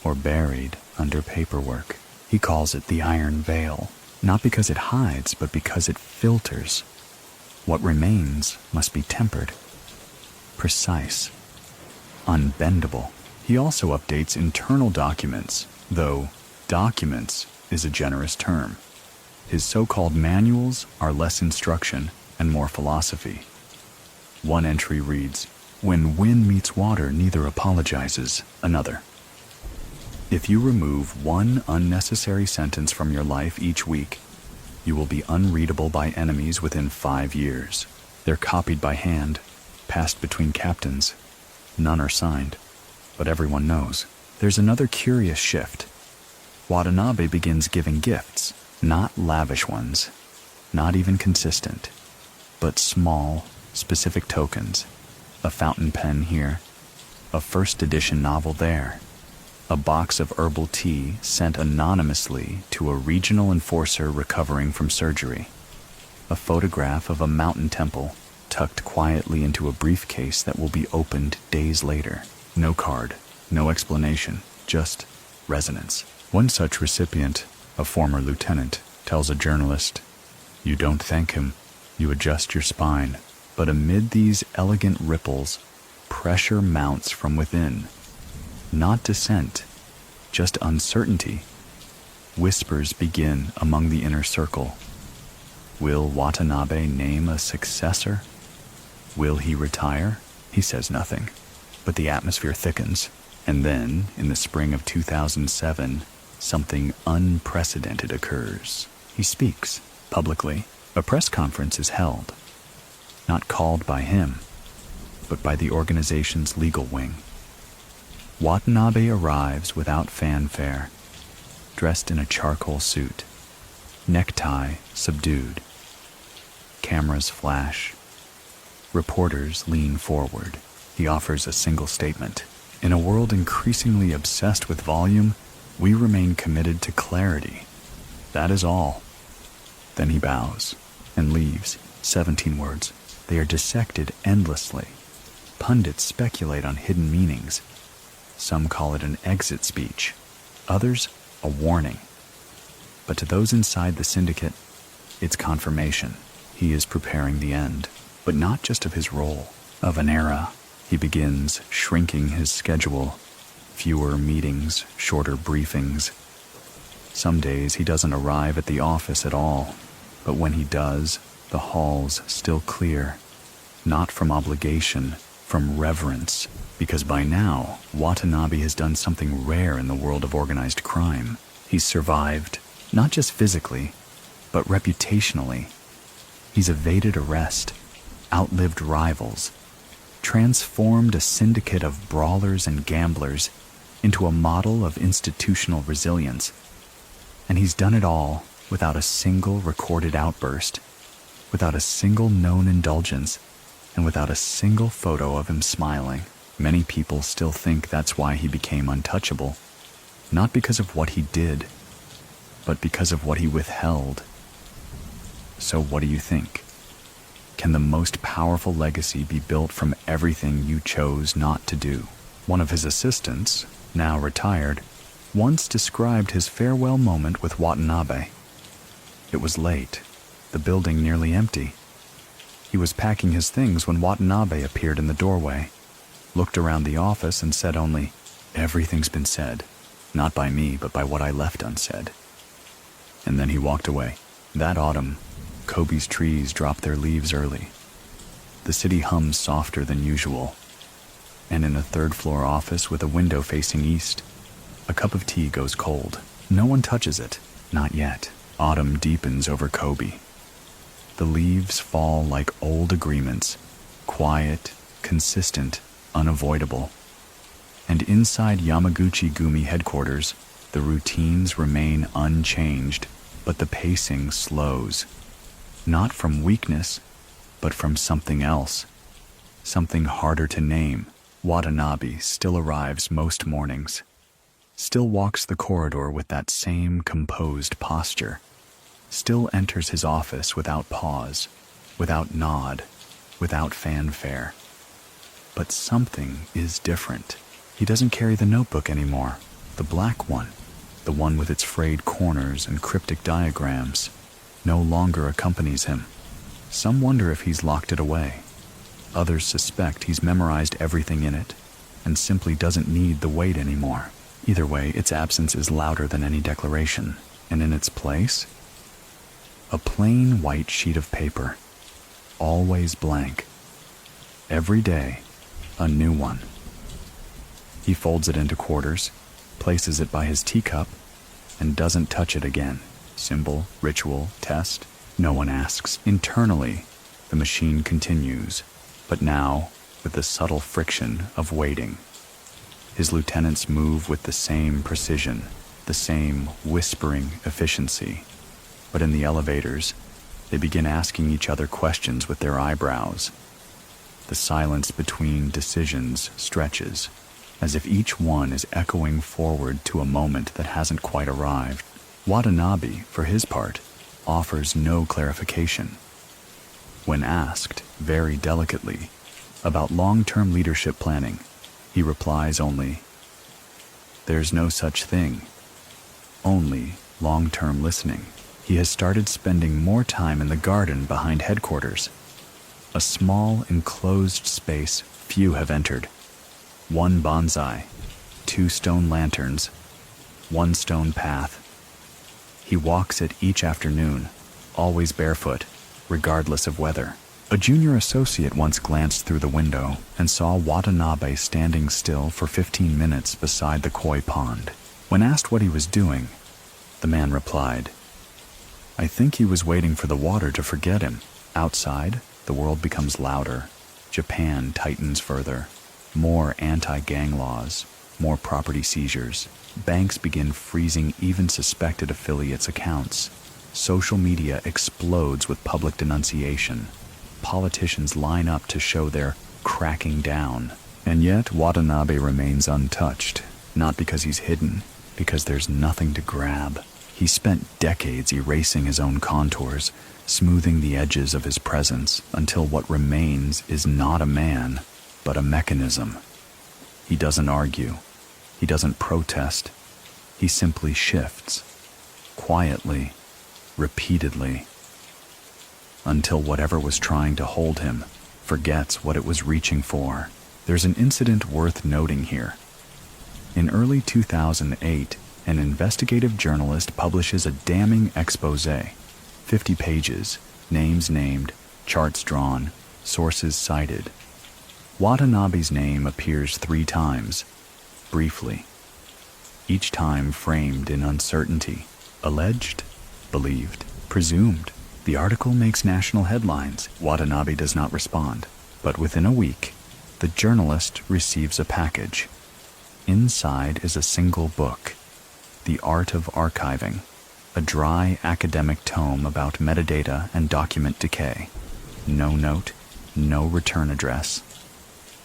or buried under paperwork. He calls it the Iron Veil, not because it hides, but because it filters. What remains must be tempered, precise, unbendable. He also updates internal documents, though documents is a generous term. His so-called manuals are less instruction and more philosophy. One entry reads, "When wind meets water, neither apologizes another." If you remove one unnecessary sentence from your life each week, you will be unreadable by enemies within 5 years. They're copied by hand, passed between captains. None are signed, but everyone knows. There's another curious shift. Watanabe begins giving gifts, not lavish ones, not even consistent, but small, specific tokens. A fountain pen here, a first edition novel there, a box of herbal tea sent anonymously to a regional enforcer recovering from surgery, a photograph of a mountain temple tucked quietly into a briefcase that will be opened days later. No card, no explanation, just resonance. One such recipient, a former lieutenant, tells a journalist, "You don't thank him, you adjust your spine." But amid these elegant ripples, pressure mounts from within. Not dissent, just uncertainty. Whispers begin among the inner circle. Will Watanabe name a successor? Will he retire? He says nothing, but the atmosphere thickens. And then, in the spring of 2007, something unprecedented occurs. He speaks, publicly. A press conference is held. Not called by him, but by the organization's legal wing. Watanabe arrives without fanfare, dressed in a charcoal suit, necktie subdued. Cameras flash. Reporters lean forward. He offers a single statement. In a world increasingly obsessed with volume, we remain committed to clarity. That is all. Then he bows and leaves. 17 words. They are dissected endlessly. Pundits speculate on hidden meanings. Some call it an exit speech, others a warning. But to those inside the syndicate, it's confirmation. He is preparing the end, but not just of his role, of an era. He begins shrinking his schedule, fewer meetings, shorter briefings. Some days he doesn't arrive at the office at all, but when he does, the halls still clear, not from obligation, from reverence, because by now, Watanabe has done something rare in the world of organized crime. He's survived, not just physically, but reputationally. He's evaded arrest, outlived rivals, transformed a syndicate of brawlers and gamblers into a model of institutional resilience. And he's done it all without a single recorded outburst, without a single known indulgence, and without a single photo of him smiling. Many people still think that's why he became untouchable, not because of what he did, but because of what he withheld. So what do you think? Can the most powerful legacy be built from everything you chose not to do? One of his assistants, now retired, once described his farewell moment with Watanabe. It was late, the building nearly empty. He was packing his things when Watanabe appeared in the doorway, looked around the office and said only, "Everything's been said, not by me, but by what I left unsaid." And then he walked away. That autumn, Kobe's trees dropped their leaves early. The city hums softer than usual. And in a third-floor office with a window facing east, a cup of tea goes cold. No one touches it, not yet. Autumn deepens over Kobe. The leaves fall like old agreements, quiet, consistent, unavoidable. And inside Yamaguchi-gumi headquarters, the routines remain unchanged, but the pacing slows. Not from weakness, but from something else, something harder to name. Watanabe still arrives most mornings, still walks the corridor with that same composed posture, still enters his office without pause, without nod, without fanfare. But something is different. He doesn't carry the notebook anymore, the black one, the one with its frayed corners and cryptic diagrams, no longer accompanies him. Some wonder if he's locked it away. Others suspect he's memorized everything in it and simply doesn't need the weight anymore. Either way, its absence is louder than any declaration, and in its place, a plain white sheet of paper, always blank. Every day, a new one. He folds it into quarters, places it by his teacup, and doesn't touch it again. Symbol, ritual, test, no one asks. Internally, the machine continues, but now with the subtle friction of waiting. His lieutenants move with the same precision, the same whispering efficiency. But in the elevators, they begin asking each other questions with their eyebrows. The silence between decisions stretches, as if each one is echoing forward to a moment that hasn't quite arrived. Watanabe, for his part, offers no clarification. When asked, very delicately, about long-term leadership planning, he replies only, "There's no such thing. Only long-term listening." He has started spending more time in the garden behind headquarters, a small enclosed space few have entered. One bonsai, 2 stone lanterns, 1 stone path. He walks it each afternoon, always barefoot, regardless of weather. A junior associate once glanced through the window and saw Watanabe standing still for 15 minutes beside the koi pond. When asked what he was doing, the man replied, "I think he was waiting for the water to forget him." Outside, the world becomes louder. Japan tightens further. More anti-gang laws, more property seizures. Banks begin freezing even suspected affiliates' accounts. Social media explodes with public denunciation. Politicians line up to show they're cracking down. And yet Watanabe remains untouched, not because he's hidden, because there's nothing to grab. He spent decades erasing his own contours, smoothing the edges of his presence until what remains is not a man, but a mechanism. He doesn't argue. He doesn't protest. He simply shifts, quietly, repeatedly, until whatever was trying to hold him forgets what it was reaching for. There's an incident worth noting here. In early 2008, an investigative journalist publishes a damning expose, 50 pages, names named, charts drawn, sources cited. Watanabe's name appears 3 times, briefly, each time framed in uncertainty. Alleged, believed, presumed. The article makes national headlines. Watanabe does not respond, but within a week, the journalist receives a package. Inside is a single book, The Art of Archiving, a dry academic tome about metadata and document decay. No note, no return address.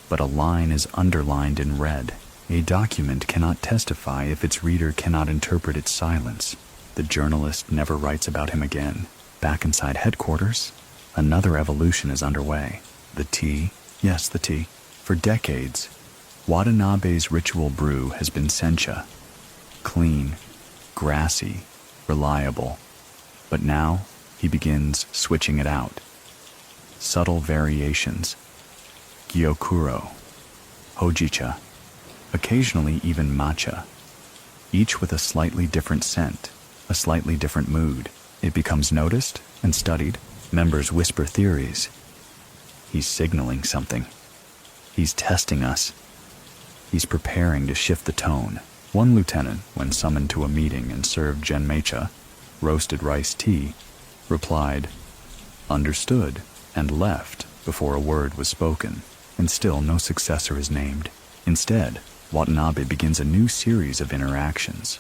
But a line is underlined in red. A document cannot testify if its reader cannot interpret its silence. The journalist never writes about him again. Back inside headquarters, another evolution is underway. The tea, yes, the tea. For decades, Watanabe's ritual brew has been sencha. Clean, grassy, reliable. But now, he begins switching it out. Subtle variations. Gyokuro, hojicha, occasionally even matcha. Each with a slightly different scent, a slightly different mood. It becomes noticed and studied. Members whisper theories. He's signaling something. He's testing us. He's preparing to shift the tone. One lieutenant, when summoned to a meeting and served genmecha, roasted rice tea, replied, "Understood," and left before a word was spoken. And still no successor is named. Instead, Watanabe begins a new series of interactions,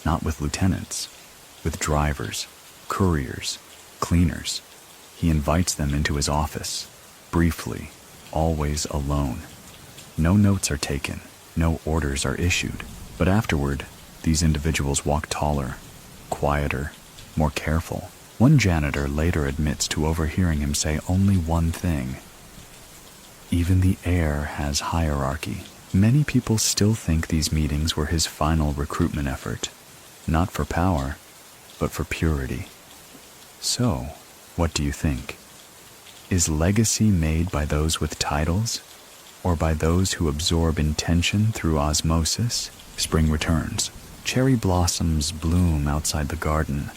not with lieutenants, with drivers, couriers, cleaners. He invites them into his office, briefly, always alone. No notes are taken, no orders are issued, but afterward, these individuals walk taller, quieter, more careful. One janitor later admits to overhearing him say only one thing: "Even the air has hierarchy." Many people still think these meetings were his final recruitment effort, not for power, but for purity. So, what do you think? Is legacy made by those with titles, or by those who absorb intention through osmosis? Spring returns. Cherry blossoms bloom outside the garden.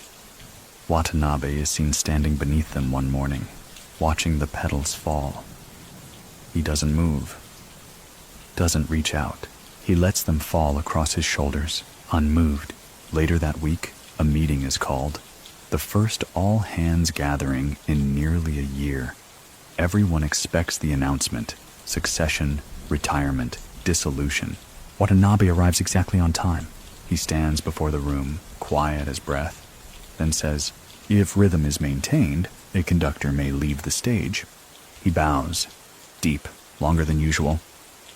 Watanabe is seen standing beneath them one morning, watching the petals fall. He doesn't move, doesn't reach out. He lets them fall across his shoulders, unmoved. Later that week, a meeting is called. The first all-hands gathering in nearly a year. Everyone expects the announcement: succession, retirement, dissolution. Watanabe arrives exactly on time. He stands before the room, quiet as breath, then says, "If rhythm is maintained, a conductor may leave the stage." He bows, deep, longer than usual,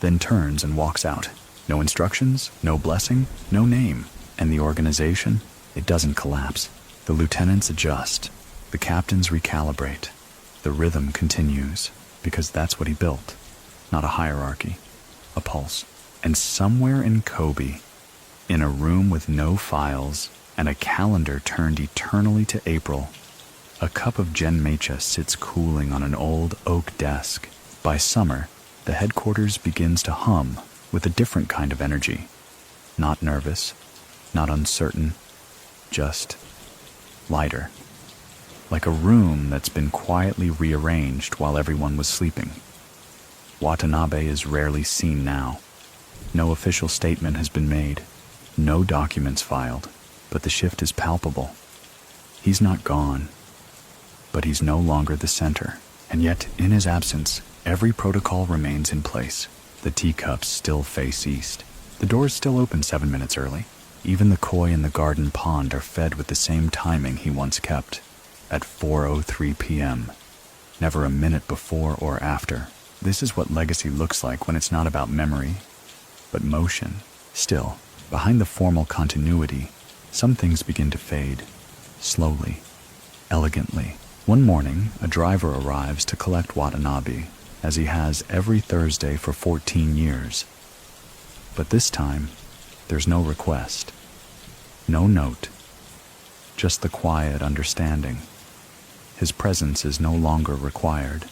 then turns and walks out. No instructions, no blessing, no name. And the organization, it doesn't collapse. The lieutenants adjust. The captains recalibrate. The rhythm continues, because that's what he built. Not a hierarchy, a pulse. And somewhere in Kobe, in a room with no files and a calendar turned eternally to April, a cup of genmaicha sits cooling on an old oak desk. By summer, the headquarters begins to hum with a different kind of energy. Not nervous, not uncertain, just lighter. Like a room that's been quietly rearranged while everyone was sleeping. Watanabe is rarely seen now. No official statement has been made, no documents filed, but the shift is palpable. He's not gone, but he's no longer the center. And yet, in his absence, every protocol remains in place. The teacups still face east. The doors still open 7 minutes early. Even the koi in the garden pond are fed with the same timing he once kept, at 4:03 p.m. Never a minute before or after. This is what legacy looks like when it's not about memory, but motion. Still, behind the formal continuity, some things begin to fade, slowly, elegantly. One morning, a driver arrives to collect Watanabe, as he has every Thursday for 14 years. But this time, there's no request, no note, just the quiet understanding. His presence is no longer required.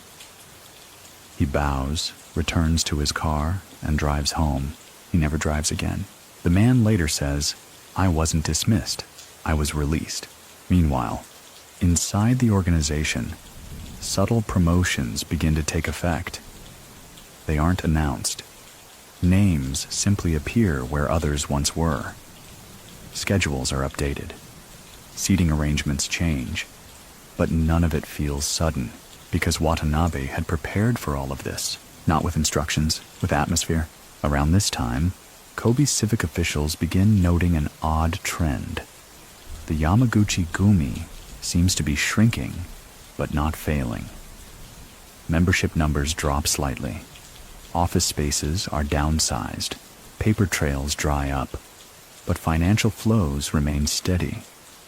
He bows, returns to his car, and drives home. He never drives again. The man later says, "I wasn't dismissed. I was released." Meanwhile, inside the organization, subtle promotions begin to take effect. They aren't announced. Names simply appear where others once were. Schedules are updated. Seating arrangements change. But none of it feels sudden, because Watanabe had prepared for all of this, not with instructions, with atmosphere. Around this time, Kobe's civic officials begin noting an odd trend. The Yamaguchi-gumi seems to be shrinking, but not failing. Membership numbers drop slightly. Office spaces are downsized. Paper trails dry up. But financial flows remain steady,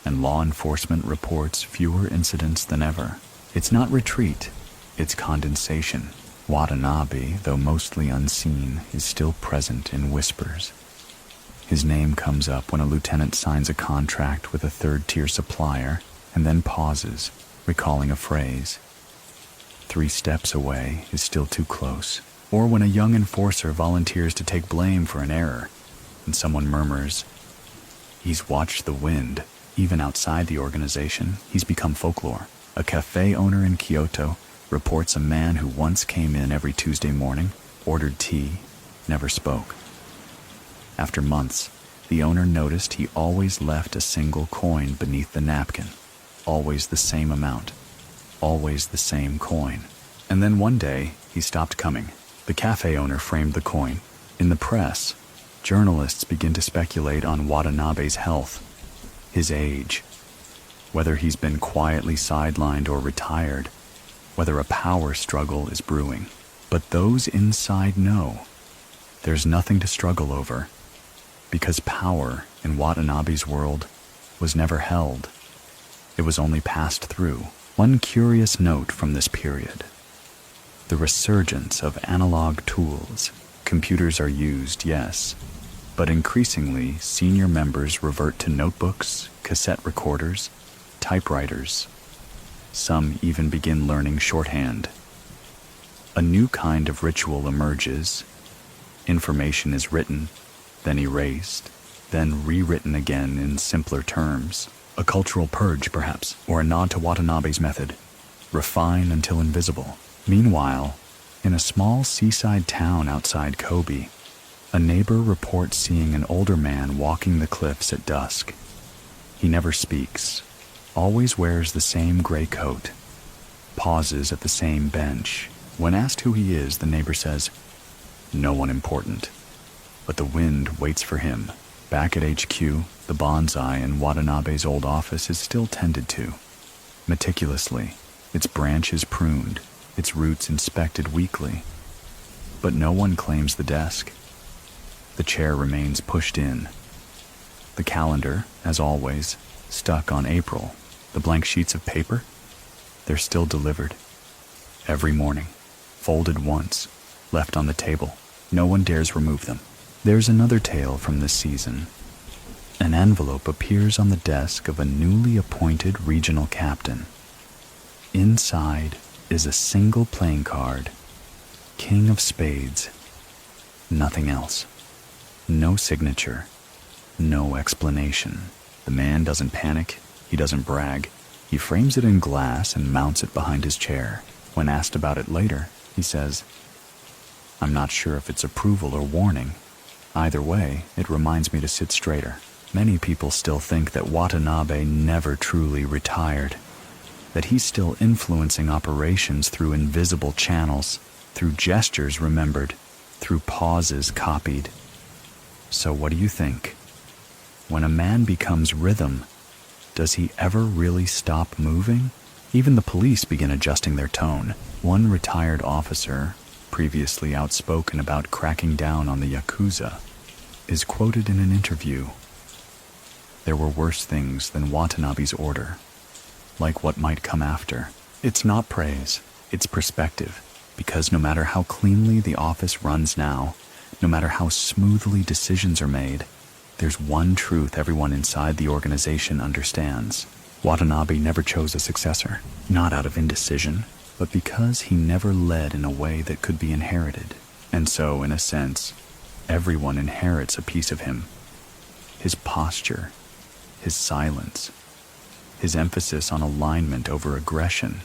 and law enforcement reports fewer incidents than ever. It's not retreat, it's condensation. Watanabe, though mostly unseen, is still present in whispers. His name comes up when a lieutenant signs a contract with a third-tier supplier and then pauses, recalling a phrase. 3 steps away is still too close. Or when a young enforcer volunteers to take blame for an error, and someone murmurs, "He's watched the wind." Even outside the organization, he's become folklore. A cafe owner in Kyoto reports a man who once came in every Tuesday morning, ordered tea, never spoke. After months, the owner noticed he always left a single coin beneath the napkin. Always the same amount. Always the same coin. And then one day, he stopped coming. The cafe owner framed the coin. In the press, journalists begin to speculate on Watanabe's health, his age, whether he's been quietly sidelined or retired. whether a power struggle is brewing. But those inside know there's nothing to struggle over, because power in Watanabe's world was never held. It was only passed through. One curious note from this period: the resurgence of analog tools. Computers are used, yes, but increasingly senior members revert to notebooks, cassette recorders, typewriters. Some even begin learning shorthand. A new kind of ritual emerges. Information is written, then erased, then rewritten again in simpler terms. A cultural purge, perhaps, or a nod to Watanabe's method. Refine until invisible. Meanwhile, in a small seaside town outside Kobe, a neighbor reports seeing an older man walking the cliffs at dusk. He never speaks, always wears the same gray coat, pauses at the same bench. When asked who he is, the neighbor says, "No one important." But the wind waits for him. Back at HQ, the bonsai in Watanabe's old office is still tended to, meticulously, its branches pruned, its roots inspected weekly. But no one claims the desk. The chair remains pushed in. The calendar, as always, stuck on April. The blank sheets of paper, they're still delivered. Every morning, folded once, left on the table. No one dares remove them. There's another tale from this season. An envelope appears on the desk of a newly appointed regional captain. Inside is a single playing card, King of Spades. Nothing else. No signature. No explanation. The man doesn't panic. He doesn't brag. He frames it in glass and mounts it behind his chair. When asked about it later, he says, "I'm not sure if it's approval or warning. Either way, it reminds me to sit straighter." Many people still think that Watanabe never truly retired, that he's still influencing operations through invisible channels, through gestures remembered, through pauses copied. So what do you think? When a man becomes rhythm, does he ever really stop moving? Even the police begin adjusting their tone. One retired officer, previously outspoken about cracking down on the Yakuza, is quoted in an interview. "There were worse things than Watanabe's order, like what might come after." It's not praise, it's perspective, because no matter how cleanly the office runs now, no matter how smoothly decisions are made, there's one truth everyone inside the organization understands. Watanabe never chose a successor, not out of indecision, but because he never led in a way that could be inherited. And so, in a sense, everyone inherits a piece of him. His posture, his silence, his emphasis on alignment over aggression,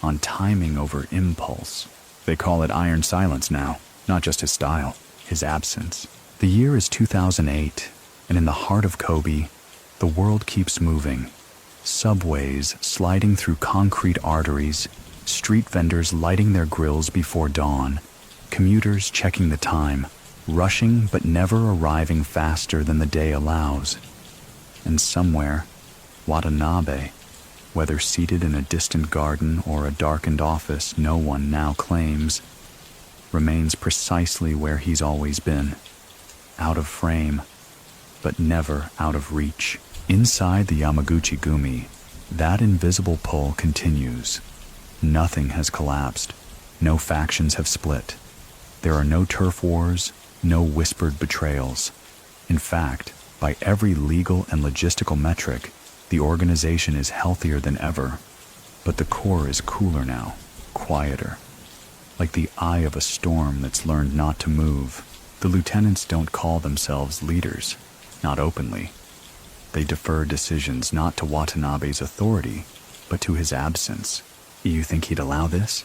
on timing over impulse. They call it iron silence now, not just his style, his absence. The year is 2008, and in the heart of Kobe, the world keeps moving. Subways sliding through concrete arteries, street vendors lighting their grills before dawn, commuters checking the time, rushing but never arriving faster than the day allows. And somewhere, Watanabe, whether seated in a distant garden or a darkened office no one now claims, remains precisely where he's always been, out of frame, but never out of reach. Inside the Yamaguchi-gumi, that invisible pull continues. Nothing has collapsed. No factions have split. There are no turf wars, no whispered betrayals. In fact, by every legal and logistical metric, the organization is healthier than ever. But the core is cooler now, quieter. Like the eye of a storm that's learned not to move. The lieutenants don't call themselves leaders, not openly. They defer decisions not to Watanabe's authority, but to his absence. You think he'd allow this?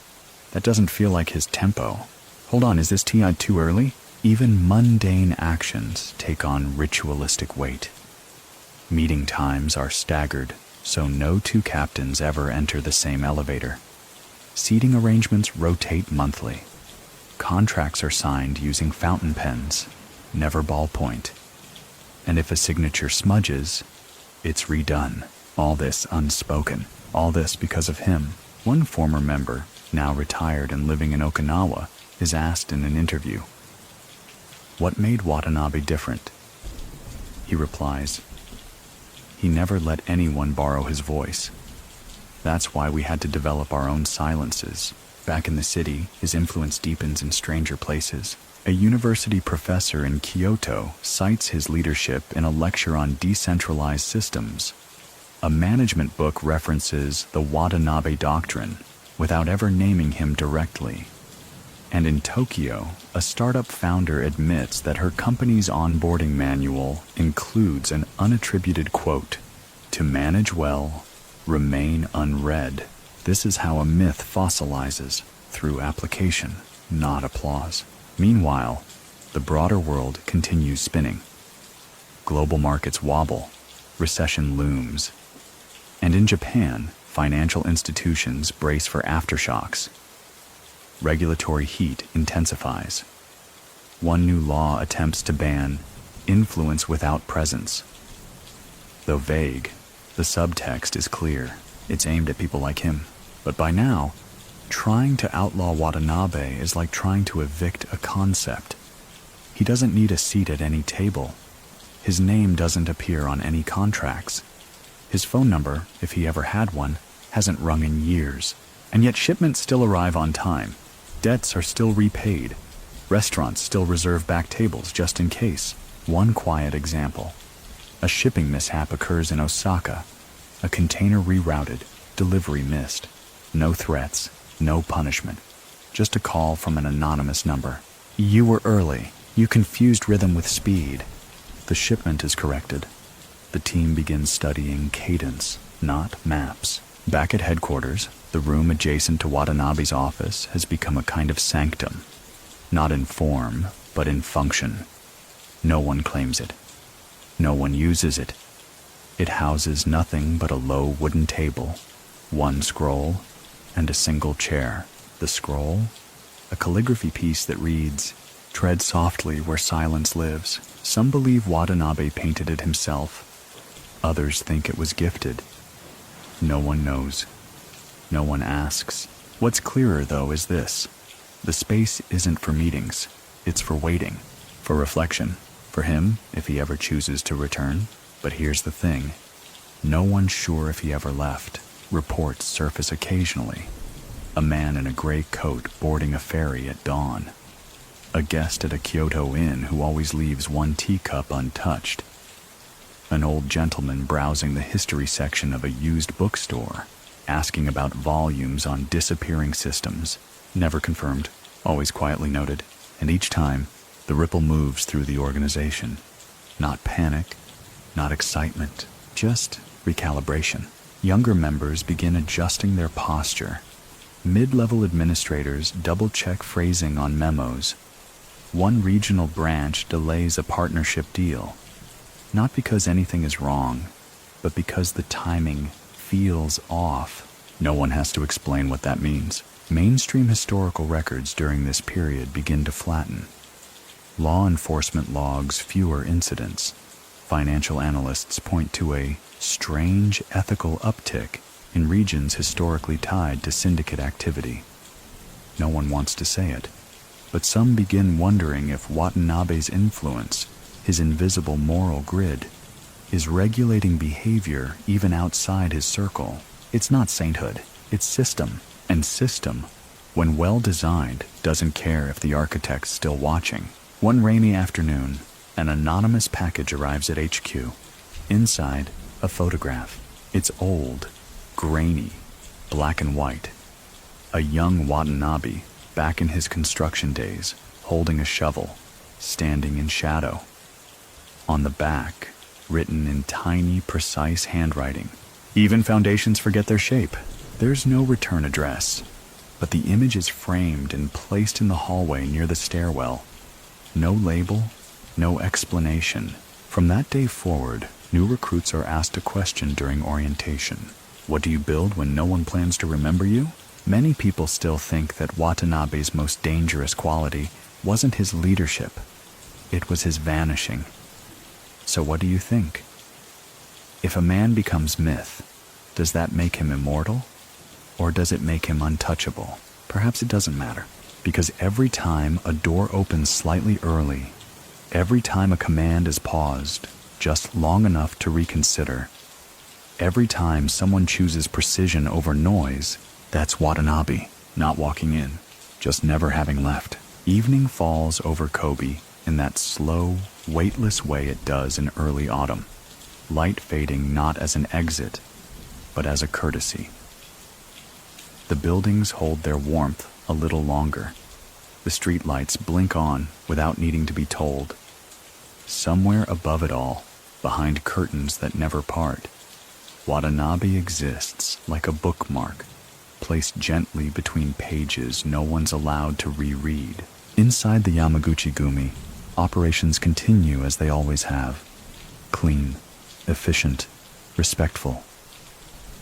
That doesn't feel like his tempo. Hold on, is this TI'd too early? Even mundane actions take on ritualistic weight. Meeting times are staggered, so no two captains ever enter the same elevator. Seating arrangements rotate monthly. Contracts are signed using fountain pens, never ballpoint. And if a signature smudges, it's redone. All this unspoken. All this because of him. One former member, now retired and living in Okinawa, is asked in an interview, "What made Watanabe different?" He replies, "He never let anyone borrow his voice. That's why we had to develop our own silences. Back in the city, his influence deepens in stranger places." A university professor in Kyoto cites his leadership in a lecture on decentralized systems. A management book references the Watanabe Doctrine without ever naming him directly. And in Tokyo, a startup founder admits that her company's onboarding manual includes an unattributed quote, "To manage well, remain unread." This is how a myth fossilizes, through application, not applause. Meanwhile, the broader world continues spinning. Global markets wobble, recession looms. And in Japan, financial institutions brace for aftershocks. Regulatory heat intensifies. One new law attempts to ban influence without presence. Though vague, the subtext is clear. It's aimed at people like him. But by now, trying to outlaw Watanabe is like trying to evict a concept. He doesn't need a seat at any table. His name doesn't appear on any contracts. His phone number, if he ever had one, hasn't rung in years. And yet shipments still arrive on time. Debts are still repaid. Restaurants still reserve back tables just in case. One quiet example. A shipping mishap occurs in Osaka. A container rerouted, delivery missed. No threats, no punishment. Just a call from an anonymous number. "You were early. You confused rhythm with speed." The shipment is corrected. The team begins studying cadence, not maps. Back at headquarters, the room adjacent to Watanabe's office has become a kind of sanctum. Not in form, but in function. No one claims it. No one uses it. It houses nothing but a low wooden table, one scroll, and a single chair. The scroll? A calligraphy piece that reads, "Tread softly where silence lives." Some believe Watanabe painted it himself. Others think it was gifted. No one knows. No one asks. What's clearer, though, is this. The space isn't for meetings. It's for waiting, for reflection, for him, if he ever chooses to return. But here's the thing. No one's sure if he ever left. Reports surface occasionally. A man in a gray coat boarding a ferry at dawn. A guest at a Kyoto inn who always leaves one teacup untouched. An old gentleman browsing the history section of a used bookstore, asking about volumes on disappearing systems. Never confirmed, always quietly noted. And each time, the ripple moves through the organization. Not panic, not excitement, just recalibration. Younger members begin adjusting their posture. Mid-level administrators double-check phrasing on memos. One regional branch delays a partnership deal. Not because anything is wrong, but because the timing feels off. No one has to explain what that means. Mainstream historical records during this period begin to flatten. Law enforcement logs fewer incidents. Financial analysts point to a strange ethical uptick in regions historically tied to syndicate activity. No one wants to say it, but some begin wondering if Watanabe's influence, his invisible moral grid, is regulating behavior even outside his circle. It's not sainthood, it's system. And system, when well designed, doesn't care if the architect's still watching. One rainy afternoon, an anonymous package arrives at HQ. Inside, a photograph. It's old, grainy, black and white. A young Watanabe, back in his construction days, holding a shovel, standing in shadow. On the back, written in tiny, precise handwriting. Even foundations forget their shape. There's no return address, but the image is framed and placed in the hallway near the stairwell. No label, no explanation. From that day forward, new recruits are asked a question during orientation. What do you build when no one plans to remember you? Many people still think that Watanabe's most dangerous quality wasn't his leadership. It was his vanishing. So what do you think? If a man becomes myth, does that make him immortal? Or does it make him untouchable? Perhaps it doesn't matter, because every time a door opens slightly early, every time a command is paused just long enough to reconsider, every time someone chooses precision over noise, that's Watanabe, not walking in, just never having left. Evening falls over Kobe in that slow, weightless way it does in early autumn, light fading not as an exit, but as a courtesy. The buildings hold their warmth a little longer. The streetlights blink on without needing to be told. Somewhere above it all, behind curtains that never part, Watanabe exists like a bookmark, placed gently between pages no one's allowed to reread. Inside the Yamaguchi-gumi, operations continue as they always have. Clean, efficient, respectful.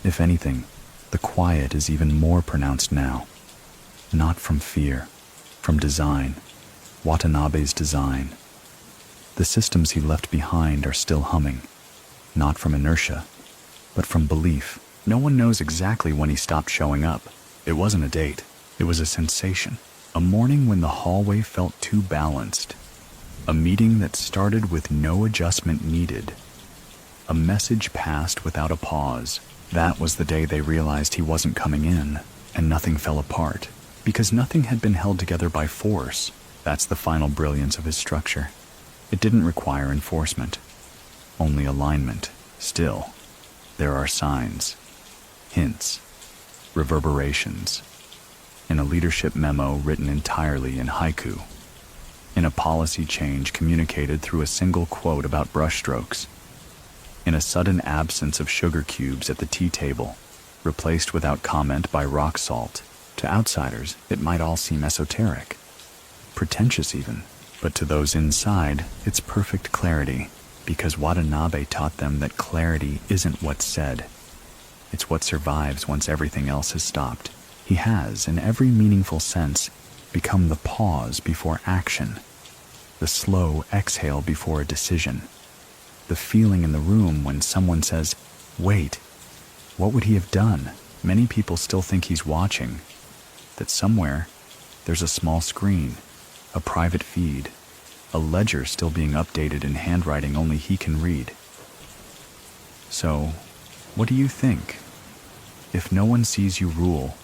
If anything, the quiet is even more pronounced now. Not from fear, from design, Watanabe's design. The systems he left behind are still humming, not from inertia, but from belief. No one knows exactly when he stopped showing up. It wasn't a date, it was a sensation. A morning when the hallway felt too balanced. A meeting that started with no adjustment needed. A message passed without a pause. That was the day they realized he wasn't coming in, and nothing fell apart, because nothing had been held together by force. That's the final brilliance of his structure. It didn't require enforcement, only alignment. Still, there are signs, hints, reverberations. In a leadership memo written entirely in haiku. In a policy change communicated through a single quote about brushstrokes. In a sudden absence of sugar cubes at the tea table, replaced without comment by rock salt. To outsiders, it might all seem esoteric, pretentious even, but to those inside, it's perfect clarity, because Watanabe taught them that clarity isn't what's said. It's what survives once everything else has stopped. He has, in every meaningful sense, become the pause before action, the slow exhale before a decision, the feeling in the room when someone says, "Wait, what would he have done?" Many people still think he's watching, that somewhere there's a small screen, a private feed, a ledger still being updated in handwriting only he can read. So, what do you think? If no one sees you rule,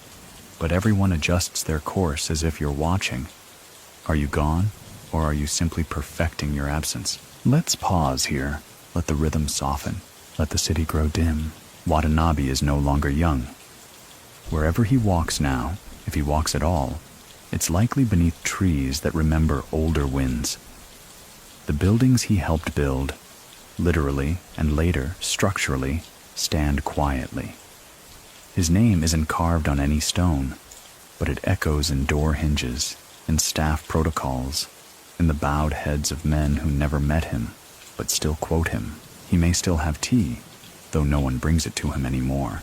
but everyone adjusts their course as if you're watching, are you gone, or are you simply perfecting your absence? Let's pause here. Let the rhythm soften. Let the city grow dim. Watanabe is no longer young. Wherever he walks now, if he walks at all, it's likely beneath trees that remember older winds. The buildings he helped build, literally and later structurally, stand quietly. His name isn't carved on any stone, but it echoes in door hinges, in staff protocols, in the bowed heads of men who never met him, but still quote him. He may still have tea, though no one brings it to him anymore.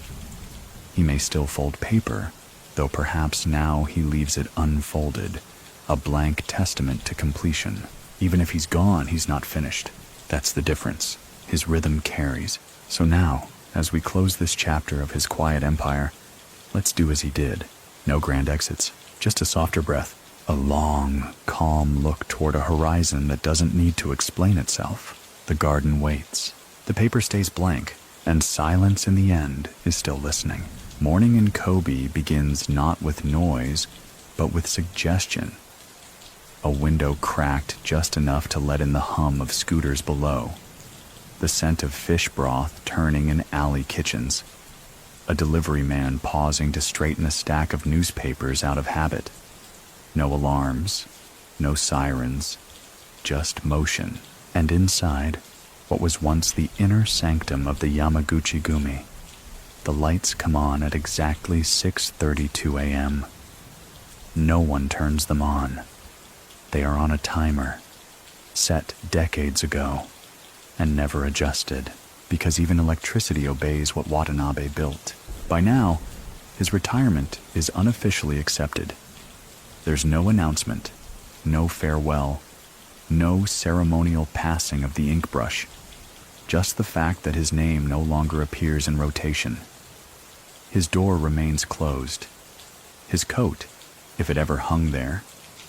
He may still fold paper, though perhaps now he leaves it unfolded, a blank testament to completion. Even if he's gone, he's not finished. That's the difference. His rhythm carries. So now, as we close this chapter of his quiet empire, let's do as he did. No grand exits, just a softer breath. A long, calm look toward a horizon that doesn't need to explain itself. The garden waits. The paper stays blank, and silence in the end is still listening. Morning in Kobe begins not with noise, but with suggestion. A window cracked just enough to let in the hum of scooters below. The scent of fish broth turning in alley kitchens. A delivery man pausing to straighten a stack of newspapers out of habit. No alarms, no sirens, just motion. And inside, what was once the inner sanctum of the Yamaguchi-gumi, the lights come on at exactly 6:32 a.m. No one turns them on. They are on a timer, set decades ago, and never adjusted, because even electricity obeys what Watanabe built. By now, his retirement is unofficially accepted. There's no announcement, no farewell, no ceremonial passing of the ink brush, just the fact that his name no longer appears in rotation. His door remains closed. His coat, if it ever hung there,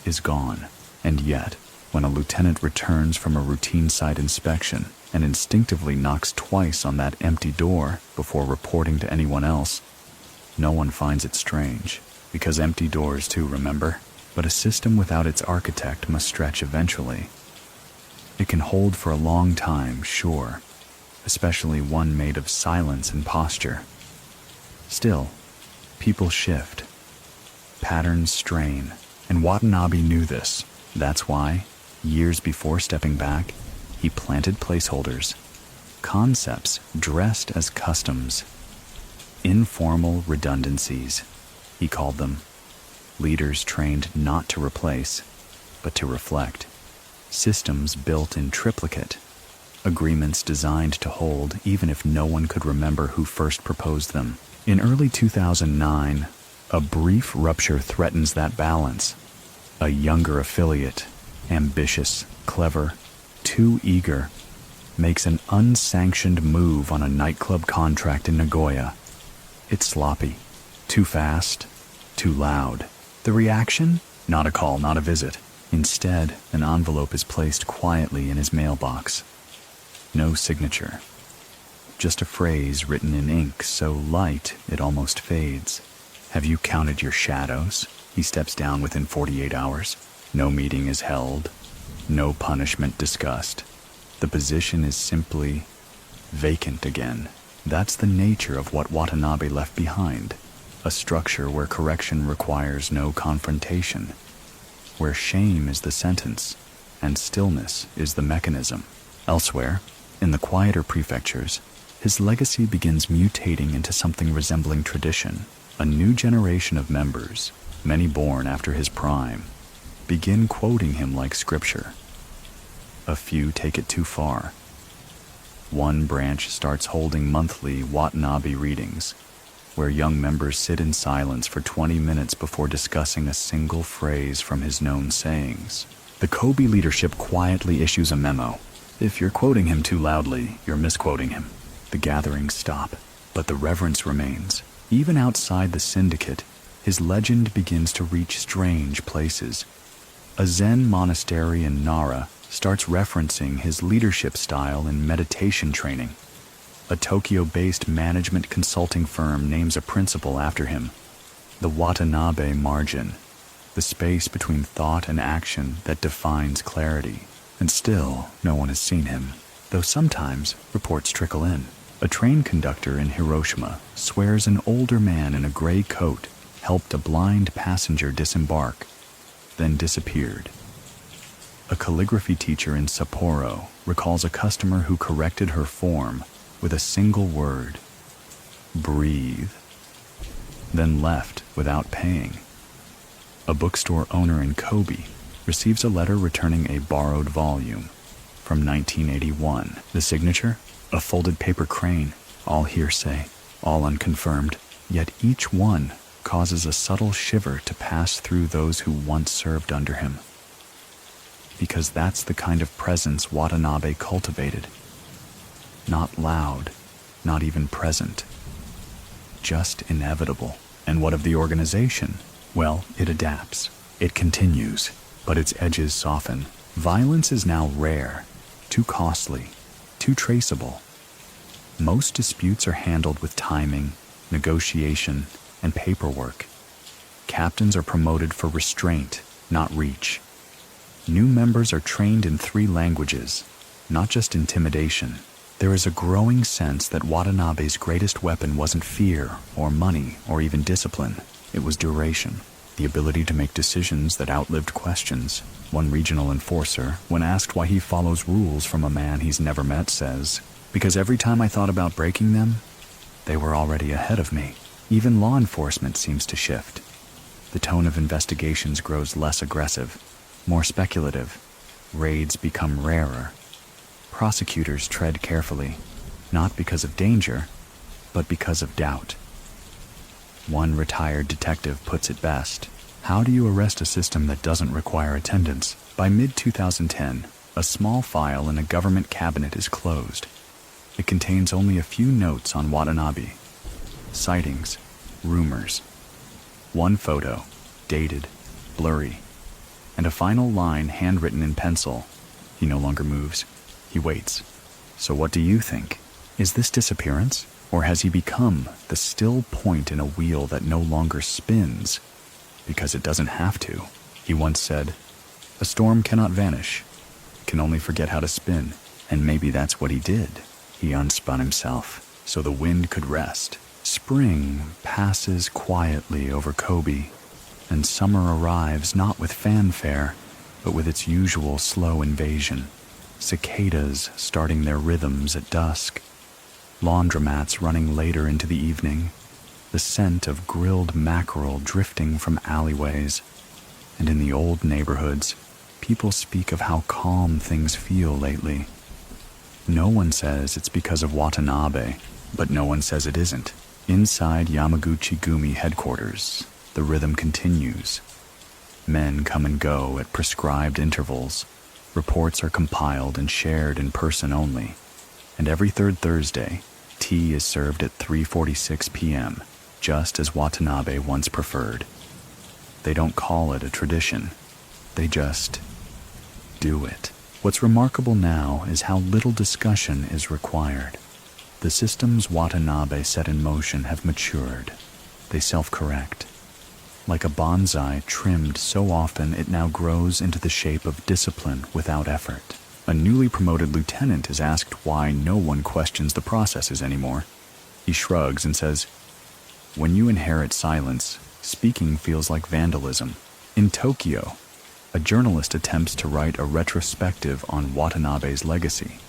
is gone. And yet, when a lieutenant returns from a routine site inspection and instinctively knocks twice on that empty door before reporting to anyone else, no one finds it strange, because empty doors too, remember? But a system without its architect must stretch eventually. It can hold for a long time, sure, especially one made of silence and posture. Still, people shift. Patterns strain, and Watanabe knew this. That's why, years before stepping back, he planted placeholders, concepts dressed as customs, informal redundancies, he called them. Leaders trained not to replace, but to reflect. Systems built in triplicate. Agreements designed to hold even if no one could remember who first proposed them. In early 2009, a brief rupture threatens that balance. A younger affiliate, ambitious, clever, too eager, makes an unsanctioned move on a nightclub contract in Nagoya. It's sloppy, too fast, too loud. The reaction? Not a call, not a visit. Instead, an envelope is placed quietly in his mailbox. No signature. Just a phrase written in ink so light it almost fades. Have you counted your shadows? He steps down within 48 hours. No meeting is held. No punishment discussed. The position is simply vacant again. That's the nature of what Watanabe left behind. A structure where correction requires no confrontation, where shame is the sentence and stillness is the mechanism. Elsewhere, in the quieter prefectures, his legacy begins mutating into something resembling tradition. A new generation of members, many born after his prime, begin quoting him like scripture. A few take it too far. One branch starts holding monthly Watanabe readings, where young members sit in silence for 20 minutes before discussing a single phrase from his known sayings. The Kobe leadership quietly issues a memo. If you're quoting him too loudly, you're misquoting him. The gatherings stop, but the reverence remains. Even outside the syndicate, his legend begins to reach strange places. A Zen monastery in Nara starts referencing his leadership style in meditation training. A Tokyo-based management consulting firm names a principle after him, the Watanabe margin, the space between thought and action that defines clarity. And still, no one has seen him, though sometimes reports trickle in. A train conductor in Hiroshima swears an older man in a gray coat helped a blind passenger disembark, then disappeared. A calligraphy teacher in Sapporo recalls a customer who corrected her form with a single word, breathe, then left without paying. A bookstore owner in Kobe receives a letter returning a borrowed volume from 1981. The signature? A folded paper crane, all hearsay, all unconfirmed, yet each one causes a subtle shiver to pass through those who once served under him. Because that's the kind of presence Watanabe cultivated. Not loud, not even present. Just inevitable. And what of the organization? Well, it adapts. It continues, but its edges soften. Violence is now rare, too costly, too traceable. Most disputes are handled with timing, negotiation, and paperwork. Captains are promoted for restraint, not reach. New members are trained in 3 languages, not just intimidation. There is a growing sense that Watanabe's greatest weapon wasn't fear or money or even discipline. It was duration, the ability to make decisions that outlived questions. One regional enforcer, when asked why he follows rules from a man he's never met, says, "Because every time I thought about breaking them, they were already ahead of me." Even law enforcement seems to shift. The tone of investigations grows less aggressive, more speculative. Raids become rarer. Prosecutors tread carefully, not because of danger, but because of doubt. One retired detective puts it best. How do you arrest a system that doesn't require attendance? By mid-2010, a small file in a government cabinet is closed. It contains only a few notes on Watanabe. Sightings, rumors. One photo, dated blurry. And a final line handwritten in pencil. He no longer moves. He waits. So what do you think? Is this disappearance? Or has he become the still point in a wheel that no longer spins? Because it doesn't have to. He once said, "A storm cannot vanish. It can only forget how to spin." And maybe that's what he did. He unspun himself so the wind could rest. Spring passes quietly over Kobe, and summer arrives not with fanfare, but with its usual slow invasion. Cicadas starting their rhythms at dusk, laundromats running later into the evening, the scent of grilled mackerel drifting from alleyways, and in the old neighborhoods, people speak of how calm things feel lately. No one says it's because of Watanabe, but no one says it isn't. Inside Yamaguchi-gumi headquarters, the rhythm continues. Men come and go at prescribed intervals. Reports are compiled and shared in person only. And every third Thursday, tea is served at 3:46 p.m., just as Watanabe once preferred. They don't call it a tradition. They just do it. What's remarkable now is how little discussion is required. The systems Watanabe set in motion have matured. They self-correct. Like a bonsai trimmed so often it now grows into the shape of discipline without effort. A newly promoted lieutenant is asked why no one questions the processes anymore. He shrugs and says, "When you inherit silence, speaking feels like vandalism." In Tokyo, a journalist attempts to write a retrospective on Watanabe's legacy.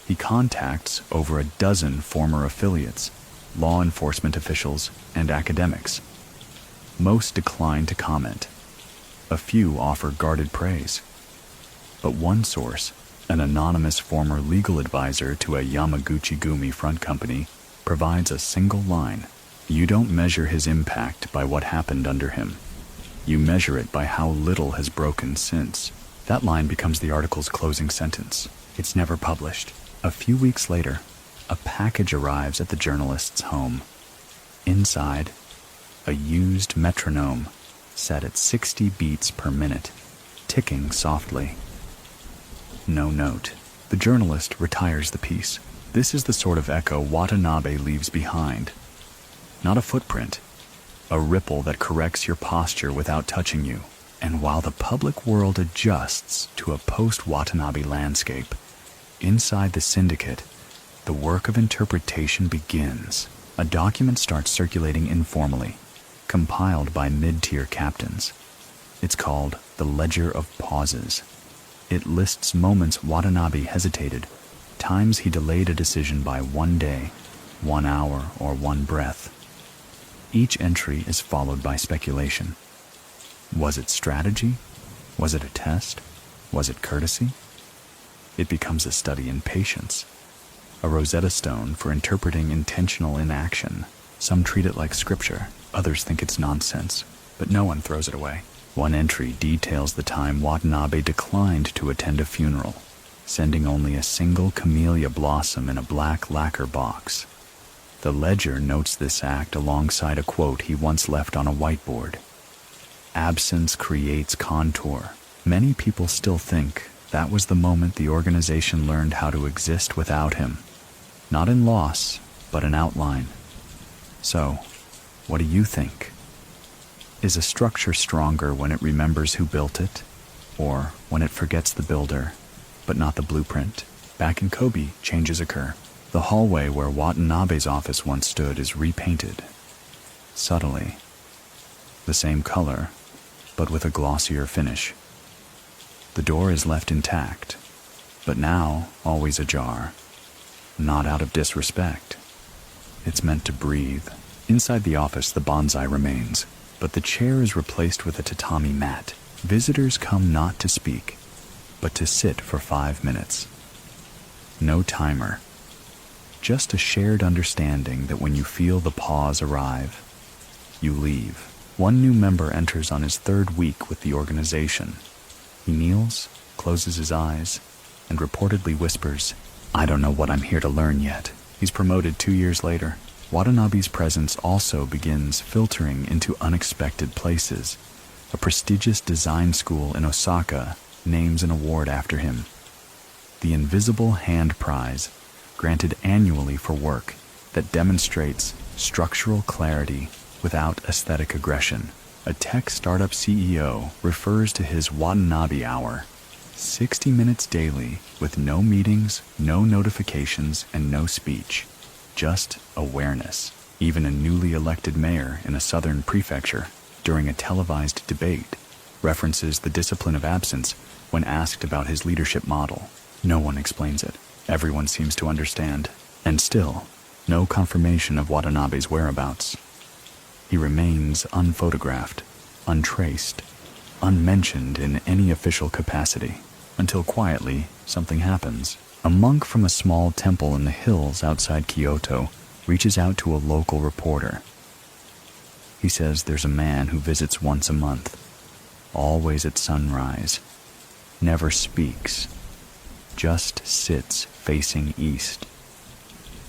He contacts over a dozen former affiliates, law enforcement officials, and academics. Most decline to comment. A few offer guarded praise. But one source, an anonymous former legal advisor to a Yamaguchi-gumi front company, provides a single line. You don't measure his impact by what happened under him. You measure it by how little has broken since. That line becomes the article's closing sentence. It's never published. A few weeks later, a package arrives at the journalist's home. Inside, a used metronome set at 60 beats per minute, ticking softly. No note. The journalist retires the piece. This is the sort of echo Watanabe leaves behind. Not a footprint, a ripple that corrects your posture without touching you. And while the public world adjusts to a post-Watanabe landscape, inside the syndicate, the work of interpretation begins. A document starts circulating informally, compiled by mid-tier captains. It's called the Ledger of Pauses. It lists moments Watanabe hesitated, times he delayed a decision by 1 day, 1 hour, or 1 breath. Each entry is followed by speculation. Was it strategy? Was it a test? Was it courtesy? It becomes a study in patience, a Rosetta Stone for interpreting intentional inaction. Some treat it like scripture, others think it's nonsense, but no one throws it away. One entry details the time Watanabe declined to attend a funeral, sending only a single camellia blossom in a black lacquer box. The ledger notes this act alongside a quote he once left on a whiteboard. Absence creates contour. Many people still think that was the moment the organization learned how to exist without him. Not in loss, but in outline. So, what do you think? Is a structure stronger when it remembers who built it, or when it forgets the builder, but not the blueprint? Back in Kobe, changes occur. The hallway where Watanabe's office once stood is repainted, subtly. The same color, but with a glossier finish. The door is left intact, but now always ajar. Not out of disrespect. It's meant to breathe. Inside the office, the bonsai remains, but the chair is replaced with a tatami mat. Visitors come not to speak, but to sit for 5 minutes. No timer. Just a shared understanding that when you feel the pause arrive, you leave. One new member enters on his 3rd week with the organization. He kneels, closes his eyes, and reportedly whispers, "I don't know what I'm here to learn yet." He's promoted 2 years later. Watanabe's presence also begins filtering into unexpected places. A prestigious design school in Osaka names an award after him. The Invisible Hand Prize, granted annually for work that demonstrates structural clarity without aesthetic aggression. A tech startup CEO refers to his Watanabe hour, 60 minutes daily with no meetings, no notifications, and no speech. Just awareness. Even a newly elected mayor in a southern prefecture, during a televised debate, references the discipline of absence when asked about his leadership model. No one explains it. Everyone seems to understand. And still, no confirmation of Watanabe's whereabouts. He remains unphotographed, untraced, unmentioned in any official capacity, until quietly something happens. A monk from a small temple in the hills outside Kyoto reaches out to a local reporter. He says there's a man who visits once a month, always at sunrise, never speaks, just sits facing east,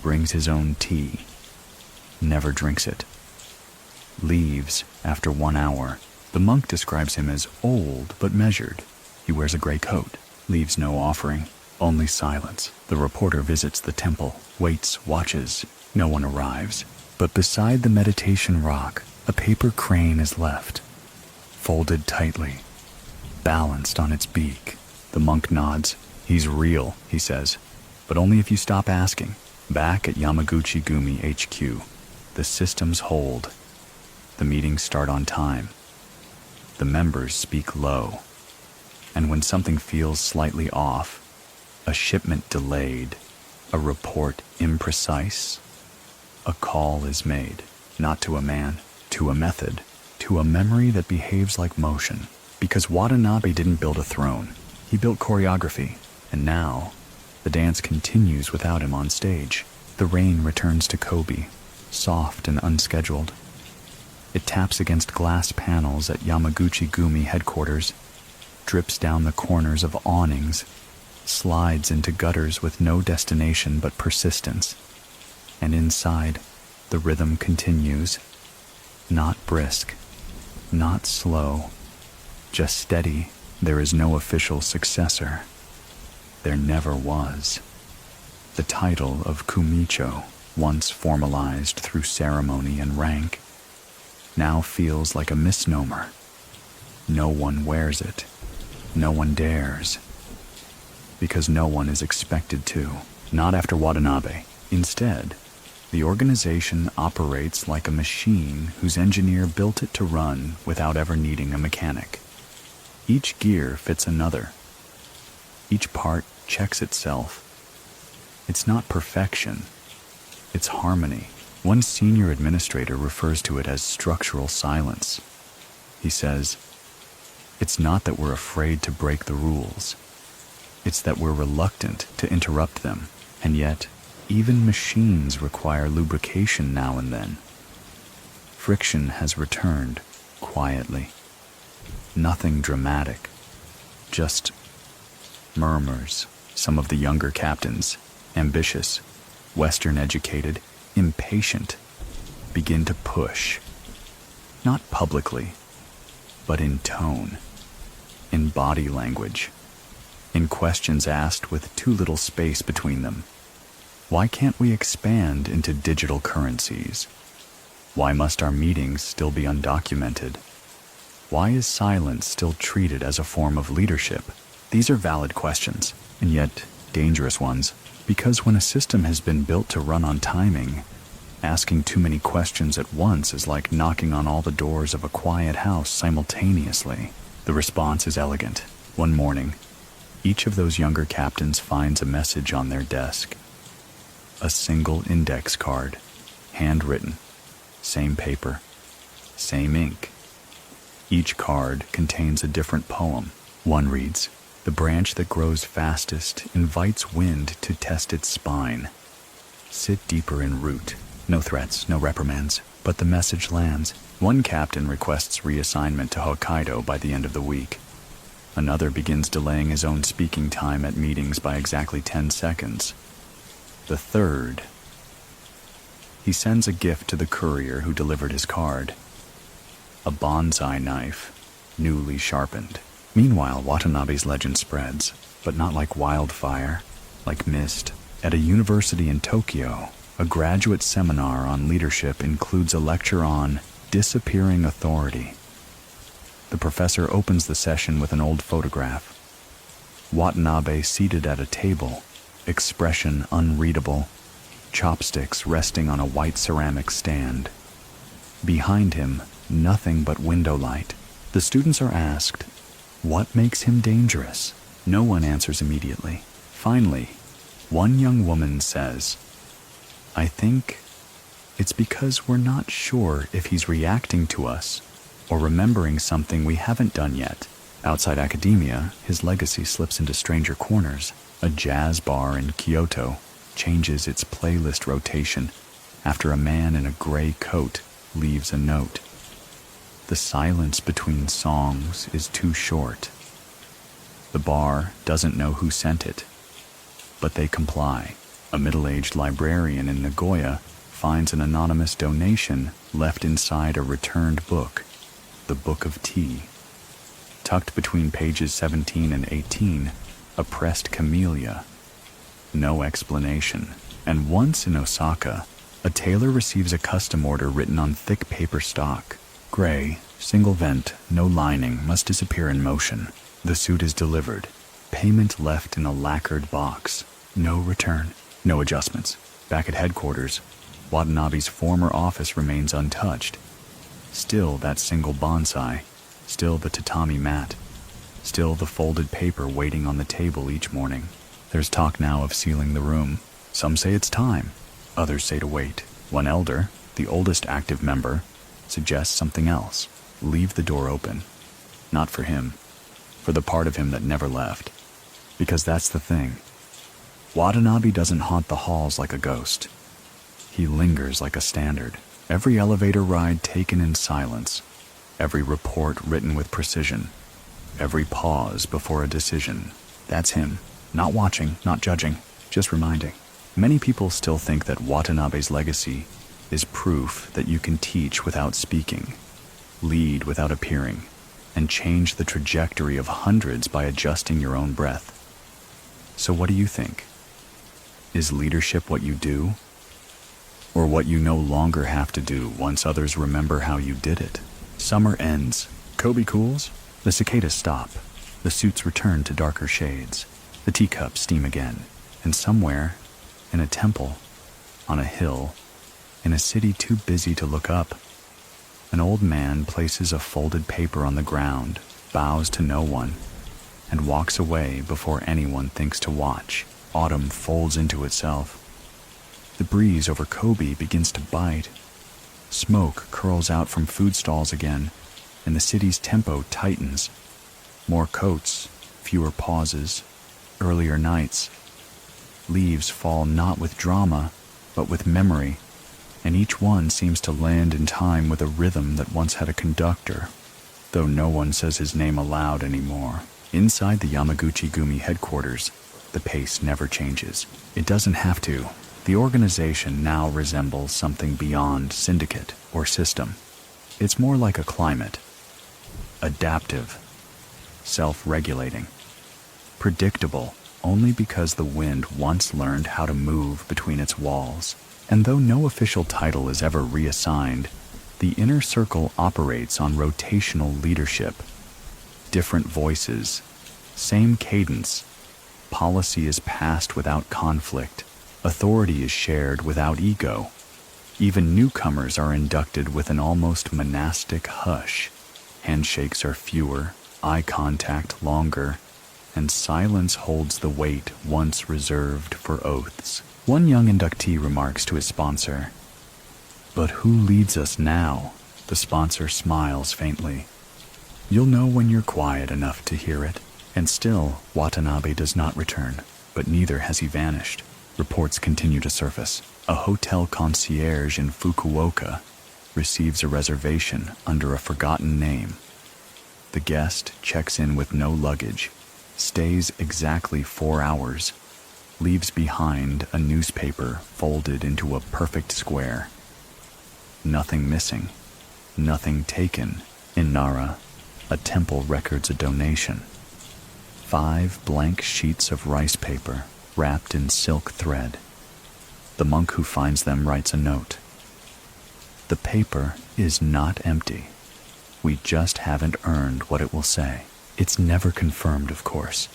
brings his own tea, never drinks it, leaves after 1 hour. The monk describes him as old but measured. He wears a gray coat, leaves no offering, only silence. The reporter visits the temple, waits, watches. No one arrives. But beside the meditation rock, a paper crane is left, folded tightly, balanced on its beak. The monk nods. He's real, he says, but only if you stop asking. Back at Yamaguchi-gumi HQ, the systems hold. The meetings start on time. The members speak low. And when something feels slightly off, a shipment delayed, a report imprecise, a call is made, not to a man, to a method, to a memory that behaves like motion. Because Watanabe didn't build a throne, he built choreography, and now the dance continues without him on stage. The rain returns to Kobe, soft and unscheduled. It taps against glass panels at Yamaguchi-gumi headquarters, drips down the corners of awnings, slides into gutters with no destination but persistence. And inside, the rhythm continues, not brisk, not slow, just steady. There is no official successor. There never was. The title of Kumicho, once formalized through ceremony and rank, now feels like a misnomer. No one wears it. No one dares. Because no one is expected to. Not after Watanabe. Instead, the organization operates like a machine whose engineer built it to run without ever needing a mechanic. Each gear fits another. Each part checks itself. It's not perfection. It's harmony. One senior administrator refers to it as structural silence. He says, "It's not that we're afraid to break the rules. It's that we're reluctant to interrupt them. And yet, even machines require lubrication now and then." Friction has returned, quietly. Nothing dramatic. Just murmurs. Some of the younger captains, ambitious, Western-educated, impatient, begin to push. Not publicly, but in tone, in body language, in questions asked with too little space between them. Why can't we expand into digital currencies? Why must our meetings still be undocumented? Why is silence still treated as a form of leadership? These are valid questions, and yet dangerous ones, because when a system has been built to run on timing, asking too many questions at once is like knocking on all the doors of a quiet house simultaneously. The response is elegant. One morning, each of those younger captains finds a message on their desk. A single index card, handwritten, same paper, same ink. Each card contains a different poem. One reads, "The branch that grows fastest invites wind to test its spine. Sit deeper in root." No threats, no reprimands, but the message lands. One captain requests reassignment to Hokkaido by the end of the week. Another begins delaying his own speaking time at meetings by exactly 10 seconds. The third, he sends a gift to the courier who delivered his card. A bonsai knife, newly sharpened. Meanwhile, Watanabe's legend spreads, but not like wildfire, like mist. At a university in Tokyo, a graduate seminar on leadership includes a lecture on disappearing authority. The professor opens the session with an old photograph. Watanabe seated at a table, expression unreadable, chopsticks resting on a white ceramic stand. Behind him, nothing but window light. The students are asked, what makes him dangerous? No one answers immediately. Finally, one young woman says, I think it's because we're not sure if he's reacting to us or remembering something we haven't done yet. Outside academia, his legacy slips into stranger corners. A jazz bar in Kyoto changes its playlist rotation after a man in a gray coat leaves a note. The silence between songs is too short. The bar doesn't know who sent it, but they comply. A middle-aged librarian in Nagoya finds an anonymous donation left inside a returned book, the Book of Tea. Tucked between pages 17 and 18, a pressed camellia. No explanation. And once in Osaka, a tailor receives a custom order written on thick paper stock. Gray, single vent, no lining, must disappear in motion. The suit is delivered. Payment left in a lacquered box. No return. No adjustments. Back at headquarters, Watanabe's former office remains untouched. Still that single bonsai. Still the tatami mat. Still the folded paper waiting on the table each morning. There's talk now of sealing the room. Some say it's time. Others say to wait. One elder, the oldest active member, suggests something else. Leave the door open. Not for him. For the part of him that never left. Because that's the thing. Watanabe doesn't haunt the halls like a ghost. He lingers like a standard. Every elevator ride taken in silence. Every report written with precision. Every pause before a decision. That's him. Not watching, not judging, just reminding. Many people still think that Watanabe's legacy is proof that you can teach without speaking, lead without appearing, and change the trajectory of hundreds by adjusting your own breath. So what do you think? Is leadership what you do? Or what you no longer have to do once others remember how you did it? Summer ends. Kobe cools. The cicadas stop. The suits return to darker shades. The teacups steam again. And somewhere, in a temple, on a hill, in a city too busy to look up, an old man places a folded paper on the ground, bows to no one, and walks away before anyone thinks to watch. Autumn folds into itself. The breeze over Kobe begins to bite. Smoke curls out from food stalls again, and the city's tempo tightens. More coats, fewer pauses, earlier nights. Leaves fall not with drama, but with memory, and each one seems to land in time with a rhythm that once had a conductor, though no one says his name aloud anymore. Inside the Yamaguchi-gumi headquarters, the pace never changes. It doesn't have to. The organization now resembles something beyond syndicate or system. It's more like a climate. Adaptive. Self-regulating. Predictable only because the wind once learned how to move between its walls. And though no official title is ever reassigned, the inner circle operates on rotational leadership. Different voices, same cadence. Policy is passed without conflict. Authority is shared without ego. Even newcomers are inducted with an almost monastic hush. Handshakes are fewer, eye contact longer, and silence holds the weight once reserved for oaths. One young inductee remarks to his sponsor, "But who leads us now?" The sponsor smiles faintly. "You'll know when you're quiet enough to hear it." And still, Watanabe does not return, but neither has he vanished. Reports continue to surface. A hotel concierge in Fukuoka receives a reservation under a forgotten name. The guest checks in with no luggage, stays exactly 4 hours, leaves behind a newspaper folded into a perfect square. Nothing missing, nothing taken. In Nara, A temple records a donation. 5 blank sheets of rice paper wrapped in silk thread. The monk who finds them writes a note. The paper is not empty. We just haven't earned what it will say. It's never confirmed, of course.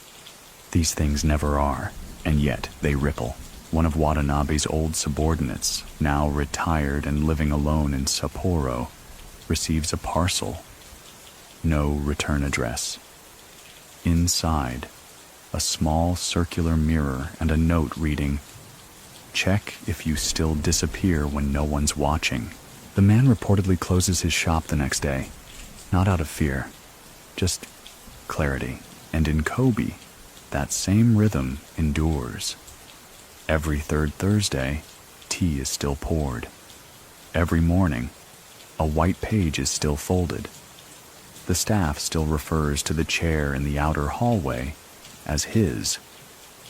These things never are, and yet they ripple. One of Watanabe's old subordinates, now retired and living alone in Sapporo, receives a parcel. No return address. Inside, a small circular mirror and a note reading, "Check if you still disappear when no one's watching." The man reportedly closes his shop the next day, not out of fear, just clarity. And in Kobe, that same rhythm endures. Every third Thursday, tea is still poured. Every morning, a white page is still folded. The staff still refers to the chair in the outer hallway as his,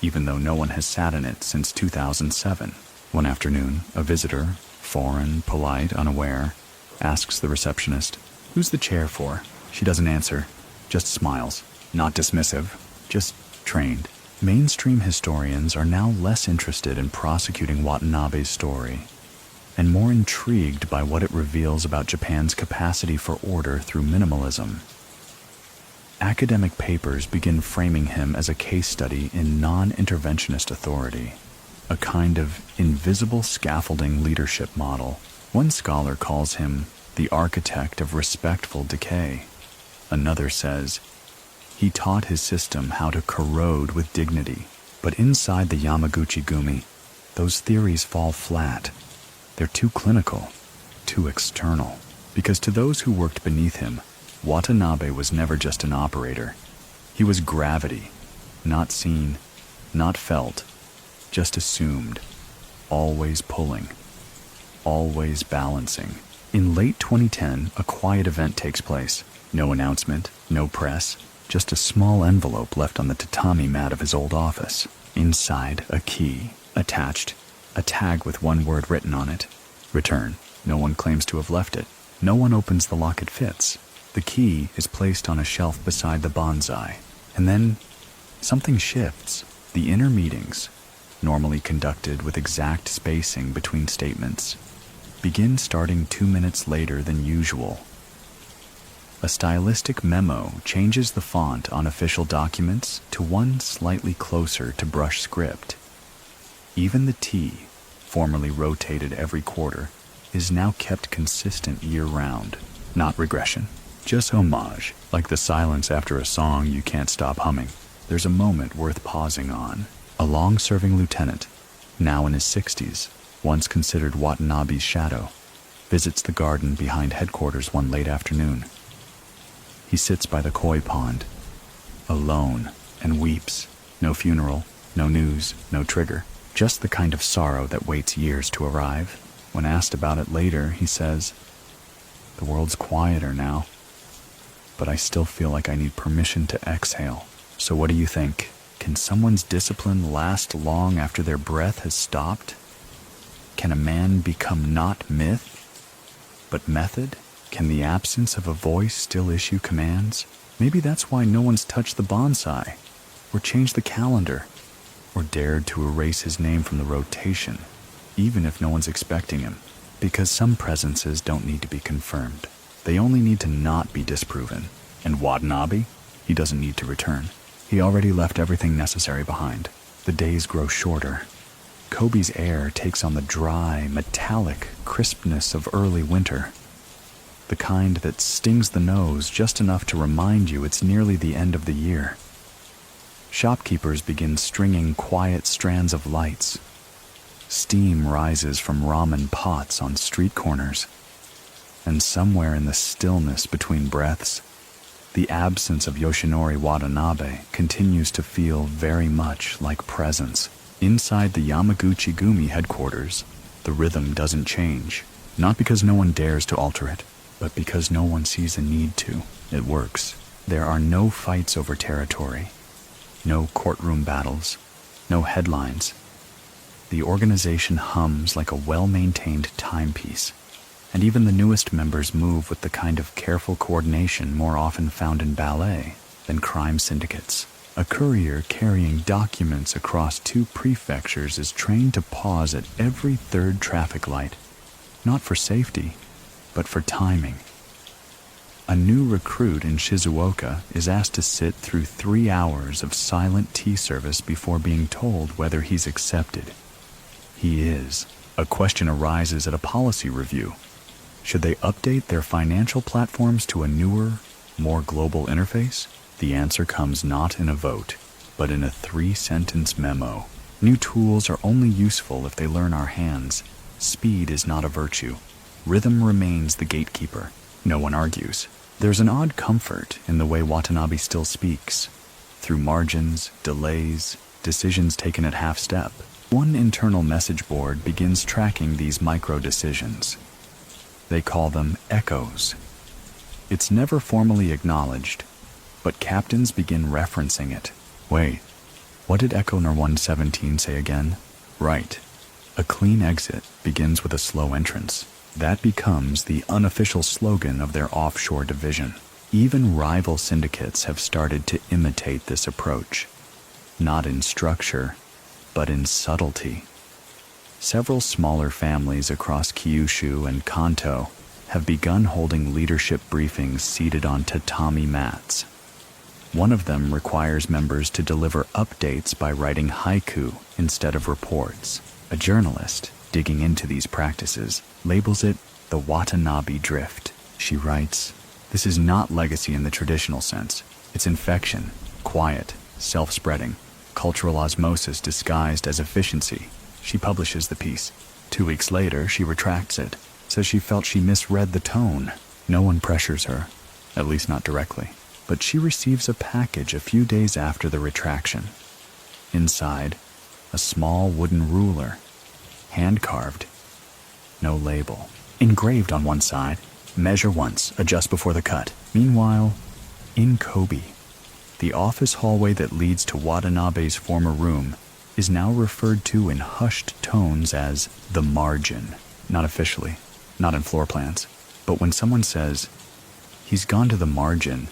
even though no one has sat in it since 2007. One afternoon, a visitor, foreign, polite, unaware, asks the receptionist, "Who's the chair for?" She doesn't answer, just smiles, not dismissive, just trained. Mainstream historians are now less interested in prosecuting Watanabe's story and more intrigued by what it reveals about Japan's capacity for order through minimalism. Academic papers begin framing him as a case study in non-interventionist authority, a kind of invisible scaffolding leadership model. One scholar calls him the architect of respectful decay. Another says, he taught his system how to corrode with dignity. But inside the Yamaguchi-gumi, those theories fall flat. They're too clinical, too external. Because to those who worked beneath him, Watanabe was never just an operator. He was gravity, not seen, not felt, just assumed, always pulling, always balancing. In late 2010, a quiet event takes place. No announcement, no press, just a small envelope left on the tatami mat of his old office. Inside, a key, attached, a tag with one word written on it. Return. No one claims to have left it. No one opens the lock it fits. The key is placed on a shelf beside the bonsai. And then, something shifts. The inner meetings, normally conducted with exact spacing between statements, begin starting 2 minutes later than usual. A stylistic memo changes the font on official documents to one slightly closer to brush script. Even the tea, formerly rotated every quarter, is now kept consistent year-round. Not regression, just homage, like the silence after a song you can't stop humming. There's a moment worth pausing on. A long-serving lieutenant, now in his 60s, once considered Watanabe's shadow, visits the garden behind headquarters one late afternoon. He sits by the koi pond, alone, and weeps. No funeral, no news, no trigger. Just the kind of sorrow that waits years to arrive. When asked about it later, he says, "The world's quieter now, but I still feel like I need permission to exhale." So what do you think? Can someone's discipline last long after their breath has stopped? Can a man become not myth, but method? Can the absence of a voice still issue commands? Maybe that's why no one's touched the bonsai, or changed the calendar, or dared to erase his name from the rotation, even if no one's expecting him. Because some presences don't need to be confirmed. They only need to not be disproven. And Watanabe? He doesn't need to return. He already left everything necessary behind. The days grow shorter. Kobe's air takes on the dry, metallic crispness of early winter. The kind that stings the nose just enough to remind you it's nearly the end of the year. Shopkeepers begin stringing quiet strands of lights. Steam rises from ramen pots on street corners. And somewhere in the stillness between breaths, the absence of Yoshinori Watanabe continues to feel very much like presence. Inside the Yamaguchi-gumi headquarters, the rhythm doesn't change. Not because no one dares to alter it, but because no one sees a need to. It works. There are no fights over territory, no courtroom battles, no headlines. The organization hums like a well-maintained timepiece. and even the newest members move with the kind of careful coordination more often found in ballet than crime syndicates. A courier carrying documents across 2 prefectures is trained to pause at every 3rd traffic light, not for safety, but for timing. A new recruit in Shizuoka is asked to sit through 3 hours of silent tea service before being told whether he's accepted. He is. A question arises at a policy review. Should they update their financial platforms to a newer, more global interface? The answer comes not in a vote, but in a 3-sentence memo. New tools are only useful if they learn our hands. Speed is not a virtue. Rhythm remains the gatekeeper. No one argues. There's an odd comfort in the way Watanabe still speaks. Through margins, delays, decisions taken at half-step. One internal message board begins tracking these micro-decisions. They call them echoes. It's never formally acknowledged, but captains begin referencing it. Wait, what did Echo No. 117 say again? Right. A clean exit begins with a slow entrance. That becomes the unofficial slogan of their offshore division. Even rival syndicates have started to imitate this approach. Not in structure, but in subtlety. Several smaller families across Kyushu and Kanto have begun holding leadership briefings seated on tatami mats. One of them requires members to deliver updates by writing haiku instead of reports. A journalist, digging into these practices, labels it the Watanabe drift. She writes, "This is not legacy in the traditional sense. It's infection, quiet, self-spreading, cultural osmosis disguised as efficiency." She publishes the piece. 2 weeks later, she retracts it, says she felt she misread the tone. No one pressures her, at least not directly. But she receives a package a few days after the retraction. Inside, a small wooden ruler, hand-carved, no label. Engraved on one side, "Measure once, adjust before the cut." Meanwhile, in Kobe, the office hallway that leads to Watanabe's former room is now referred to in hushed tones as the margin. Not officially, not in floor plans, but when someone says, "He's gone to the margin,"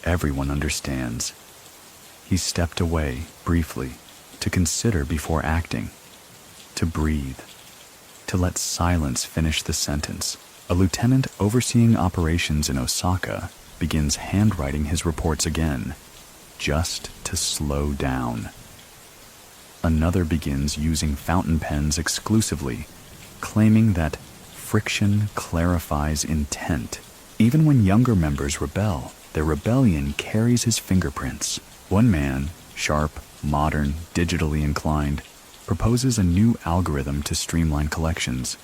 everyone understands. He stepped away, briefly, to consider before acting, to breathe, to let silence finish the sentence. A lieutenant overseeing operations in Osaka begins handwriting his reports again, just to slow down. Another begins using fountain pens exclusively, claiming that friction clarifies intent. Even when younger members rebel, their rebellion carries his fingerprints. One man, sharp, modern, digitally inclined, proposes a new algorithm to streamline collections.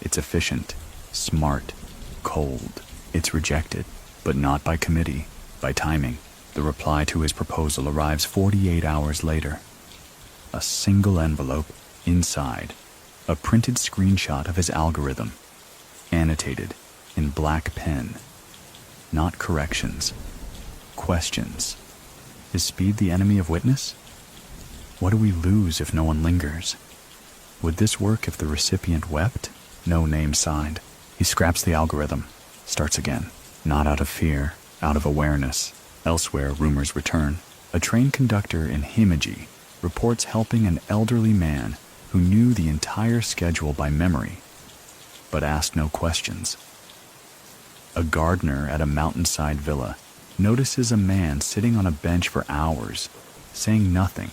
It's efficient, smart, cold. It's rejected, but not by committee, by timing. The reply to his proposal arrives 48 hours later. A single envelope, inside, a printed screenshot of his algorithm, annotated in black pen. Not corrections, questions. Is speed the enemy of witness? What do we lose if no one lingers? Would this work if the recipient wept? No name signed. He scraps the algorithm, starts again. Not out of fear, out of awareness. Elsewhere, rumors return. A train conductor in Himeji reports helping an elderly man who knew the entire schedule by memory, but asked no questions. A gardener at a mountainside villa notices a man sitting on a bench for hours, saying nothing,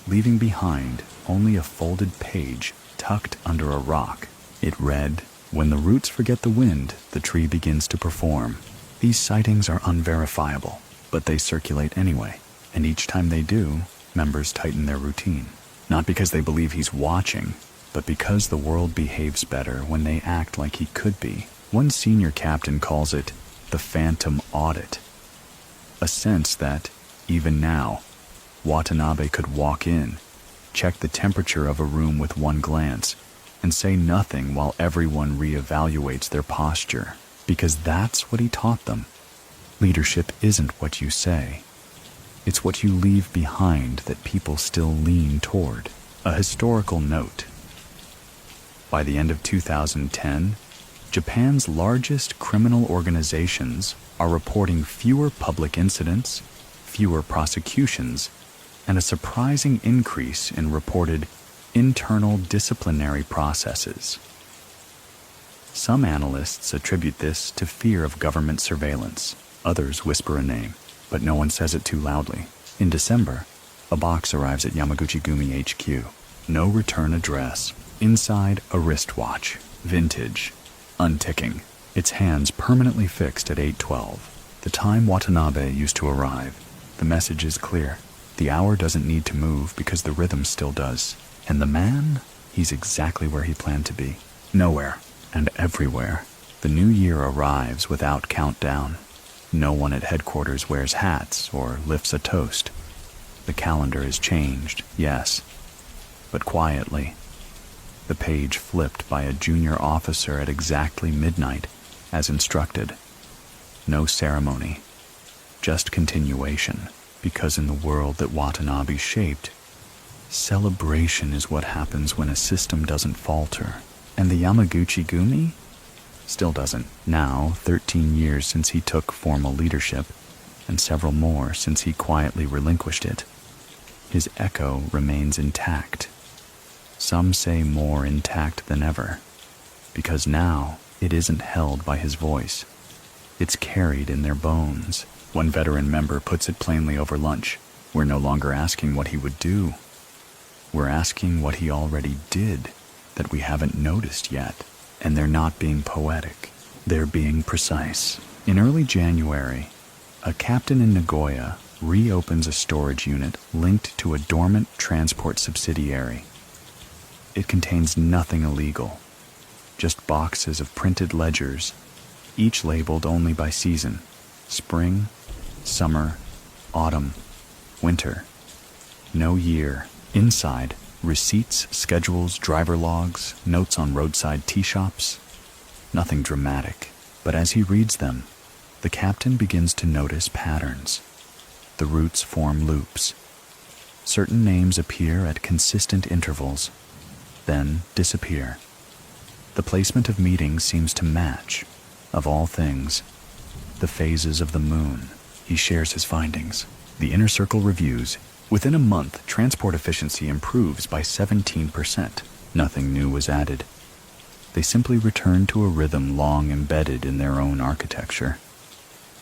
leaving behind only a folded page tucked under a rock. It read, "When the roots forget the wind, the tree begins to perform." These sightings are unverifiable, but they circulate anyway, and each time they do, members tighten their routine. Not because they believe he's watching, but because the world behaves better when they act like he could be. One senior captain calls it the phantom audit, a sense that, even now, Watanabe could walk in, check the temperature of a room with one glance, and say nothing while everyone reevaluates their posture, because that's what he taught them. Leadership isn't what you say. It's what you leave behind that people still lean toward. A historical note. By the end of 2010, Japan's largest criminal organizations are reporting fewer public incidents, fewer prosecutions, and a surprising increase in reported internal disciplinary processes. Some analysts attribute this to fear of government surveillance. Others whisper a name, but no one says it too loudly. In December, a box arrives at Yamaguchi-gumi HQ. No return address. Inside, a wristwatch. Vintage. Unticking. Its hands permanently fixed at 8:12. The time Watanabe used to arrive. The message is clear. The hour doesn't need to move because the rhythm still does. And the man, he's exactly where he planned to be. Nowhere and everywhere. The new year arrives without countdown. No one at headquarters wears hats or lifts a toast. The calendar is changed, yes, but quietly. The page flipped by a junior officer at exactly midnight, as instructed. No ceremony, just continuation, because in the world that Watanabe shaped, celebration is what happens when a system doesn't falter. And the Yamaguchi-gumi still doesn't. Now, 13 years since he took formal leadership, and several more since he quietly relinquished it, his echo remains intact. Some say more intact than ever, because now it isn't held by his voice. It's carried in their bones. One veteran member puts it plainly over lunch. We're no longer asking what he would do. We're asking what he already did that we haven't noticed yet. And they're not being poetic. They're being precise. In early January, a captain in Nagoya reopens a storage unit linked to a dormant transport subsidiary. It contains nothing illegal, just boxes of printed ledgers, each labeled only by season: spring, summer, autumn, winter. No year. Inside, receipts, schedules, driver logs, notes on roadside tea shops. Nothing dramatic, but as he reads them, the captain begins to notice patterns. The roots form loops. Certain names appear at consistent intervals, then disappear. The placement of meetings seems to match, of all things, the phases of the moon. He shares his findings. The inner circle reviews. Within a month, transport efficiency improves by 17%. Nothing new was added. They simply returned to a rhythm long embedded in their own architecture.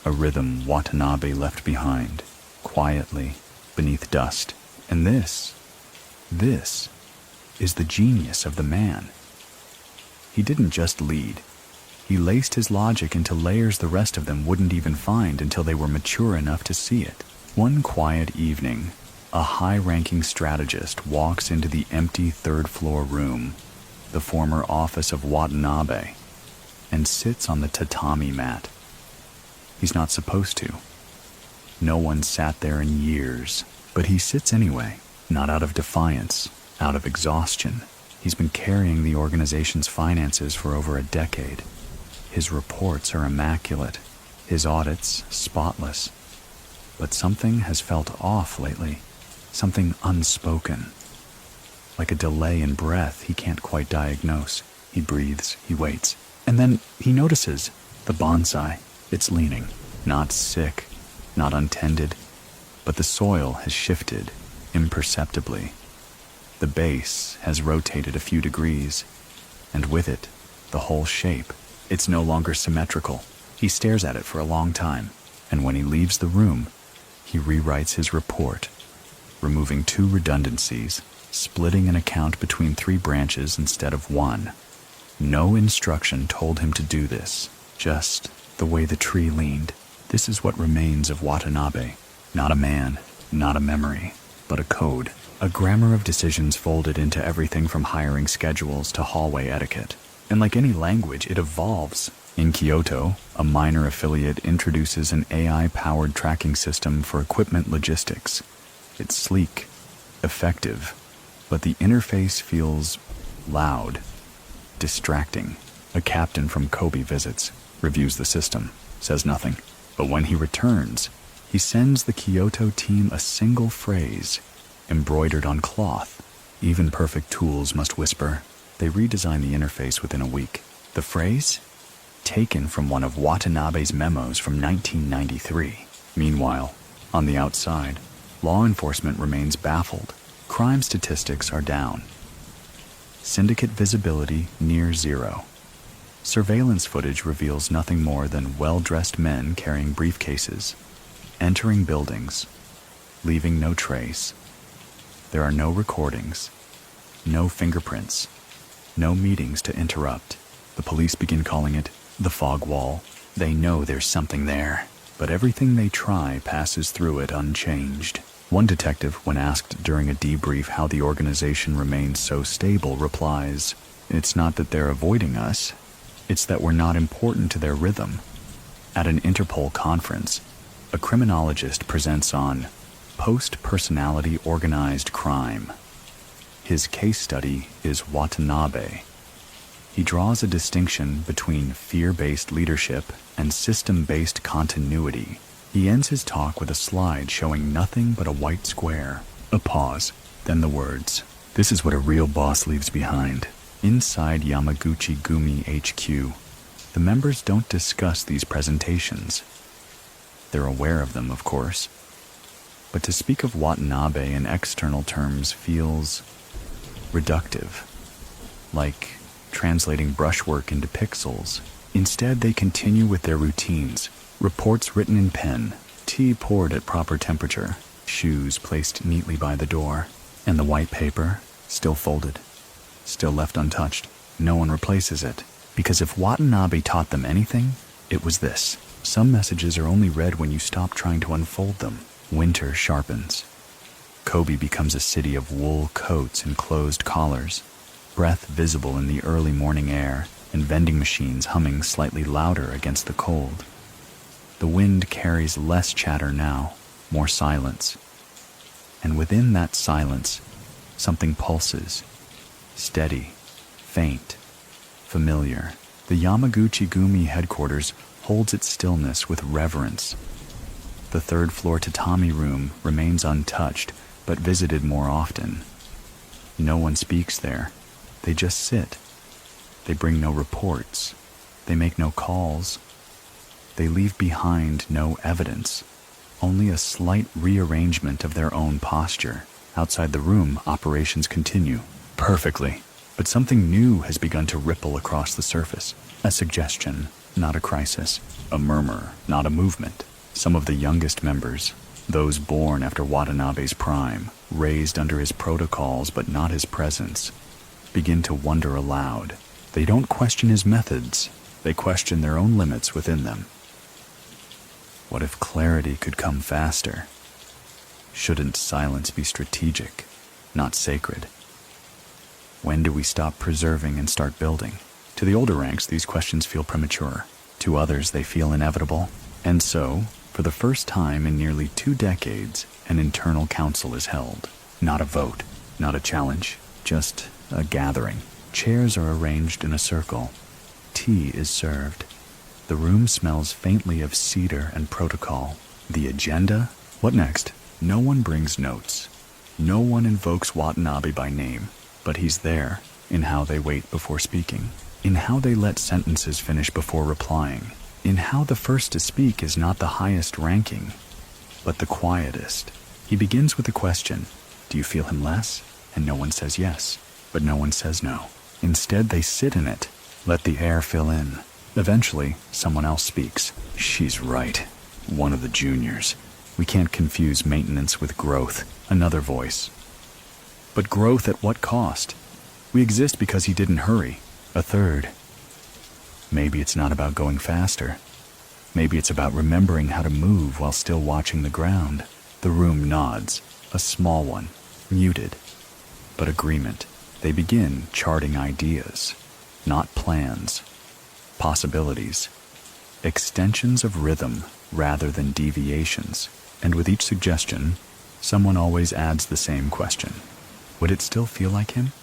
A rhythm Watanabe left behind, quietly, beneath dust. And this is the genius of the man. He didn't just lead. He laced his logic into layers the rest of them wouldn't even find until they were mature enough to see it. One quiet evening, a high-ranking strategist walks into the empty third-floor room, the former office of Watanabe, and sits on the tatami mat. He's not supposed to. No one sat there in years, but he sits anyway, not out of defiance, out of exhaustion. He's been carrying the organization's finances for over a decade. His reports are immaculate, his audits spotless. But something has felt off lately, something unspoken. Like a delay in breath he can't quite diagnose. He breathes, he waits, and then he notices the bonsai. It's leaning, not sick, not untended, but the soil has shifted imperceptibly. The base has rotated a few degrees, and with it, the whole shape. It's no longer symmetrical. He stares at it for a long time, and when he leaves the room, he rewrites his report, removing 2 redundancies, splitting an account between 3 branches instead of 1. No instruction told him to do this, just the way the tree leaned. This is what remains of Watanabe. Not a man, not a memory, but a code. A grammar of decisions folded into everything from hiring schedules to hallway etiquette. And like any language, it evolves. In Kyoto, a minor affiliate introduces an AI-powered tracking system for equipment logistics. It's sleek, effective, but the interface feels loud, distracting. A captain from Kobe visits, reviews the system, says nothing. But when he returns, he sends the Kyoto team a single phrase, embroidered on cloth. Even perfect tools must whisper. They redesign the interface within a week. The phrase? taken from one of Watanabe's memos from 1993. Meanwhile, on the outside, law enforcement remains baffled. Crime statistics are down. Syndicate visibility near zero. Surveillance footage reveals nothing more than well-dressed men carrying briefcases, entering buildings, leaving no trace. There are no recordings, no fingerprints, no meetings to interrupt. The police begin calling it the fog wall. They know there's something there, but everything they try passes through it unchanged. One detective, when asked during a debrief how the organization remains so stable, replies, "It's not that they're avoiding us, it's that we're not important to their rhythm." At an Interpol conference, a criminologist presents on post-personality organized crime. His case study is Watanabe. He draws a distinction between fear-based leadership and system-based continuity. He ends his talk with a slide showing nothing but a white square, a pause, then the words, "This is what a real boss leaves behind." Inside Yamaguchi-gumi HQ, the members don't discuss these presentations. They're aware of them, of course. But to speak of Watanabe in external terms feels reductive, like translating brushwork into pixels. Instead, they continue with their routines, reports written in pen, tea poured at proper temperature, shoes placed neatly by the door, and the white paper still folded, still left untouched. No one replaces it, because if Watanabe taught them anything, it was this. Some messages are only read when you stop trying to unfold them. Winter sharpens. Kobe becomes a city of wool coats and closed collars, breath visible in the early morning air, and vending machines humming slightly louder against the cold. The wind carries less chatter now, more silence. And within that silence, something pulses, steady, faint, familiar. The Yamaguchi-gumi headquarters holds its stillness with reverence. The third-floor tatami room remains untouched, but visited more often. No one speaks there. They just sit. They bring no reports. They make no calls. They leave behind no evidence, only a slight rearrangement of their own posture. Outside the room, operations continue. Perfectly. But something new has begun to ripple across the surface. A suggestion, not a crisis. A murmur, not a movement. Some of the youngest members, those born after Watanabe's prime, raised under his protocols but not his presence, begin to wonder aloud. They don't question his methods. They question their own limits within them. What if clarity could come faster? Shouldn't silence be strategic, not sacred? When do we stop preserving and start building? To the older ranks, these questions feel premature. To others, they feel inevitable. And so, for the first time in nearly 2 decades, an internal council is held. Not a vote, not a challenge, just a gathering. Chairs are arranged in a circle. Tea is served. The room smells faintly of cedar and protocol. The agenda? What next? No one brings notes. No one invokes Watanabe by name, but he's there in how they wait before speaking, in how they let sentences finish before replying, in how the first to speak is not the highest ranking, but the quietest. He begins with a question. Do you feel him less? And no one says yes, but no one says no. Instead, they sit in it, let the air fill in. Eventually, someone else speaks. She's right. One of the juniors. We can't confuse maintenance with growth. Another voice. But growth at what cost? We exist because he didn't hurry. A third. Maybe it's not about going faster. Maybe it's about remembering how to move while still watching the ground. The room nods. A small one. Muted. But agreement. They begin charting ideas. Not plans. Possibilities. Extensions of rhythm rather than deviations. And with each suggestion, someone always adds the same question. Would it still feel like him?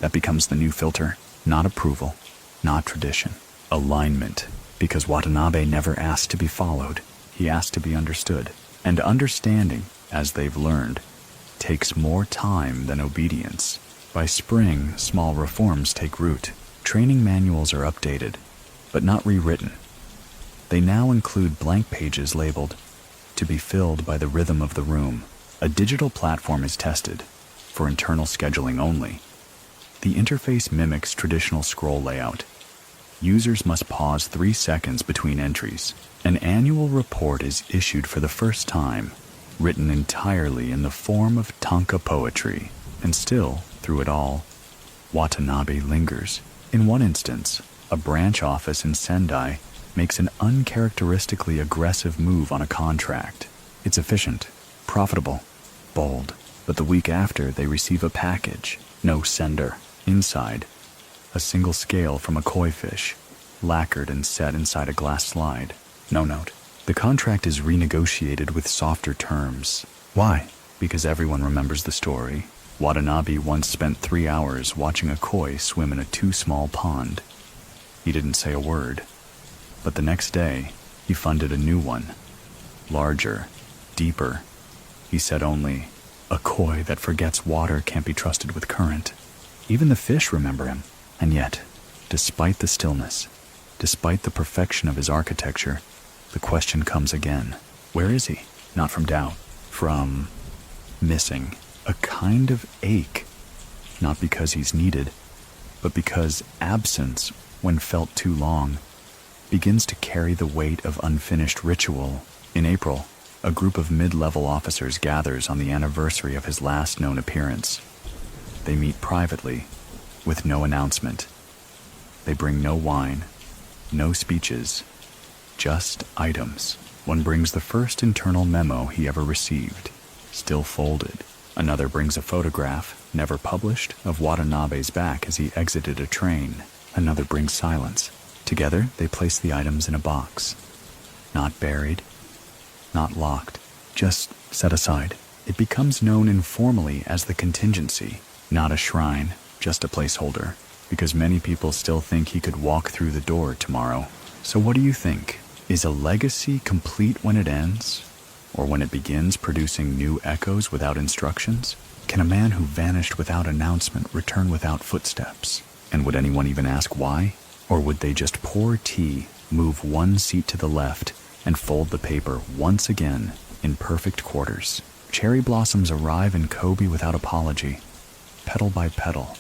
That becomes the new filter. Not approval. Not tradition. Alignment. Because Watanabe never asked to be followed. He asked to be understood. And understanding, as they've learned, takes more time than obedience. By spring, small reforms take root. Training manuals are updated. but not rewritten. They now include blank pages labeled, "To be filled by the rhythm of the room." A digital platform is tested, for internal scheduling only. The interface mimics traditional scroll layout. Users must pause 3 seconds between entries. An annual report is issued for the first time, written entirely in the form of tanka poetry. And still, through it all, Watanabe lingers. In one instance, a branch office in Sendai makes an uncharacteristically aggressive move on a contract. It's efficient, profitable, bold. But the week after, they receive a package. No sender. Inside, a single scale from a koi fish, lacquered and set inside a glass slide. No note. The contract is renegotiated with softer terms. Why? Because everyone remembers the story. Watanabe once spent 3 hours watching a koi swim in a too small pond. He didn't say a word. But the next day, he funded a new one. Larger, deeper. He said only, "A koi that forgets water can't be trusted with current." Even the fish remember him. And yet, despite the stillness, despite the perfection of his architecture, the question comes again. Where is he? Not from doubt. From missing. A kind of ache. Not because he's needed, but because absence, when felt too long, begins to carry the weight of unfinished ritual. In April, a group of mid-level officers gathers on the anniversary of his last known appearance. They meet privately, with no announcement. They bring no wine, no speeches, just items. One brings the first internal memo he ever received, still folded. Another brings a photograph, never published, of Watanabe's back as he exited a train. Another brings silence. Together, they place the items in a box. Not buried, not locked, just set aside. It becomes known informally as the contingency. Not a shrine, just a placeholder, because many people still think he could walk through the door tomorrow. So what do you think? Is a legacy complete when it ends? Or when it begins producing new echoes without instructions? Can a man who vanished without announcement return without footsteps? And would anyone even ask why? Or would they just pour tea, move one seat to the left, and fold the paper once again in perfect quarters? Cherry blossoms arrive in Kobe without apology, petal by petal,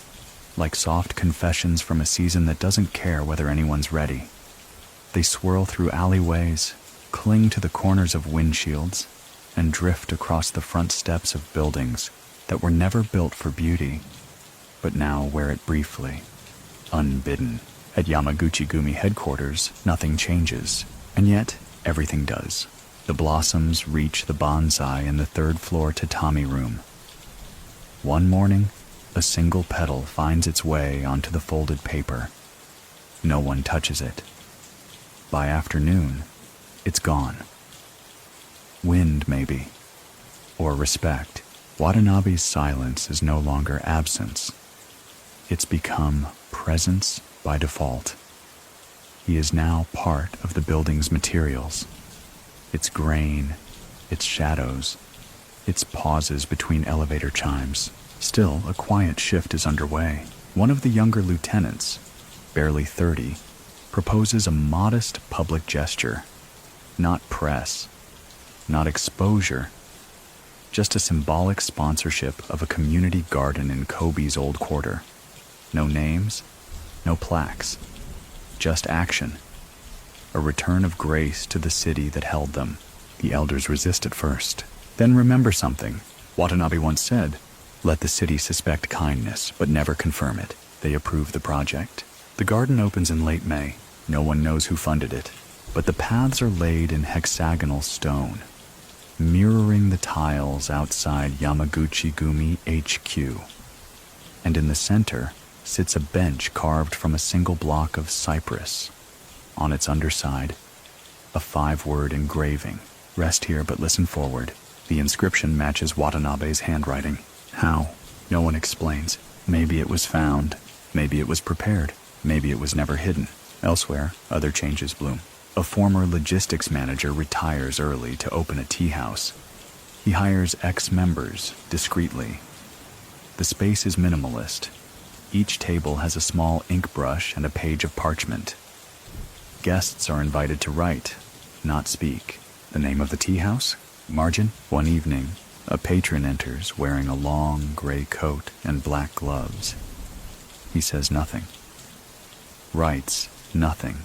like soft confessions from a season that doesn't care whether anyone's ready. They swirl through alleyways, cling to the corners of windshields, and drift across the front steps of buildings that were never built for beauty, but now wear it briefly, unbidden. At Yamaguchi-gumi headquarters, nothing changes, and yet everything does. The blossoms reach the bonsai in the third-floor tatami room. One morning, a single petal finds its way onto the folded paper. No one touches it. By afternoon, it's gone. Wind, maybe, or respect. Watanabe's silence is no longer absence. It's become presence by default. He is now part of the building's materials. Its grain, its shadows, its pauses between elevator chimes. Still, a quiet shift is underway. One of the younger lieutenants, barely 30, proposes a modest public gesture. Not press, not exposure, just a symbolic sponsorship of a community garden in Kobe's old quarter. No names, no plaques, just action. A return of grace to the city that held them. The elders resist at first. Then remember something. Watanabe once said, "Let the city suspect kindness, but never confirm it." They approve the project. The garden opens in late May. No one knows who funded it, but the paths are laid in hexagonal stone, mirroring the tiles outside Yamaguchi-gumi HQ. And in the center sits a bench carved from a single block of cypress. On its underside, a 5-word engraving. Rest here, but listen forward. The inscription matches Watanabe's handwriting. How? No one explains. Maybe it was found. Maybe it was prepared. Maybe it was never hidden. Elsewhere, other changes bloom. A former logistics manager retires early to open a tea house. He hires ex-members discreetly. The space is minimalist. Each table has a small ink brush and a page of parchment. Guests are invited to write, not speak. The name of the tea house? Margin. One evening, a patron enters wearing a long gray coat and black gloves. He says nothing, writes nothing,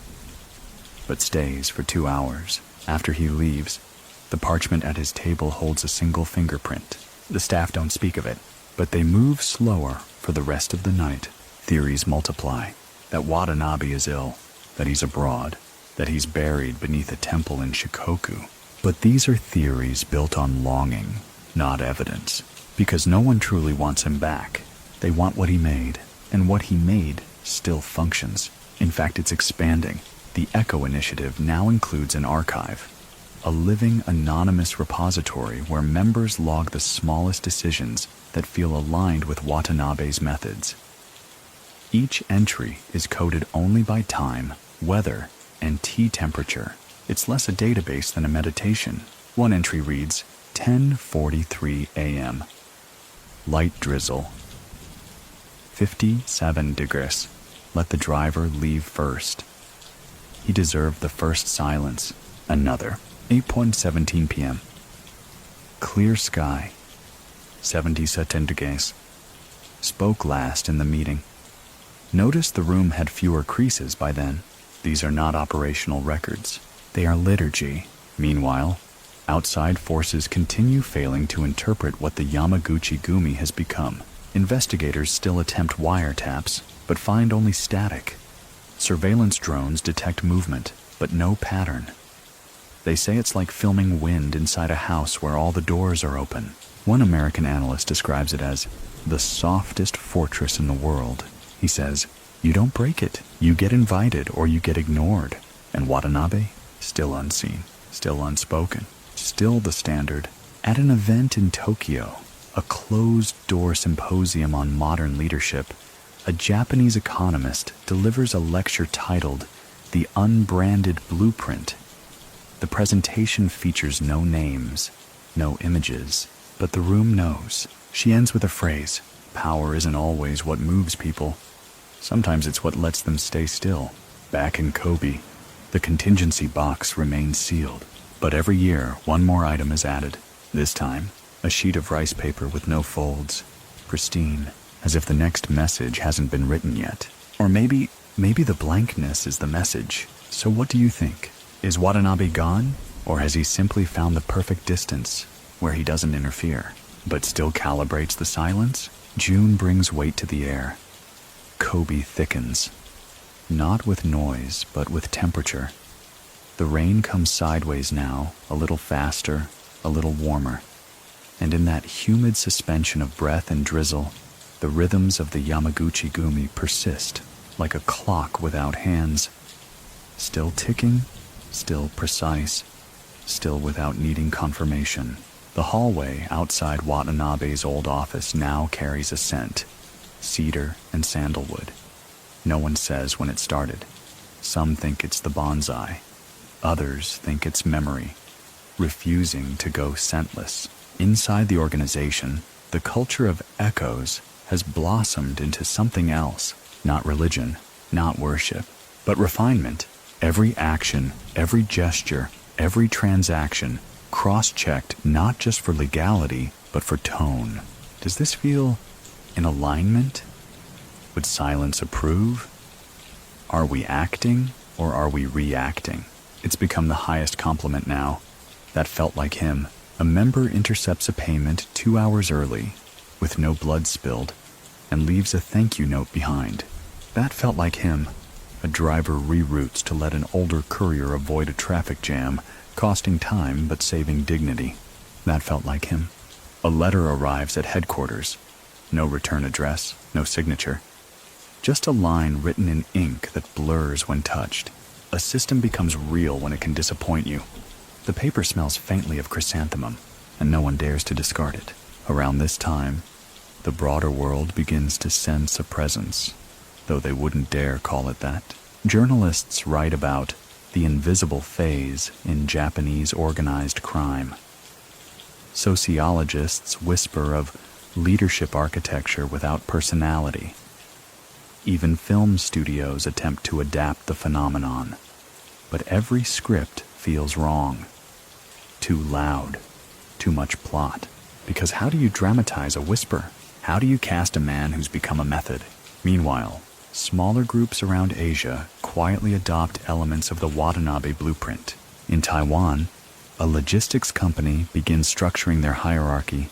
but stays for 2 hours. After he leaves, the parchment at his table holds a single fingerprint. The staff don't speak of it, but they move slower for the rest of the night. Theories multiply. That Watanabe is ill, that he's abroad, that he's buried beneath a temple in Shikoku. But these are theories built on longing, not evidence, because no one truly wants him back. They want what he made, and what he made still functions. In fact, it's expanding. The Echo Initiative now includes an archive, a living anonymous repository where members log the smallest decisions that feel aligned with Watanabe's methods. Each entry is coded only by time, weather, and tea temperature. It's less a database than a meditation. One entry reads, 10:43 a.m. Light drizzle. 57 degrees. Let the driver leave first. He deserved the first silence. Another. 8:17 p.m. Clear sky. 77 degrees. Spoke last in the meeting. Notice the room had fewer creases by then. These are not operational records. They are liturgy. Meanwhile, outside forces continue failing to interpret what the Yamaguchi-gumi has become. Investigators still attempt wiretaps, but find only static. Surveillance drones detect movement, but no pattern. They say it's like filming wind inside a house where all the doors are open. One American analyst describes it as the softest fortress in the world. He says, you don't break it. You get invited or you get ignored. And Watanabe? Still unseen, still unspoken, still the standard. At an event in Tokyo, a closed-door symposium on modern leadership, a Japanese economist delivers a lecture titled The Unbranded Blueprint. The presentation features no names, no images, but the room knows. She ends with a phrase, power isn't always what moves people. Sometimes it's what lets them stay still. Back in Kobe, the contingency box remains sealed, but every year one more item is added. This time, a sheet of rice paper with no folds, pristine, as if the next message hasn't been written yet. Or maybe the blankness is the message. So what do you think? Is Watanabe gone? Or has he simply found the perfect distance, where he doesn't interfere, but still calibrates the silence? June brings weight to the air. Kobe thickens, not with noise, but with temperature. The rain comes sideways now, a little faster, a little warmer. And in that humid suspension of breath and drizzle, the rhythms of the Yamaguchi-gumi persist, like a clock without hands. Still ticking, still precise, still without needing confirmation. The hallway outside Watanabe's old office now carries a scent. Cedar and sandalwood. No one says when it started. Some think it's the bonsai. Others think it's memory, refusing to go scentless. Inside the organization, the culture of echoes has blossomed into something else. Not religion, not worship, but refinement. Every action, every gesture, every transaction, cross-checked not just for legality, but for tone. Does this feel in alignment? Would silence approve? Are we acting or are we reacting? It's become the highest compliment now. That felt like him. A member intercepts a payment 2 hours early, with no blood spilled, and leaves a thank you note behind. That felt like him. A driver reroutes to let an older courier avoid a traffic jam, costing time but saving dignity. That felt like him. A letter arrives at headquarters. No return address, no signature. Just a line written in ink that blurs when touched. A system becomes real when it can disappoint you. The paper smells faintly of chrysanthemum, and no one dares to discard it. Around this time, the broader world begins to sense a presence, though they wouldn't dare call it that. Journalists write about the invisible phase in Japanese organized crime. Sociologists whisper of leadership architecture without personality. Even film studios attempt to adapt the phenomenon. But every script feels wrong. Too loud. Too much plot. Because how do you dramatize a whisper? How do you cast a man who's become a method? Meanwhile, smaller groups around Asia quietly adopt elements of the Watanabe blueprint. In Taiwan, a logistics company begins structuring their hierarchy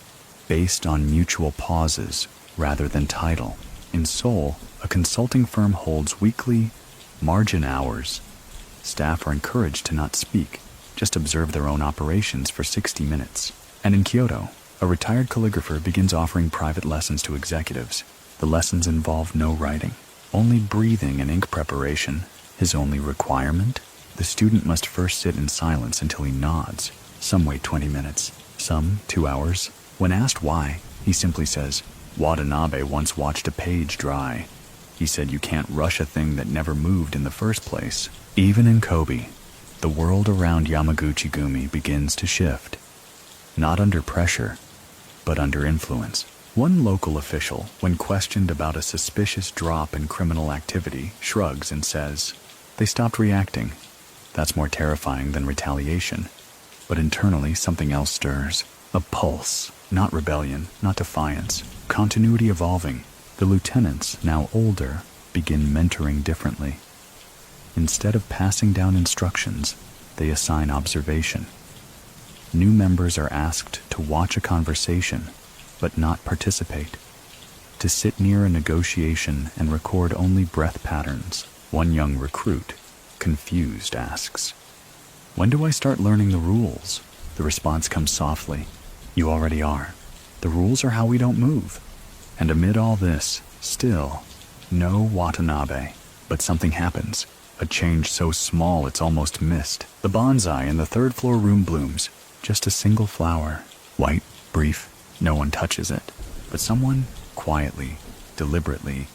based on mutual pauses rather than title. In Seoul, a consulting firm holds weekly margin hours. Staff are encouraged to not speak, just observe their own operations for 60 minutes. And in Kyoto, a retired calligrapher begins offering private lessons to executives. The lessons involve no writing, only breathing and ink preparation. His only requirement? The student must first sit in silence until he nods. Some wait 20 minutes, some 2 hours. When asked why, he simply says, "Watanabe once watched a page dry. He said you can't rush a thing that never moved in the first place." Even in Kobe, the world around Yamaguchi-gumi begins to shift. Not under pressure, but under influence. One local official, when questioned about a suspicious drop in criminal activity, shrugs and says, "They stopped reacting." That's more terrifying than retaliation. But internally, something else stirs. A pulse, not rebellion, not defiance. Continuity evolving. The lieutenants, now older, begin mentoring differently. Instead of passing down instructions, they assign observation. New members are asked to watch a conversation, but not participate. To sit near a negotiation and record only breath patterns. One young recruit, confused, asks, "When do I start learning the rules?" The response comes softly, "You already are. The rules are how we don't move." And amid all this, still, no Watanabe. But something happens. A change so small it's almost missed. The bonsai in the third-floor room blooms. Just a single flower. White, brief, no one touches it. But someone, quietly, deliberately,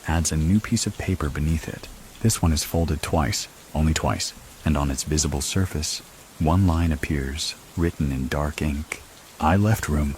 adds a new piece of paper beneath it. This one is folded twice, only twice, and on its visible surface, one line appears, written in dark ink. "I left room."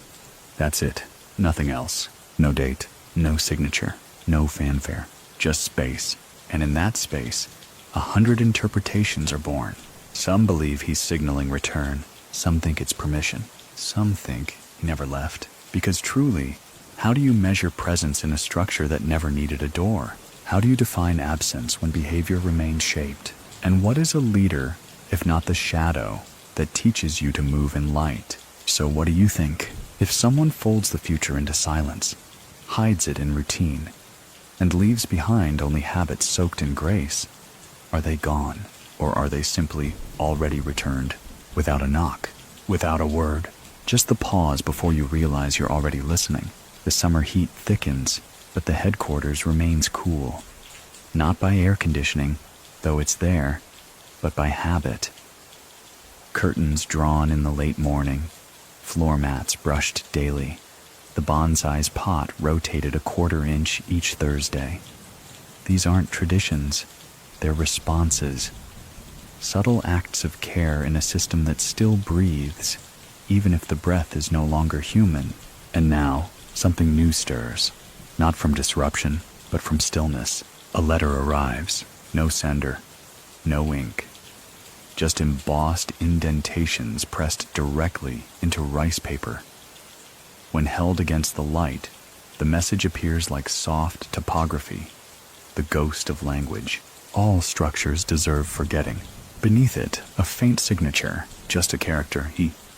That's it. Nothing else. No date, no signature, no fanfare, just space. And in that space, 100 interpretations are born. Some believe he's signaling return. Some think it's permission. Some think he never left. Because truly, how do you measure presence in a structure that never needed a door? How do you define absence when behavior remains shaped? And what is a leader, if not the shadow, that teaches you to move in light? So what do you think? If someone folds the future into silence, hides it in routine, and leaves behind only habits soaked in grace, are they gone, or are they simply already returned? Without a knock, without a word, just the pause before you realize you're already listening. The summer heat thickens, but the headquarters remains cool. Not by air conditioning, though it's there, but by habit. Curtains drawn in the late morning, floor mats brushed daily. The bonsai's pot rotated a quarter-inch each Thursday. These aren't traditions, they're responses. Subtle acts of care in a system that still breathes, even if the breath is no longer human. And now, something new stirs. Not from disruption, but from stillness. A letter arrives. No sender. No ink. Just embossed indentations pressed directly into rice paper. When held against the light, the message appears like soft topography, the ghost of language. All structures deserve forgetting. Beneath it, a faint signature, just a character,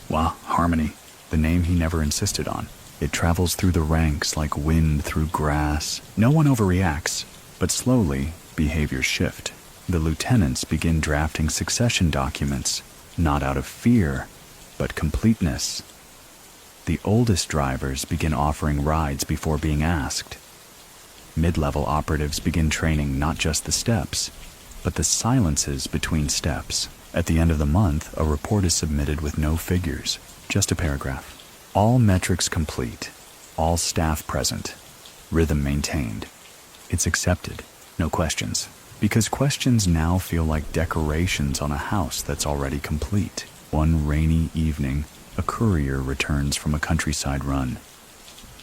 harmony, the name he never insisted on. It travels through the ranks like wind through grass. No one overreacts, but slowly, behaviors shift. The lieutenants begin drafting succession documents, not out of fear, but completeness. The oldest drivers begin offering rides before being asked. Mid-level operatives begin training not just the steps, but the silences between steps. At the end of the month, a report is submitted with no figures, just a paragraph. All metrics complete, all staff present, rhythm maintained. It's accepted, no questions, because questions now feel like decorations on a house that's already complete. One rainy evening, a courier returns from a countryside run.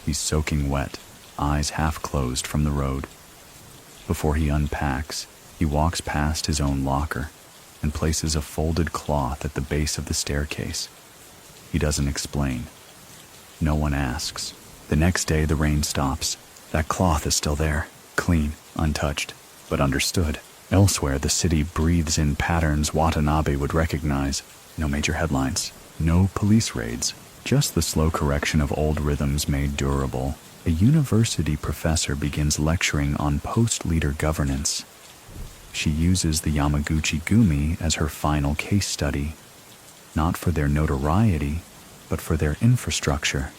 He's soaking wet, eyes half closed from the road. Before he unpacks, he walks past his own locker. and places a folded cloth at the base of the staircase. He doesn't explain. No one asks. The next day, the rain stops. That cloth is still there, clean, untouched, but understood. Elsewhere, the city breathes in patterns Watanabe would recognize. No major headlines, no police raids, just the slow correction of old rhythms made durable. A university professor begins lecturing on post-leader governance. She uses the Yamaguchi-gumi as her final case study, not for their notoriety, but for their infrastructure.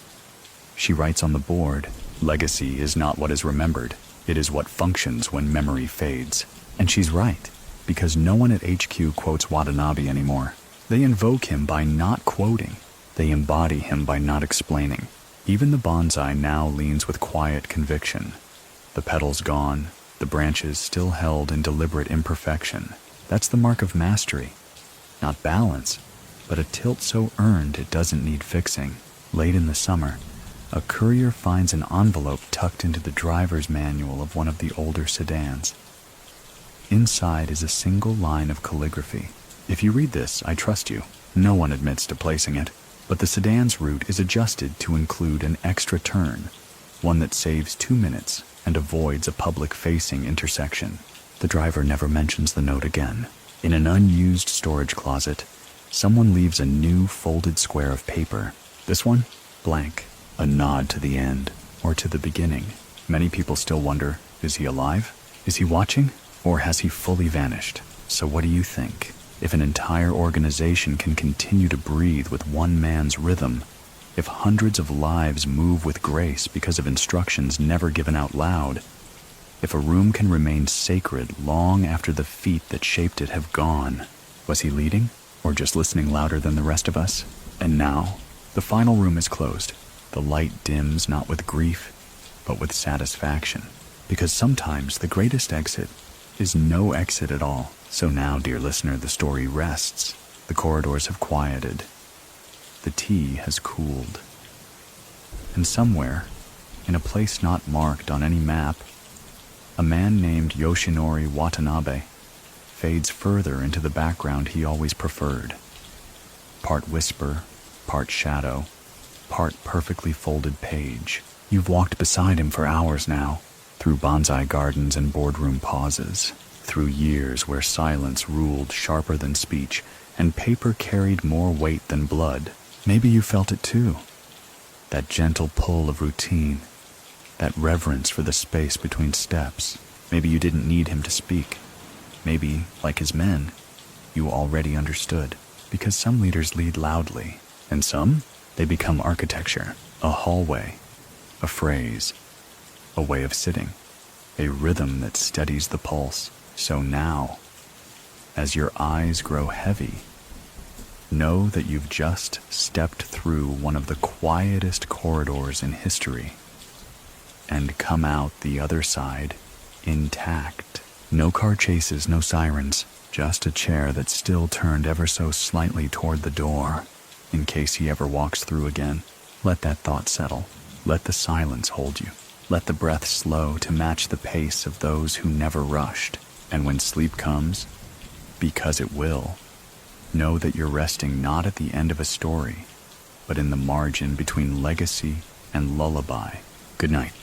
She writes on the board, "Legacy is not what is remembered, it is what functions when memory fades." And she's right, because no one at HQ quotes Watanabe anymore. They invoke him by not quoting. They embody him by not explaining. Even the bonsai now leans with quiet conviction. The petals gone, the branches still held in deliberate imperfection. That's the mark of mastery. Not balance, but a tilt so earned it doesn't need fixing. Late in the summer, a courier finds an envelope tucked into the driver's manual of one of the older sedans. Inside is a single line of calligraphy. "If you read this, I trust you." No one admits to placing it, but the sedan's route is adjusted to include an extra turn, one that saves 2 minutes and avoids a public-facing intersection. The driver never mentions the note again. In an unused storage closet, someone leaves a new folded square of paper. This one? Blank. A nod to the end, or to the beginning. Many people still wonder, is he alive? Is he watching? Or has he fully vanished? So what do you think? If an entire organization can continue to breathe with one man's rhythm, if hundreds of lives move with grace because of instructions never given out loud, if a room can remain sacred long after the feet that shaped it have gone, was he leading or just listening louder than the rest of us? And now, the final room is closed. The light dims not with grief, but with satisfaction. Because sometimes the greatest exit is no exit at all. So now, dear listener, the story rests. The corridors have quieted. The tea has cooled. And somewhere, in a place not marked on any map, a man named Yoshinori Watanabe fades further into the background he always preferred. Part whisper, part shadow, part perfectly folded page. You've walked beside him for hours now, through bonsai gardens and boardroom pauses, through years where silence ruled sharper than speech and paper carried more weight than blood. Maybe you felt it too. That gentle pull of routine, that reverence for the space between steps. Maybe you didn't need him to speak. Maybe, like his men, you already understood. Because some leaders lead loudly, and some, they become architecture, a hallway, a phrase, a way of sitting, a rhythm that steadies the pulse. So now, as your eyes grow heavy, know that you've just stepped through one of the quietest corridors in history and come out the other side intact. No car chases, no sirens, just a chair that still turned ever so slightly toward the door in case he ever walks through again. Let that thought settle. Let the silence hold you. Let the breath slow to match the pace of those who never rushed. And when sleep comes, because it will, know that you're resting not at the end of a story, but in the margin between legacy and lullaby. Good night.